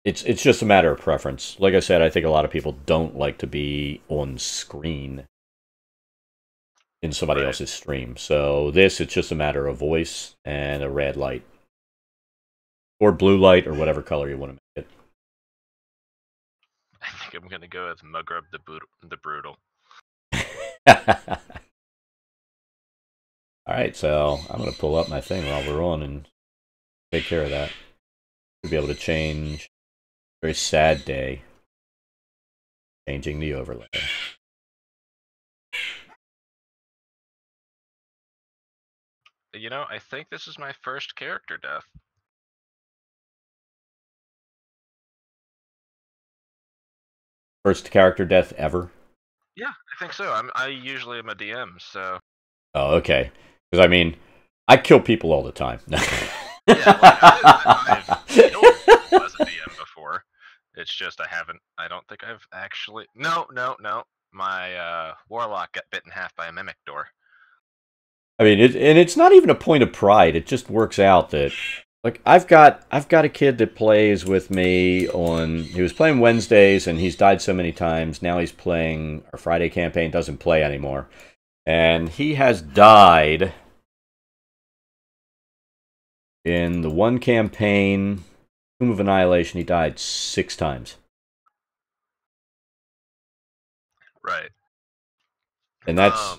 it's just a matter of preference. Like I said, I think a lot of people don't like to be on screen in somebody else's stream. So it's just a matter of voice and a red light. Or blue light, or whatever color you want to make it. I think I'm going to go with Mugrub the Brutal. Alright, so I'm going to pull up my thing while we're on and take care of that. We'll be able to change. Very sad day. Changing the overlay. I think this is my first character death. First character death ever? Yeah, I think so. I usually am a DM, so Oh, okay. Because I mean, I kill people all the time. yeah. I've killed people as a DM before. It's just I don't think I've actually. No. My warlock got bit in half by a mimic door. I mean, and it's not even a point of pride. It just works out that, like, I've got a kid that plays with me on. He was playing Wednesdays, and he's died so many times. Now he's playing our Friday campaign. Doesn't play anymore, and he has died in the one campaign, Tomb of Annihilation. He died 6 times, Right. and that's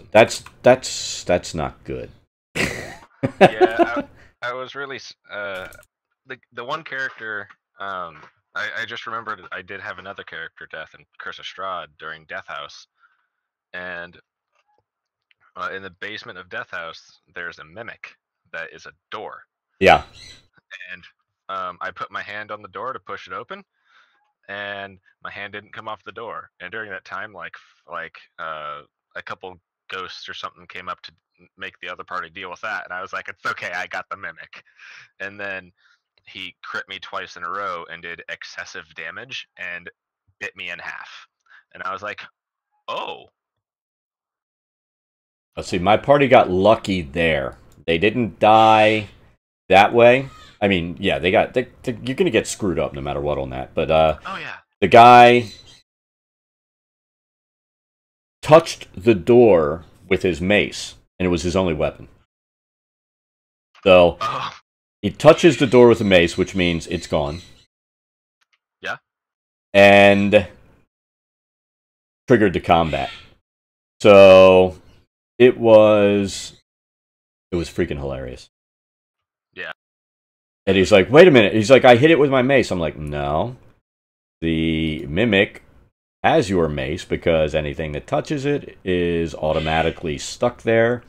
not good. Yeah, I was really the one character. I just remembered I did have another character death in Curse of Strahd during Death House, and in the basement of Death House, there's a mimic that is a door. Yeah. And I put my hand on the door to push it open, and my hand didn't come off the door. And during that time, a couple ghosts or something came up to make the other party deal with that, and I was like, "It's okay, I got the mimic." And then he crit me twice in a row and did excessive damage and bit me in half. And I was like, "Oh." Let's see, my party got lucky there. They didn't die that way. I mean, yeah, you're going to get screwed up no matter what on that. But Oh yeah. the guy touched the door with his mace, and it was his only weapon. So he touches the door with a mace, which means it's gone. Yeah. And triggered the combat. So it was freaking hilarious. Yeah. And he's like, wait a minute. He's like, I hit it with my mace. I'm like, no. The mimic has your mace because anything that touches it is automatically stuck there.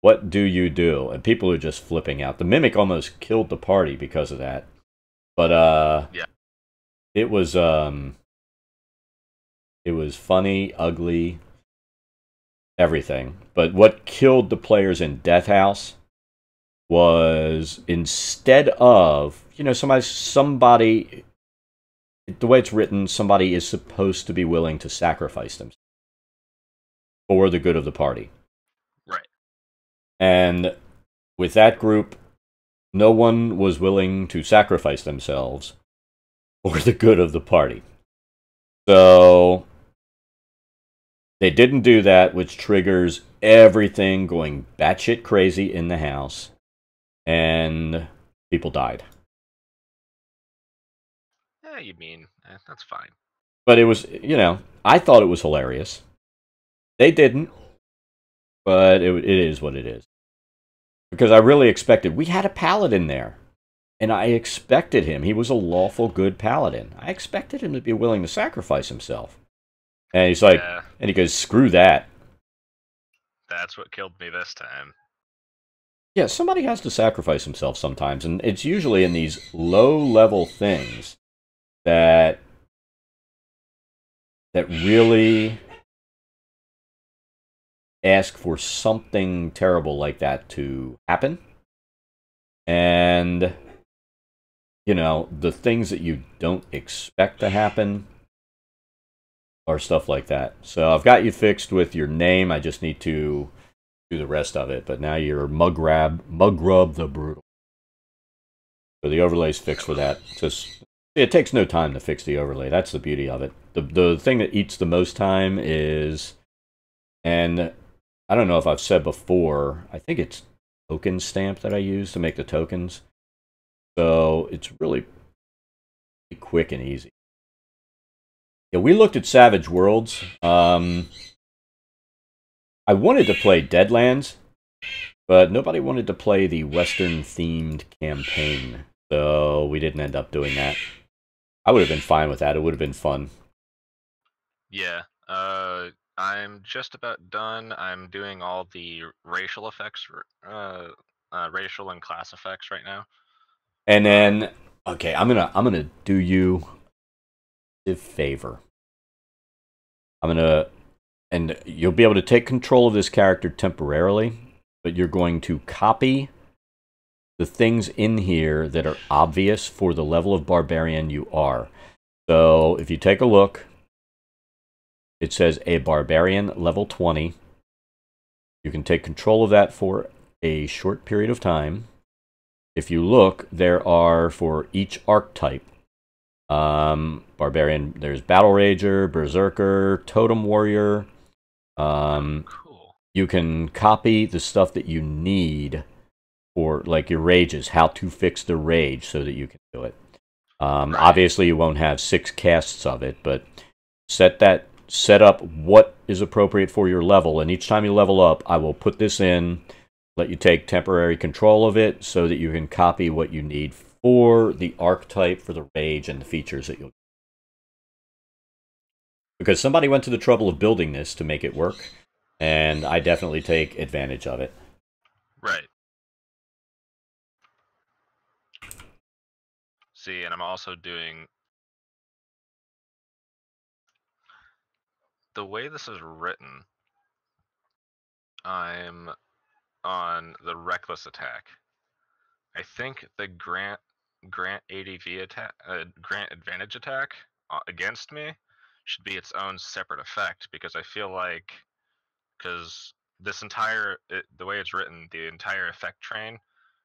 What do you do? And people are just flipping out. The mimic almost killed the party because of that. But yeah. It was funny, ugly, everything. But what killed the players in Death House was, instead of, somebody, the way it's written, somebody is supposed to be willing to sacrifice themselves for the good of the party. Right. And with that group, no one was willing to sacrifice themselves for the good of the party. So they didn't do that, which triggers everything going batshit crazy in the house. And people died. Yeah, you mean, that's fine. But it was, I thought it was hilarious. They didn't. But it is what it is. Because I really expected, we had a paladin there. And I expected him. He was a lawful good paladin. I expected him to be willing to sacrifice himself. And he's like, and he goes, screw that. That's what killed me this time. Yeah, somebody has to sacrifice himself sometimes. And it's usually in these low-level things that really ask for something terrible like that to happen. And, the things that you don't expect to happen or stuff like that. So I've got you fixed with your name. I just need to do the rest of it. But now you're Mugrub the Brutal. So the overlay's fixed for that. It takes no time to fix the overlay. That's the beauty of it. The thing that eats the most time is, and I don't know if I've said before, I think it's token stamp that I use to make the tokens. So it's really quick and easy. Yeah, we looked at Savage Worlds. I wanted to play Deadlands, but nobody wanted to play the Western-themed campaign, so we didn't end up doing that. I would have been fine with that. It would have been fun. Yeah. I'm just about done. I'm doing all the racial effects, racial and class effects right now. And then, okay, I'm gonna do you a favor. and you'll be able to take control of this character temporarily, but you're going to copy the things in here that are obvious for the level of barbarian you are. So if you take a look, it says a barbarian level 20. You can take control of that for a short period of time. If you look, there are for each archetype. Barbarian, there's Battle Rager, Berserker, Totem Warrior. Cool. You can copy the stuff that you need for, like, your rages, how to fix the rage so that you can do it. Right. Obviously, you won't have 6 casts of it, but set up what is appropriate for your level, and each time you level up, I will put this in, let you take temporary control of it so that you can copy what you need for the archetype, for the rage, and the features that you'll get. Because somebody went to the trouble of building this to make it work, and I definitely take advantage of it. Right. See, and I'm also doing... The way this is written, I'm on the reckless attack. I think the grant ADV attack, grant advantage attack against me should be its own separate effect, because I feel like, because this entire, the way it's written, the entire effect train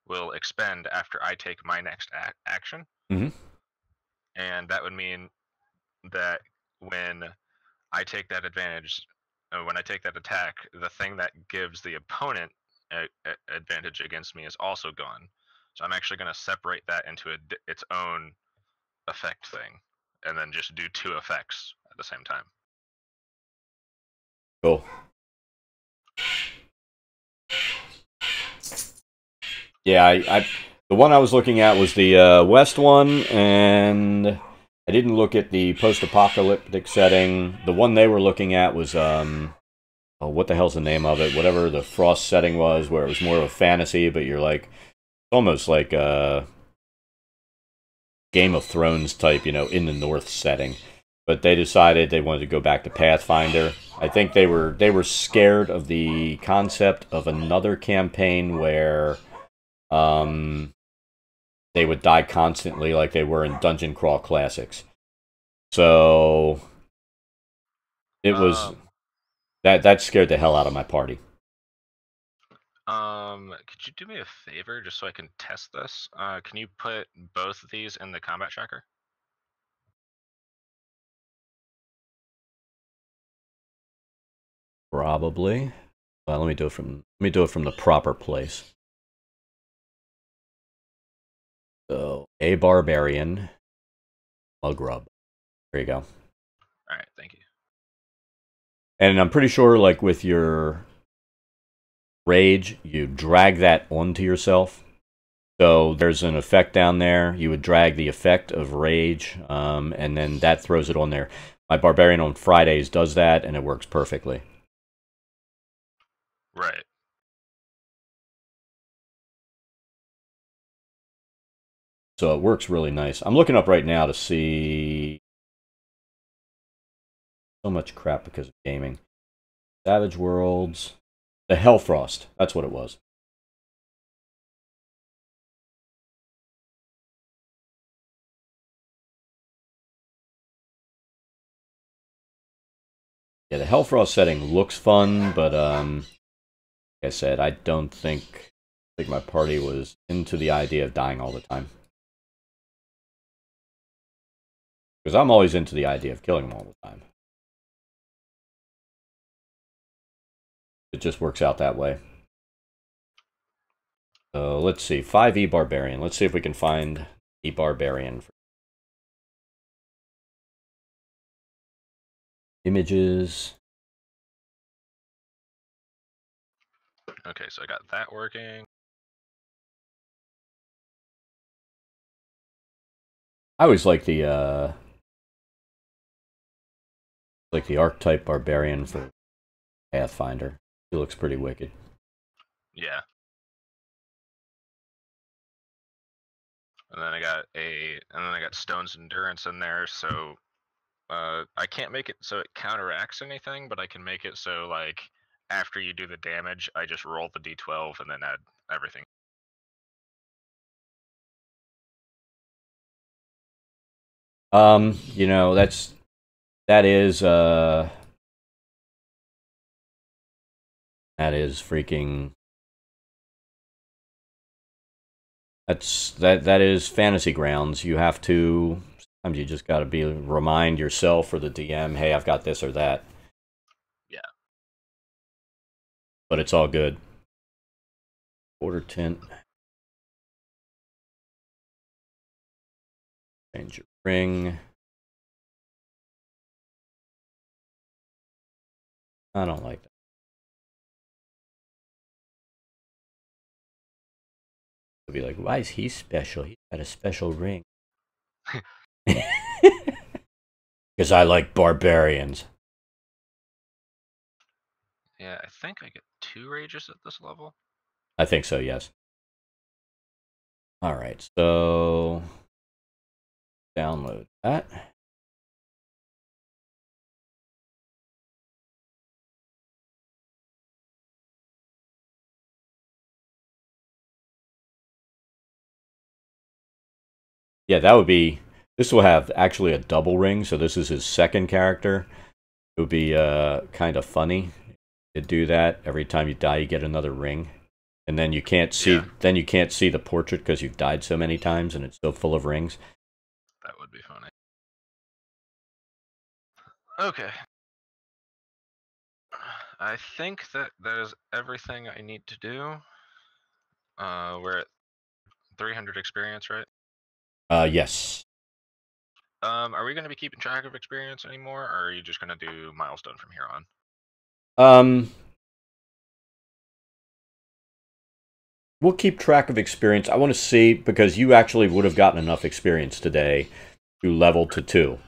will expend after I take my next action. Mm-hmm. And that would mean that when I take that advantage, when I take that attack, the thing that gives the opponent advantage against me is also gone. So I'm actually going to separate that into its own effect thing, and then just do 2 effects at the same time. Cool. Yeah, I the one I was looking at was the West one, and I didn't look at the post-apocalyptic setting. The one they were looking at was what the hell's the name of it? Whatever the Frost setting was, where it was more of a fantasy, but you're like almost like a Game of Thrones type, in the North setting. But they decided they wanted to go back to Pathfinder. I think they were scared of the concept of another campaign where they would die constantly like they were in Dungeon Crawl Classics. So it was that scared the hell out of my party. Could you do me a favor just so I can test this? Can you put both of these in the combat tracker? Probably. Well, let me do it from the proper place. So, a barbarian, mug rub. There you go. All right, thank you. And I'm pretty sure, like with your rage, you drag that onto yourself. So there's an effect down there. You would drag the effect of rage, and then that throws it on there. My barbarian on Fridays does that, and it works perfectly. Right. So it works really nice. I'm looking up right now to see so much crap because of gaming. Savage Worlds. The Hellfrost. That's what it was. Yeah, the Hellfrost setting looks fun, but like I said, I don't think my party was into the idea of dying all the time. Because I'm always into the idea of killing them all the time. It just works out that way. So let's see, 5E Barbarian. Let's see if we can find E Barbarian. Images. Okay, so I got that working. I always like the archetype barbarian for Pathfinder. He looks pretty wicked. Yeah. And then I got Stone's Endurance in there, so I can't make it so it counteracts anything, but I can make it so like after you do the damage, I just roll the d12 and then add everything. You know, that is freaking that is fantasy grounds. You have to sometimes you just got to remind yourself or the DM, hey, I've got this or that. Yeah. But it's all good. Order tint. Change your ring. I don't like that. It'll be like, why is he special? He's got a special ring. Because I like barbarians. Yeah, I think I get 2 rages at this level. I think so, yes. Alright, so download that. Yeah, that would be... This will have actually a double ring, so this is his second character. It would be kind of funny to do that. Every time you die, you get another ring. And then you can't see the portrait because you've died so many times and it's so full of rings. That would be funny. Okay. I think that is everything I need to do. We're at 300 experience, right? Yes. Are we going to be keeping track of experience anymore, or are you just going to do milestone from here on? We'll keep track of experience. I want to see, because you actually would have gotten enough experience today to level to 2.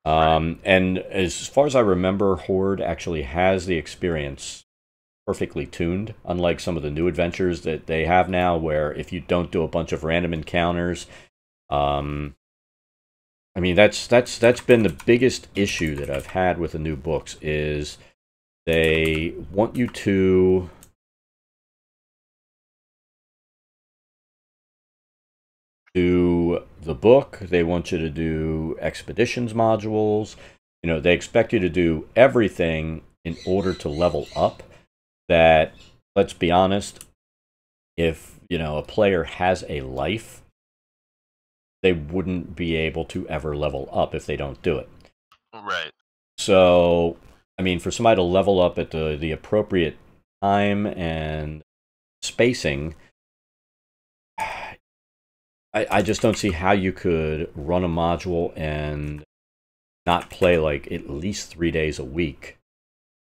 And as far as I remember, Hoard actually has the experience perfectly tuned, unlike some of the new adventures that they have now, where if you don't do a bunch of random encounters, I mean, that's been the biggest issue that I've had with the new books, is they want you to do the book, they want you to do expeditions modules, you know, they expect you to do everything in order to level up. That, let's be honest, if, you know, a player has a life, they wouldn't be able to ever level up if they don't do it. Right. So, I mean, for somebody to level up at the appropriate time and spacing, I just don't see how you could run a module and not play like at least 3 days a week,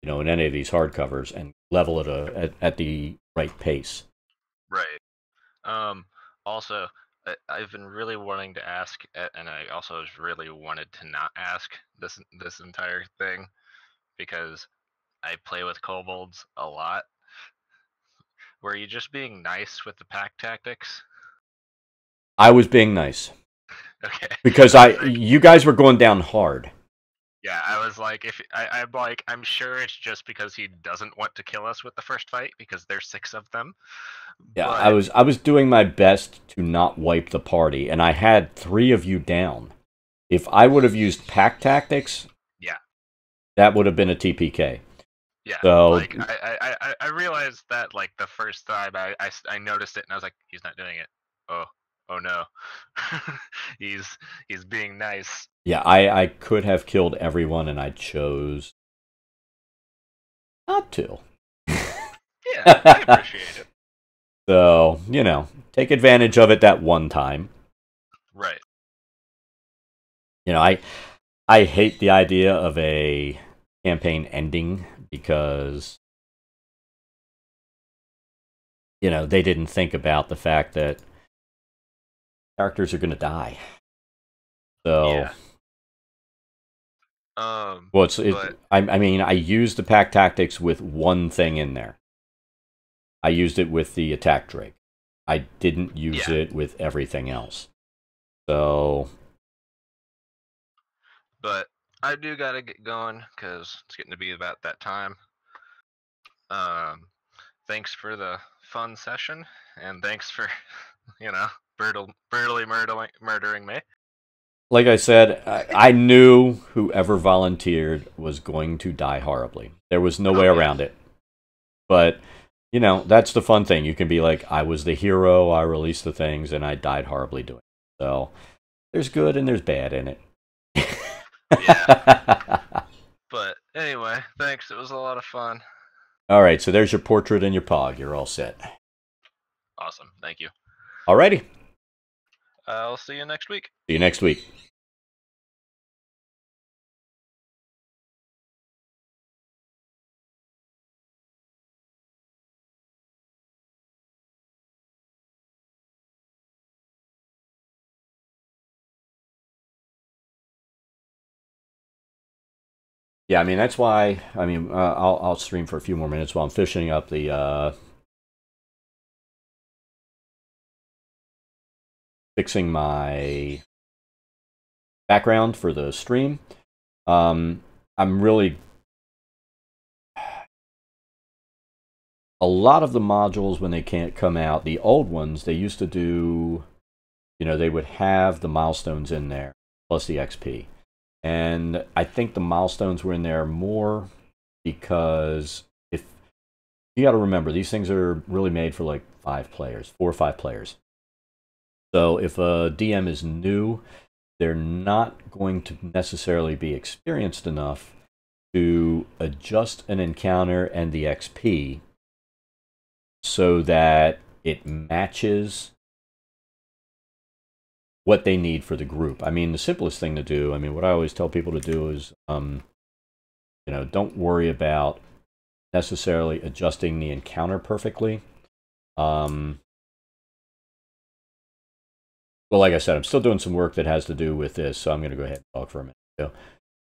you know, in any of these hardcovers, and level it at the right pace. Right. Also, I've been really wanting to ask, and I also really wanted to not ask this entire thing, because I play with kobolds a lot. Were you just being nice with the pack tactics? I was being nice. Okay. Because you guys were going down hard. Yeah, I was like, I'm sure it's just because he doesn't want to kill us with the first fight, because there's 6 of them. Yeah, but I was doing my best to not wipe the party, and I had 3 of you down. If I would have used pack tactics, yeah, that would have been a TPK. Yeah, so, like I realized that like the first time I noticed it, and I was like, he's not doing it. Oh no. he's being nice. Yeah, I could have killed everyone, and I chose not to. Yeah, I appreciate it. So, you know, take advantage of it that one time. Right. You know, I hate the idea of a campaign ending, because, you know, they didn't think about the fact that characters are going to die. So, yeah. Well, I mean, I used the pack tactics with one thing in there. I used it with the attack drake. I didn't use it with everything else. So, but I do gotta get going because it's getting to be about that time. Thanks for the fun session, and thanks for, brutally murdering me. Like I said, I knew whoever volunteered was going to die horribly. There was no way around it. But, that's the fun thing. You can be like, I was the hero, I released the things, and I died horribly doing it. So, there's good and there's bad in it. Yeah. But anyway, thanks. It was a lot of fun. All right, so there's your portrait and your pog. You're all set. Awesome. Thank you. Alrighty. I'll see you next week. See you next week. Yeah, I mean, that's why, I'll stream for a few more minutes while I'm finishing up the, fixing my background for the stream. I'm really... A lot of the modules, when they can't come out, the old ones, they used to do, they would have the milestones in there, plus the XP. And I think the milestones were in there more because if you got to remember, these things are really made for like 4 or 5 players. So if a DM is new, they're not going to necessarily be experienced enough to adjust an encounter and the XP so that it matches what they need for the group. I mean, the simplest thing to do, what I always tell people to do is, don't worry about necessarily adjusting the encounter perfectly. Well, like I said, I'm still doing some work that has to do with this, so I'm going to go ahead and talk for a minute.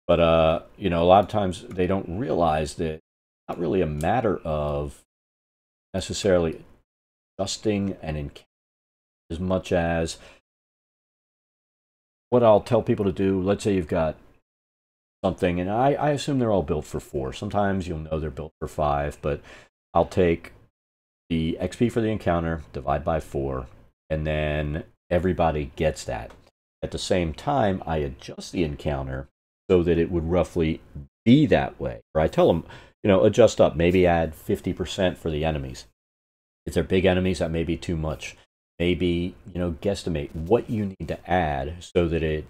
But, a lot of times they don't realize that it's not really a matter of necessarily adjusting an encounter as much as what I'll tell people to do. Let's say you've got something, and I assume they're all built for 4. Sometimes you'll know they're built for 5, but I'll take the XP for the encounter, divide by 4, and then everybody gets that. At the same time, I adjust the encounter so that it would roughly be that way. Or I tell them, adjust up, maybe add 50% for the enemies. If they're big enemies, that may be too much. Maybe, guesstimate what you need to add so that it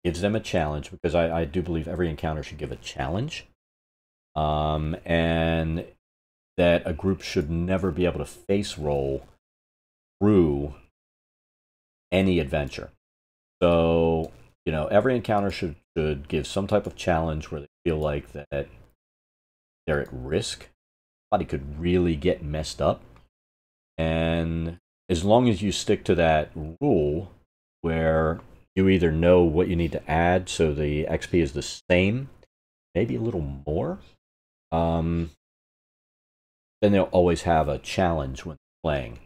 gives them a challenge, because I do believe every encounter should give a challenge. And that a group should never be able to face roll through any adventure. So, every encounter should give some type of challenge where they feel like that they're at risk. Somebody could really get messed up. And as long as you stick to that rule where you either know what you need to add so the XP is the same, maybe a little more, then they'll always have a challenge when playing.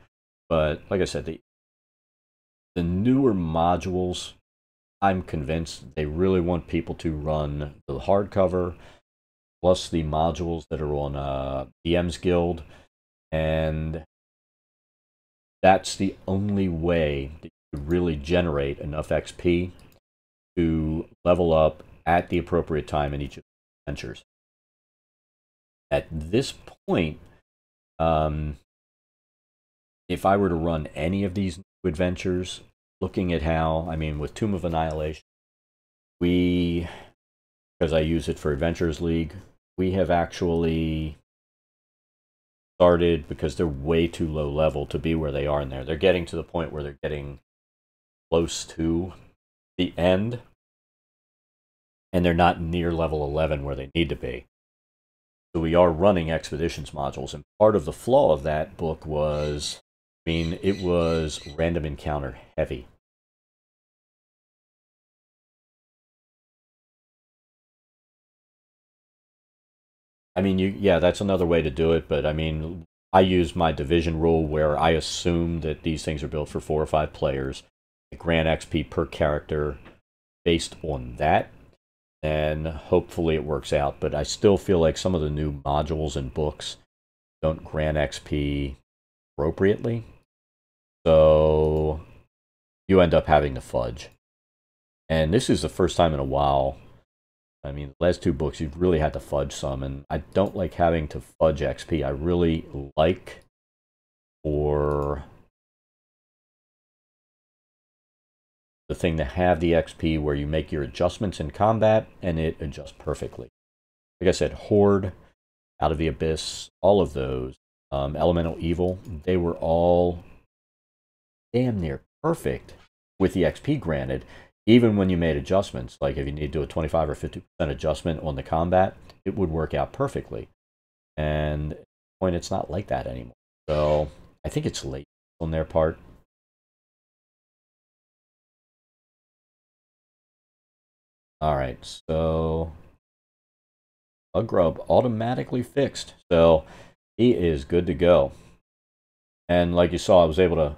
But like I said, the newer modules, I'm convinced they really want people to run the hardcover plus the modules that are on DM's Guild, and that's the only way that you really generate enough XP to level up at the appropriate time in each of the adventures. At this point, if I were to run any of these new adventures, looking at how, with Tomb of Annihilation, because I use it for Adventurers League, we have actually started, because they're way too low level to be where they are in there. They're getting to the point where they're getting close to the end, and they're not near level 11 where they need to be. So we are running expeditions modules, and part of the flaw of that book was, it was random encounter heavy. Yeah, that's another way to do it, but I use my division rule where I assume that these things are built for 4 or 5 players. I grant XP per character based on that. and hopefully it works out. But I still feel like some of the new modules and books don't grant XP appropriately, so you end up having to fudge. And this is the first time in a while. I mean, the last two books you've really had to fudge some, and I don't like having to fudge XP. I really like for the thing to have the XP where you make your adjustments in combat and it adjusts perfectly. Like I said, Hoard, Out of the Abyss, all of those, Elemental Evil, they were all damn near perfect with the XP granted, even when you made adjustments. Like if you need to do a 25 or 50% adjustment on the combat, it would work out perfectly. And at the point, it's not like that anymore. So I think it's late on their part. Alright, so a grub automatically fixed. So he is good to go. And like you saw, I was able to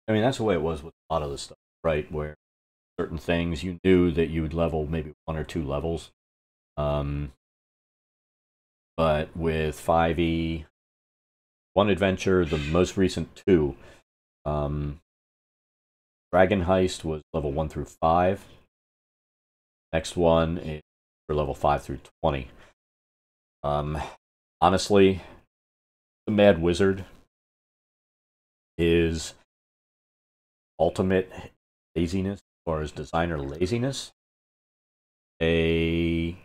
I mean, that's the way it was with a lot of the stuff, right? Where certain things you knew that you would level maybe 1 or 2 levels. But with 5e, one adventure, the most recent 2, Dragon Heist was level 1 through 5. Next one is for level 5 through 20. Honestly, the Mad Wizard is ultimate laziness, as far as designer laziness. A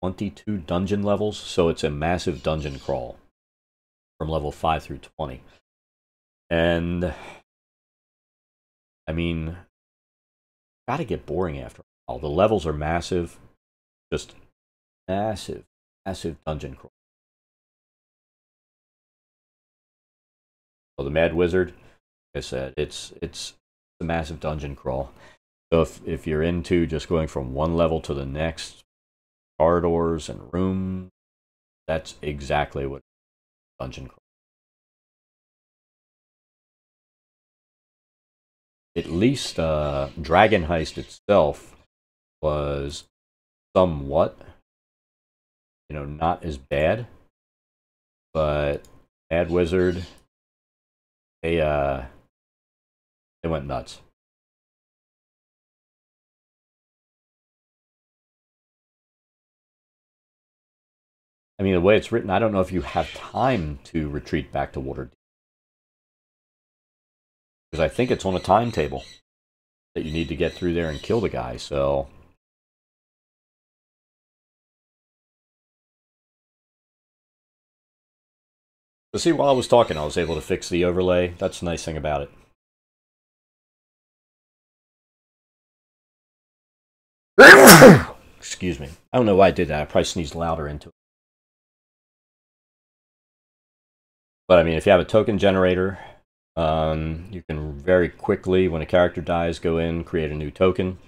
22 dungeon levels, so it's a massive dungeon crawl from level 5 through 20. And I mean, gotta get boring after a while. The levels are massive, just massive dungeon crawl. So the Mad Wizard, like I said, it's a massive dungeon crawl. So if you're into just going from one level to the next, corridors and rooms, that's exactly what dungeon crawl. At least Dragon Heist itself was somewhat, not as bad, but Mad Wizard, they went nuts. I mean, the way it's written, I don't know if you have time to retreat back to Waterdeep. Because I think it's on a timetable that you need to get through there and kill the guy, so... So see, while I was talking, I was able to fix the overlay. That's the nice thing about it. Excuse me. I don't know why I did that. I probably sneezed louder into it. But I mean, if you have a token generator, you can very quickly, when a character dies, go in, create a new token,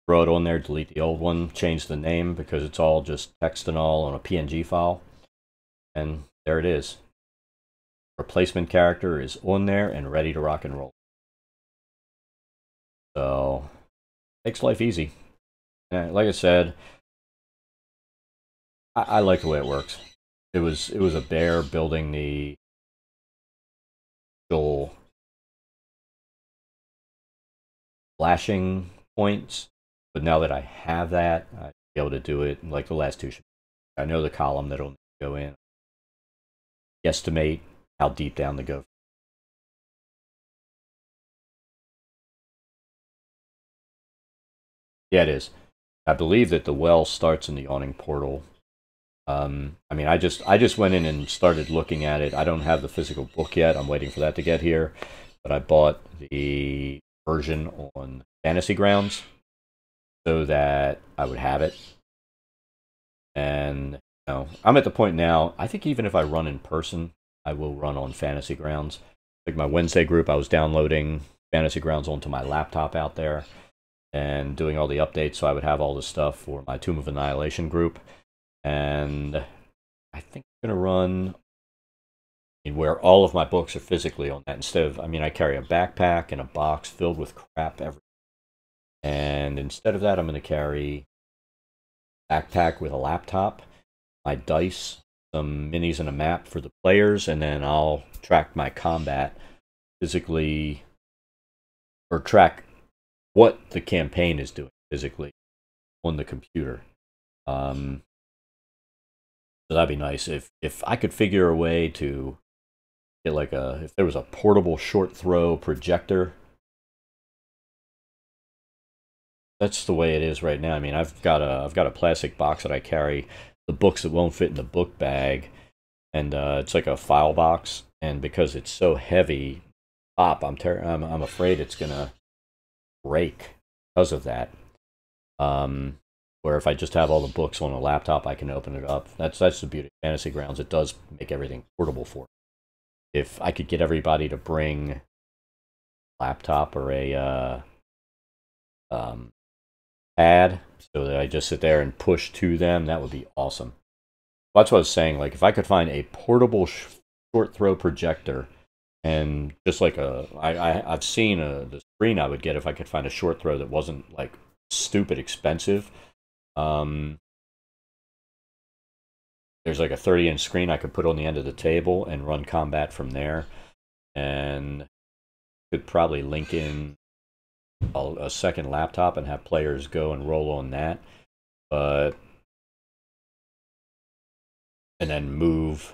throw it on there, delete the old one, change the name, because it's all just text and all on a PNG file. And there it is. Replacement character is on there and ready to rock and roll. So, makes life easy. And like I said, I like the way it works. It was a bear building the actual flashing points, but now that I have that, I'll be able to do it like the last two. I know the column that'll go in. Estimate how deep down to go. Yeah, it is. I believe that the well starts in the awning portal. I mean, I just went in and started looking at it. I don't have the physical book yet. I'm waiting for that to get here. But I bought the version on Fantasy Grounds so that I would have it. And I'm at the point now, I think even if I run in person, I will run on Fantasy Grounds. Like my Wednesday group, I was downloading Fantasy Grounds onto my laptop out there and doing all the updates, so I would have all the stuff for my Tomb of Annihilation group. And I I think I'm going to run where all of my books are physically on that instead of, I mean, I carry a backpack and a box filled with crap and instead of that, I'm going to carry a backpack with a laptop, my dice, some minis and a map for the players, and then I'll track my combat physically, or track what the campaign is doing physically on the computer. So that'd be nice if I could figure a way to get like if there was a portable short throw projector. That's the way it is right now. I mean, I've got a plastic box that I carry the books that won't fit in the book bag, and it's like a file box. And because it's so heavy, I'm afraid it's gonna break because of that. Where if I just have all the books on a laptop, I can open it up. That's the beauty of Fantasy Grounds. It does make everything portable for me. If I could get everybody to bring a laptop or a pad so that I just sit there and push to them, that would be awesome. That's what I was saying. Like if I could find a portable short throw projector, and just like I've seen the screen I would get if I could find a short throw that wasn't like stupid expensive. There's like a 30-inch screen I could put on the end of the table and run combat from there, and could probably link in a second laptop and have players go and roll on that, and then move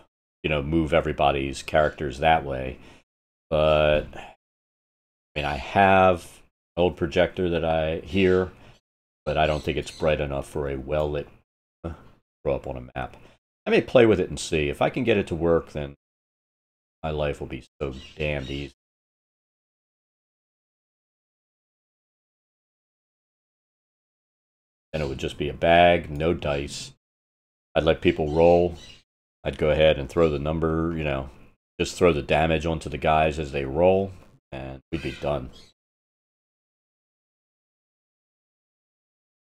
everybody's characters that way. But I mean, I have an old projector that I hear, but I don't think it's bright enough for a well-lit throw up on a map. I may play with it and see. If I can get it to work, then my life will be so damned easy. And it would just be a bag, no dice. I'd let people roll. I'd go ahead and throw the number, just throw the damage onto the guys as they roll, and we'd be done.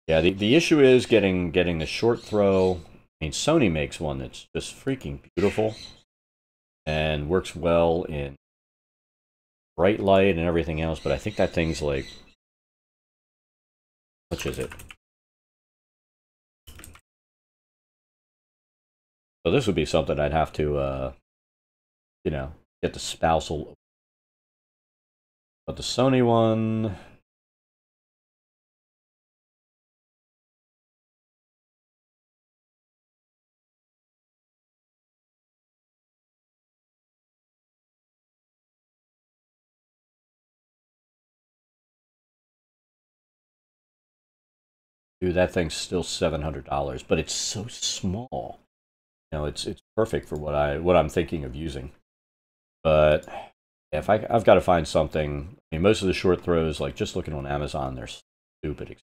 Yeah, the issue is getting the short throw. I mean, Sony makes one that's just freaking beautiful and works well in bright light and everything else, but I think that thing's like, how much is it? So this would be something I'd have to, get the spousal. But the Sony one, dude, that thing's still $700, but it's so small. It's perfect for what I'm thinking of using. But yeah, if I've got to find something. I mean, most of the short throws, like just looking on Amazon, they're stupid expensive.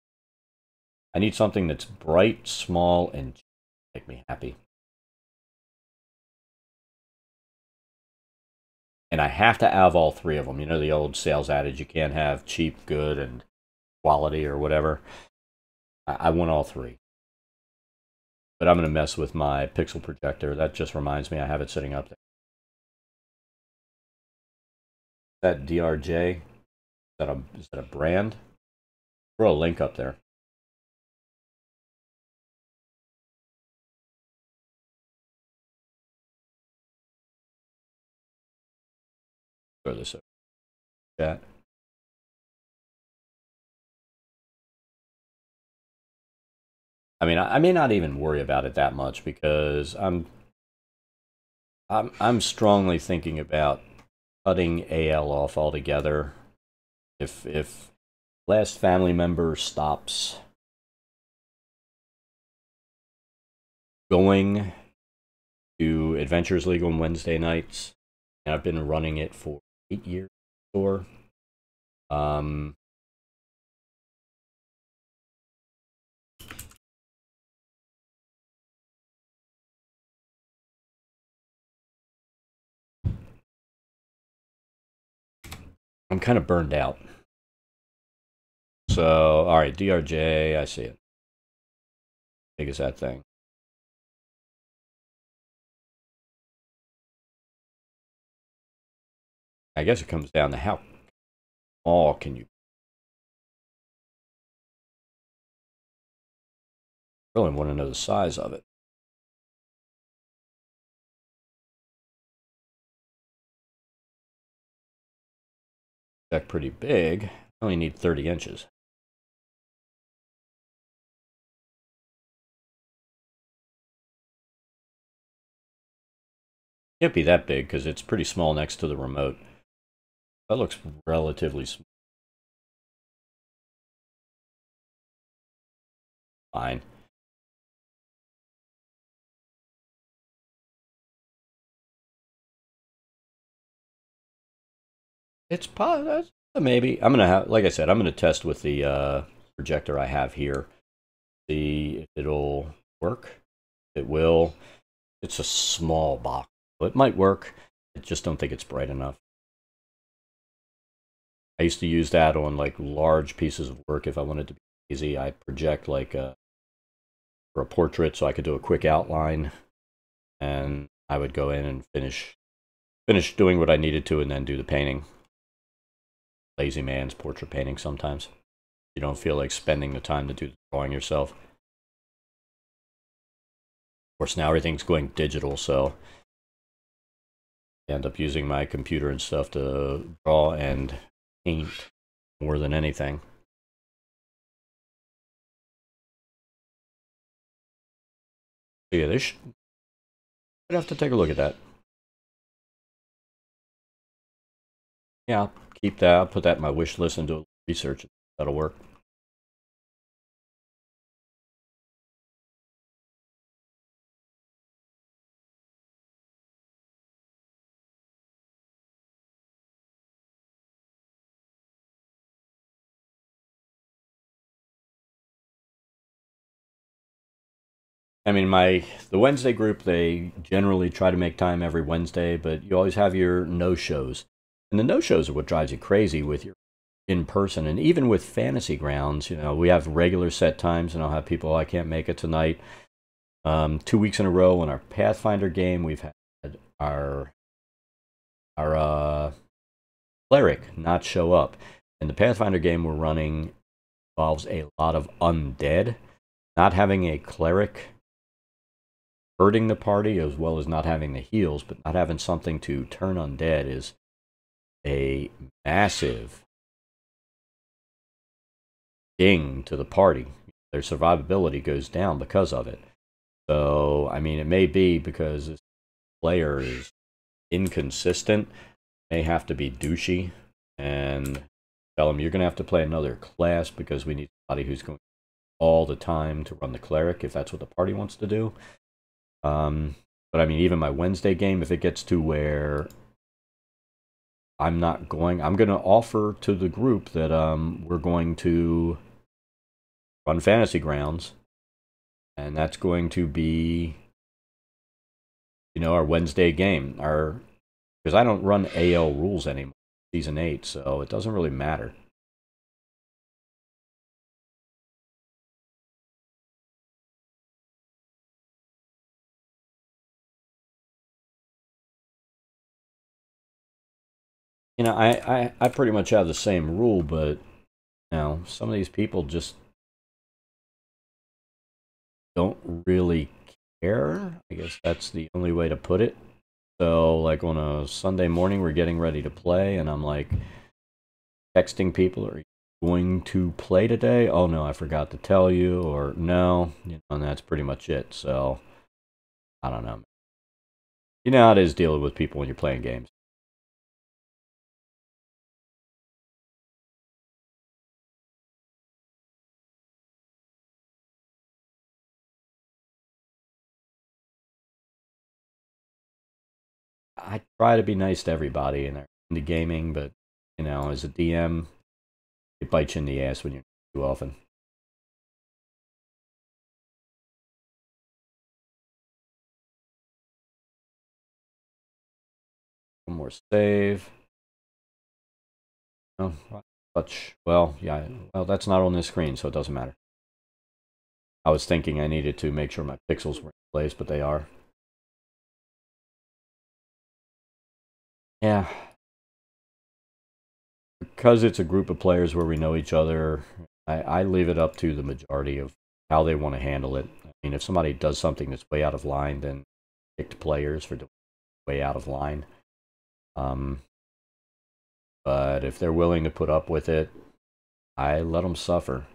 I need something that's bright, small, and make me happy. And I have to have all three of them. You know the old sales adage, you can't have cheap, good, and quality or whatever. I want all three. But I'm going to mess with my pixel projector. That just reminds me I have it sitting up there. That DRJ, is that a brand? Throw a link up there. Throw this up. Chat. I mean, I may not even worry about it that much because I'm strongly thinking about cutting AL off altogether. If last family member stops going to Adventures League on Wednesday nights, and I've been running it for 8 years or I'm kind of burned out. So, all right, DRJ, I see it. Big as that thing. I guess it comes down to how small can you. Really want to know the size of it. That's pretty big. I only need 30 inches. Can't be that big because it's pretty small next to the remote. That looks relatively small. Fine. It's maybe. I'm gonna have, like I said, I'm gonna test with the projector I have here. See if it'll work. It will. It's a small box, so it might work. I just don't think it's bright enough. I used to use that on like large pieces of work if I wanted to be easy. I project like for a portrait, so I could do a quick outline, and I would go in and finish doing what I needed to, and then do the painting. Lazy man's portrait painting sometimes. You don't feel like spending the time to do the drawing yourself. Of course, now everything's going digital, so I end up using my computer and stuff to draw and paint more than anything. So yeah, I'd have to take a look at that. Yeah, I'll keep that. I'll put that in my wish list and do research. That'll work. I mean, the Wednesday group, they generally try to make time every Wednesday, but you always have your no-shows. And the no-shows are what drives you crazy with your in-person. And even with Fantasy Grounds, you know, we have regular set times, and I'll have people, I can't make it tonight. 2 weeks in a row on our Pathfinder game, we've had our cleric not show up. And the Pathfinder game we're running involves a lot of undead. Not having a cleric hurting the party, as well as not having the heals, but not having something to turn undead is a massive ding to the party. Their survivability goes down because of it. So, I mean, it may be because this player is inconsistent, may have to be douchey, and tell them, you're going to have to play another class because we need somebody who's going all the time to run the cleric, if that's what the party wants to do. But I mean, even my Wednesday game, if it gets to where I'm going to offer to the group that we're going to run Fantasy Grounds, and that's going to be, you know, our Wednesday game. Because I don't run AL rules anymore, Season 8, so it doesn't really matter. You know, I pretty much have the same rule, but, you know, some of these people just don't really care. I guess that's the only way to put it. So, like, on a Sunday morning, we're getting ready to play, and I'm, like, texting people, are you going to play today? Oh, no, I forgot to tell you, or no, you know, and that's pretty much it. So, I don't know. You know how it is dealing with people when you're playing games. I try to be nice to everybody in the gaming, but, you know, as a DM, it bites you in the ass when you're too often. One more save. Oh, touch. Well, yeah. Well, that's not on this screen, so it doesn't matter. I was thinking I needed to make sure my pixels were in place, but they are. Yeah. because it's a group of players where we know each other, I leave it up to the majority of how they want to handle it. I mean, if somebody does something that's way out of line, then pick players for doing way out of line. But if they're willing to put up with it, I let them suffer.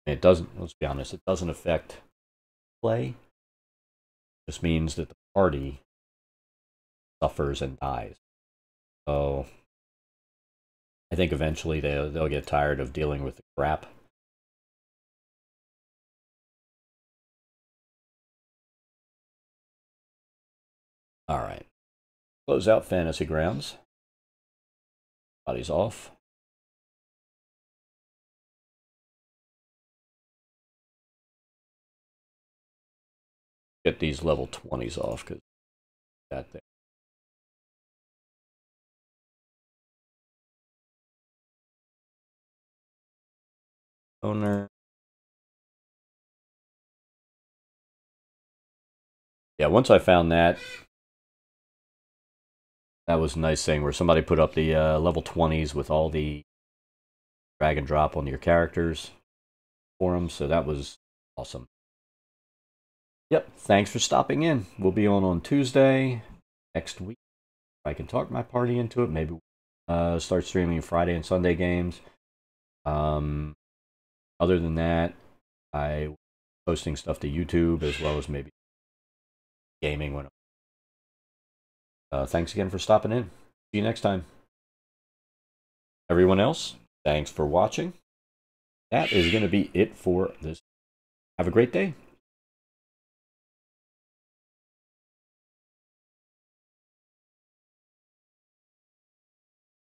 It doesn't, let's be honest, it doesn't affect play. It just means that the party suffers and dies. So I think eventually they'll get tired of dealing with the crap. All right. Close out Fantasy Grounds. Body's off. Get these level 20s off because that there. Owner. Yeah, once I found that, that was a nice thing where somebody put up the level 20s with all the drag and drop on your characters for them, so that was awesome. Yep, thanks for stopping in. We'll be on Tuesday next week. I can talk my party into it. Maybe start streaming Friday and Sunday games. Other than that, I posting stuff to YouTube as well as maybe gaming when. Thanks again for stopping in. See you next time. Everyone else, thanks for watching. That is going to be it for this. Have a great day.